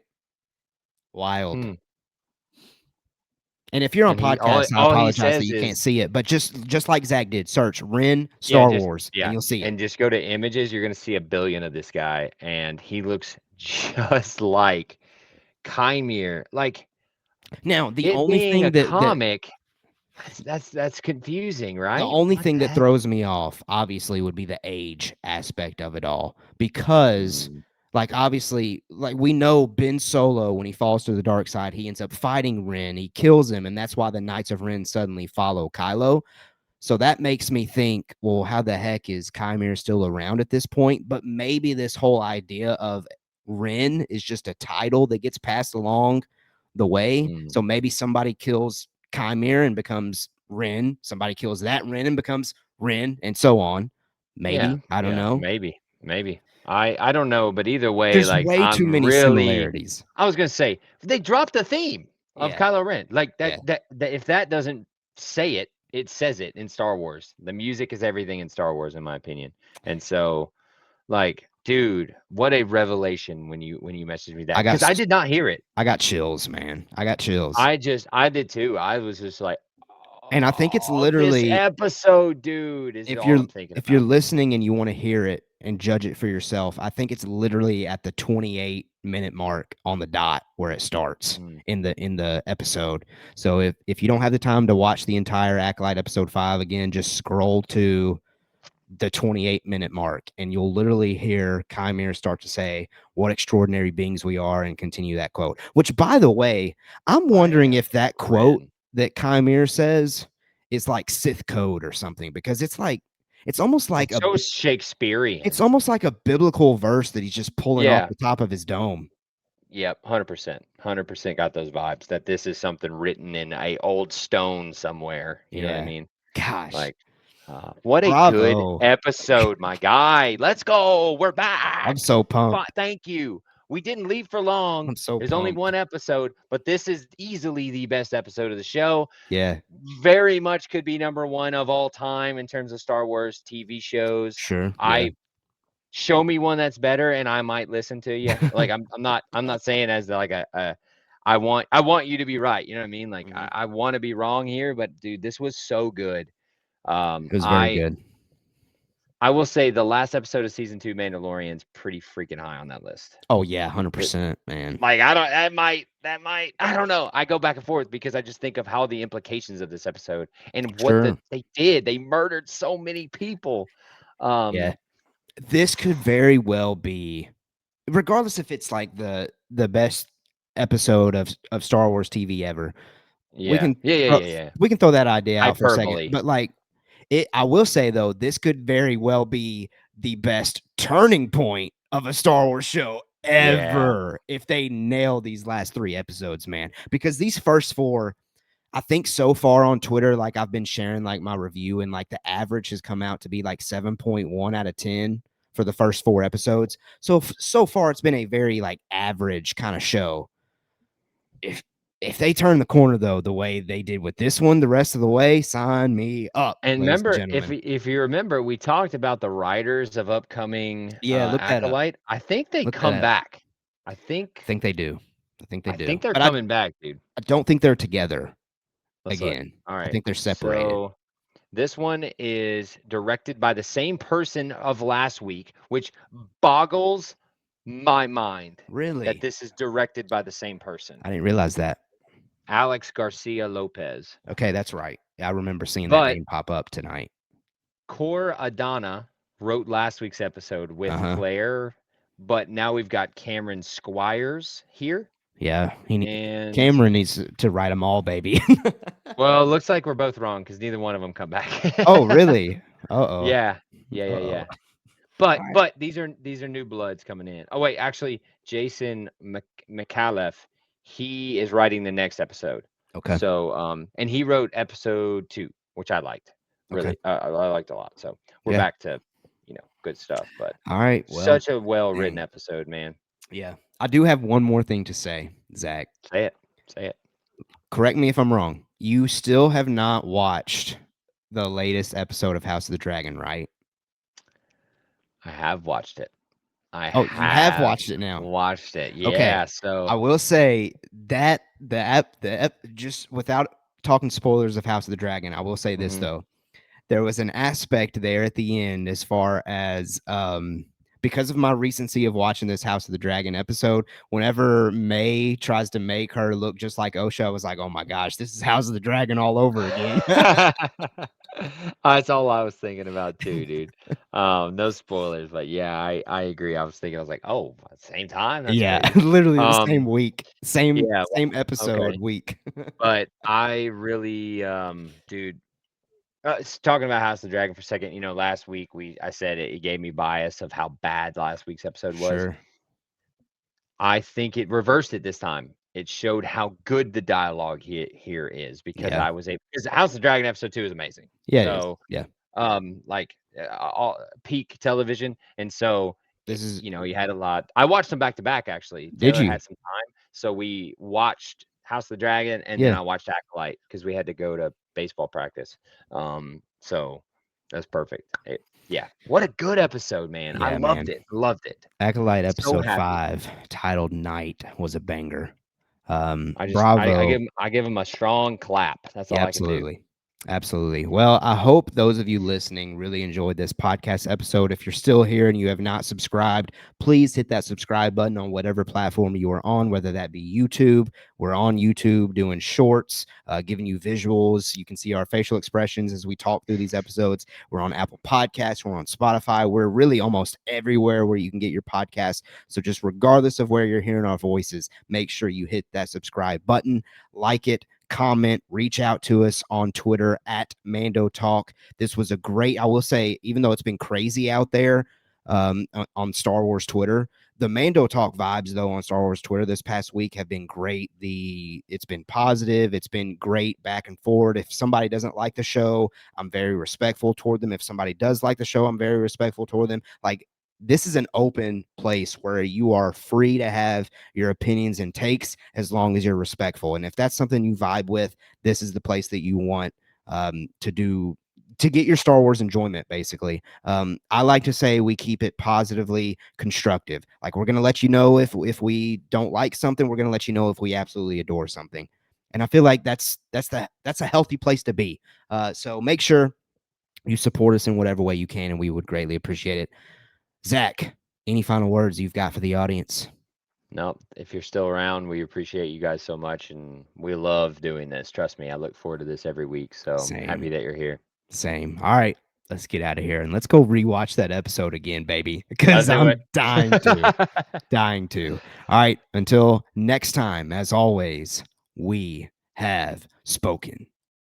[SPEAKER 1] Wild.
[SPEAKER 2] Hmm.
[SPEAKER 1] And if you're on
[SPEAKER 2] And he all
[SPEAKER 1] podcast, I
[SPEAKER 2] all he
[SPEAKER 1] apologize that
[SPEAKER 2] says
[SPEAKER 1] you can't
[SPEAKER 2] is
[SPEAKER 1] see it, but just like Zach did, search Ren
[SPEAKER 2] yeah,
[SPEAKER 1] Star Wars and
[SPEAKER 2] yeah,
[SPEAKER 1] you'll see it.
[SPEAKER 2] and just go to images, you're gonna see a billion of this guy, and he looks just like Kymir. Like,
[SPEAKER 1] Now, the
[SPEAKER 2] it
[SPEAKER 1] only
[SPEAKER 2] being a
[SPEAKER 1] thing that
[SPEAKER 2] comic, that's confusing,
[SPEAKER 1] The
[SPEAKER 2] right?
[SPEAKER 1] only
[SPEAKER 2] What
[SPEAKER 1] thing
[SPEAKER 2] the
[SPEAKER 1] that
[SPEAKER 2] heck?
[SPEAKER 1] throws me off, obviously, would be the age aspect of it all. Because,
[SPEAKER 2] Mm,
[SPEAKER 1] like, obviously, like, we know Ben Solo, when he falls to the dark side, he ends up fighting Ren. He kills him, and that's why the Knights of Ren suddenly follow Kylo. So that makes me think, well, how the heck is Chimera still around at this point? But maybe this whole idea of Ren is just a title that gets passed along the way.
[SPEAKER 2] mm.
[SPEAKER 1] So maybe somebody kills Chimera and becomes Ren. Somebody kills that Ren and becomes Ren, and so on.
[SPEAKER 2] Yeah,
[SPEAKER 1] Maybe. I don't
[SPEAKER 2] yeah,
[SPEAKER 1] know.
[SPEAKER 2] maybe, maybe. I don't know, but either way,
[SPEAKER 1] There's
[SPEAKER 2] like,
[SPEAKER 1] way too
[SPEAKER 2] I'm
[SPEAKER 1] many
[SPEAKER 2] really
[SPEAKER 1] similarities.
[SPEAKER 2] I was gonna say, they dropped the theme of
[SPEAKER 1] Yeah.
[SPEAKER 2] Kylo Ren. Like,
[SPEAKER 1] Yeah.
[SPEAKER 2] that if that doesn't say it, it says it in Star Wars. The music is everything in Star Wars, in my opinion. And so, like, dude, what a revelation when you messaged me
[SPEAKER 1] I
[SPEAKER 2] that,
[SPEAKER 1] got
[SPEAKER 2] because I
[SPEAKER 1] s-
[SPEAKER 2] did not hear it.
[SPEAKER 1] I got chills, man. I got chills.
[SPEAKER 2] I did too. I was just like,
[SPEAKER 1] And I think it's
[SPEAKER 2] "Oh, this
[SPEAKER 1] literally
[SPEAKER 2] episode, dude," is
[SPEAKER 1] if
[SPEAKER 2] all
[SPEAKER 1] you're
[SPEAKER 2] I'm thinking
[SPEAKER 1] if you're
[SPEAKER 2] about.
[SPEAKER 1] listening and you want to hear it and judge it for yourself, I think it's literally at the 28-minute mark on the dot where it starts
[SPEAKER 2] Mm,
[SPEAKER 1] in the episode. So if you don't have the time to watch the entire Acolyte episode 5 again, just scroll to the 28-minute mark and you'll literally hear Chimera start to say what extraordinary beings we are and continue that quote. Which, by the way, I'm
[SPEAKER 2] I
[SPEAKER 1] wondering
[SPEAKER 2] am
[SPEAKER 1] if that quote
[SPEAKER 2] Ren.
[SPEAKER 1] that Chimera says is like Sith code or something, because it's almost like
[SPEAKER 2] It's
[SPEAKER 1] a
[SPEAKER 2] so
[SPEAKER 1] it's
[SPEAKER 2] Shakespearean.
[SPEAKER 1] almost like a biblical verse that he's just pulling off
[SPEAKER 2] Yeah.
[SPEAKER 1] the top of his dome.
[SPEAKER 2] Yep, 100%. 100% got those vibes that this is something written in a old stone somewhere, you know what I
[SPEAKER 1] Yeah.
[SPEAKER 2] mean?
[SPEAKER 1] Gosh.
[SPEAKER 2] Like, what a good
[SPEAKER 1] Bravo.
[SPEAKER 2] episode, my guy. Let's go. We're
[SPEAKER 1] I'm
[SPEAKER 2] back.
[SPEAKER 1] so pumped.
[SPEAKER 2] Thank you. We didn't leave for long.
[SPEAKER 1] I'm so
[SPEAKER 2] There's only
[SPEAKER 1] pumped.
[SPEAKER 2] one episode, but this is easily the best episode of the show.
[SPEAKER 1] Yeah,
[SPEAKER 2] Very much could be number one of all time in terms of Star Wars TV shows.
[SPEAKER 1] sure. Yeah.
[SPEAKER 2] I Show me one that's better, and I might listen to you. Like I'm not saying as like a I want you to be right. You know what I mean? Like I,
[SPEAKER 1] Mhm.
[SPEAKER 2] I want to be wrong here, but dude, this was so good.
[SPEAKER 1] It was very
[SPEAKER 2] I
[SPEAKER 1] good.
[SPEAKER 2] I will say the last episode of season two, Mandalorian's pretty freaking high on that list.
[SPEAKER 1] Oh yeah,
[SPEAKER 2] It,
[SPEAKER 1] 100%, man.
[SPEAKER 2] like I don't that might I don't know. I go back and forth because I just think of how the implications of this episode and what
[SPEAKER 1] Sure.
[SPEAKER 2] they did. They murdered so many people.
[SPEAKER 1] Yeah. This could very well be, regardless if it's like the best episode of Star Wars TV ever. We
[SPEAKER 2] Yeah.
[SPEAKER 1] can
[SPEAKER 2] Yeah, yeah,
[SPEAKER 1] throw
[SPEAKER 2] yeah, yeah.
[SPEAKER 1] we can throw that idea out for a second.
[SPEAKER 2] Hyperbole.
[SPEAKER 1] But like I will say though, this could very well be the best turning point of a Star Wars show
[SPEAKER 2] Yeah.
[SPEAKER 1] ever if they nail these last 3 episodes, man. Because these first 4, I think so far on Twitter, like I've been sharing like my review and like the average has come out to be like 7.1 out of 10 for the first 4 episodes. So far it's been a very like average kind of show. If if they turn the corner though, the way they did with this one, the rest of the way, sign me up,
[SPEAKER 2] And
[SPEAKER 1] ladies and
[SPEAKER 2] remember,
[SPEAKER 1] gentlemen.
[SPEAKER 2] if you remember, we talked about the writers of upcoming
[SPEAKER 1] Yeah, look that up.
[SPEAKER 2] Acolyte. I think they
[SPEAKER 1] Look that
[SPEAKER 2] come
[SPEAKER 1] up.
[SPEAKER 2] back. I
[SPEAKER 1] I
[SPEAKER 2] think
[SPEAKER 1] think they do. I think they
[SPEAKER 2] I
[SPEAKER 1] do.
[SPEAKER 2] think they're
[SPEAKER 1] But
[SPEAKER 2] coming back, dude.
[SPEAKER 1] I don't think they're together
[SPEAKER 2] Let's look.
[SPEAKER 1] again.
[SPEAKER 2] All
[SPEAKER 1] I
[SPEAKER 2] right.
[SPEAKER 1] think they're separated.
[SPEAKER 2] So this one is directed by the same person of last week, which boggles my mind that
[SPEAKER 1] Really?
[SPEAKER 2] this is directed by the same person,
[SPEAKER 1] I didn't realize that.
[SPEAKER 2] Alex Garcia Lopez.
[SPEAKER 1] Okay, that's right. I remember seeing that
[SPEAKER 2] But
[SPEAKER 1] name pop up tonight.
[SPEAKER 2] Core Adana wrote last week's episode with
[SPEAKER 1] Uh-huh.
[SPEAKER 2] Claire, but now we've got Cameron Squires here.
[SPEAKER 1] Yeah,
[SPEAKER 2] And
[SPEAKER 1] Cameron needs to write them all, baby.
[SPEAKER 2] well, it looks like we're both wrong because neither one of them come back.
[SPEAKER 1] Oh, really? Uh-oh.
[SPEAKER 2] Yeah, yeah, yeah,
[SPEAKER 1] Uh-oh.
[SPEAKER 2] yeah. But
[SPEAKER 1] Alright.
[SPEAKER 2] but these are new bloods coming in. Oh wait, actually, Jason McAuliffe, he is writing the next episode.
[SPEAKER 1] Okay.
[SPEAKER 2] So and he wrote episode 2, which I liked.
[SPEAKER 1] Okay.
[SPEAKER 2] Really, I liked a lot. So we're
[SPEAKER 1] Yeah.
[SPEAKER 2] back to good stuff. But
[SPEAKER 1] Alright, well,
[SPEAKER 2] such a well written
[SPEAKER 1] dang.
[SPEAKER 2] episode, man.
[SPEAKER 1] Yeah. I do have one more thing to say, Zach.
[SPEAKER 2] Say it, say it.
[SPEAKER 1] Correct me if I'm wrong. You still have not watched the latest episode of House of the Dragon, right?
[SPEAKER 2] I have watched it. I
[SPEAKER 1] Oh, you have
[SPEAKER 2] have
[SPEAKER 1] watched it now.
[SPEAKER 2] watched it.
[SPEAKER 1] Okay.
[SPEAKER 2] Yeah.
[SPEAKER 1] I
[SPEAKER 2] So
[SPEAKER 1] will say that just without talking spoilers of House of the Dragon, I will say this
[SPEAKER 2] mhm.
[SPEAKER 1] though. There was an aspect there at the end as far as because of my recency of watching this House of the Dragon episode, whenever May tries to make her look just like Osha, I was like, oh my gosh, this is House of the Dragon all over again.
[SPEAKER 2] That's all I was thinking about too, dude. No spoilers, but yeah, I agree. I was thinking, I was like, oh, at the same time, that's
[SPEAKER 1] Yeah,
[SPEAKER 2] crazy.
[SPEAKER 1] literally the same
[SPEAKER 2] Um,
[SPEAKER 1] week, same
[SPEAKER 2] yeah,
[SPEAKER 1] same episode
[SPEAKER 2] okay.
[SPEAKER 1] week.
[SPEAKER 2] But I really, dude, talking about House of the Dragon for a second, last week I said it gave me bias of how bad last week's episode was.
[SPEAKER 1] Sure.
[SPEAKER 2] I think it reversed it this time. It showed how good the dialogue here is because
[SPEAKER 1] Yeah.
[SPEAKER 2] because House of the Dragon episode 2 is amazing.
[SPEAKER 1] Yeah, it is.
[SPEAKER 2] So,
[SPEAKER 1] Yeah.
[SPEAKER 2] like all peak television, and so
[SPEAKER 1] This is
[SPEAKER 2] you had a lot. I watched them back to back actually.
[SPEAKER 1] did
[SPEAKER 2] Taylor
[SPEAKER 1] you?
[SPEAKER 2] had some time, so we watched House of the Dragon, and then
[SPEAKER 1] Yeah.
[SPEAKER 2] I watched Acolyte because we had to go to baseball practice. So that's perfect. Yeah, what a good episode, man. I
[SPEAKER 1] Yeah,
[SPEAKER 2] loved
[SPEAKER 1] man.
[SPEAKER 2] it. Loved it.
[SPEAKER 1] Acolyte
[SPEAKER 2] So
[SPEAKER 1] episode
[SPEAKER 2] happy.
[SPEAKER 1] 5 titled Night was a banger.
[SPEAKER 2] I
[SPEAKER 1] Bravo.
[SPEAKER 2] give him a strong clap. That's
[SPEAKER 1] Yeah,
[SPEAKER 2] all I can do.
[SPEAKER 1] absolutely. Absolutely. Well, I hope those of you listening really enjoyed this podcast episode. If you're still here and you have not subscribed, please hit that subscribe button on whatever platform you are on, whether that be YouTube. We're on YouTube doing shorts, giving you visuals. You can see our facial expressions as we talk through these episodes. We're on Apple Podcasts. We're on Spotify. We're really almost everywhere where you can get your podcast. So just regardless of where you're hearing our voices, make sure you hit that subscribe button, like it, comment, reach out to us on Twitter at Mando Talk. This was a great, I will say, even though it's been crazy out there on Star Wars Twitter, the Mando Talk vibes though on Star Wars Twitter this past week have been great. It's been positive. It's been great back and forward. If somebody doesn't like the show, I'm very respectful toward them. If somebody does like the show, I'm very respectful toward them. Like this is an open place where you are free to have your opinions and takes as long as you're respectful. And if that's something you vibe with, this is the place that you want to do to get your Star Wars enjoyment, basically. I like to say we keep it positively constructive. Like, we're going to let you know if we don't like something, we're going to let you know if we absolutely adore something. And I feel like that's a healthy place to be. So make sure you support us in whatever way you can, and we would greatly appreciate it. Zach, any final words you've got for the audience?
[SPEAKER 2] No, if you're still around, we appreciate you guys so much, and we love doing this. Trust me, I look forward to this every week. So I'm happy
[SPEAKER 1] Same.
[SPEAKER 2] that you're here.
[SPEAKER 1] Same. All right, let's get out of here and let's go rewatch that episode again, baby,
[SPEAKER 2] I'll
[SPEAKER 1] because
[SPEAKER 2] do it.
[SPEAKER 1] I'm dying to. Dying to. All right, until next time, as always, we have spoken.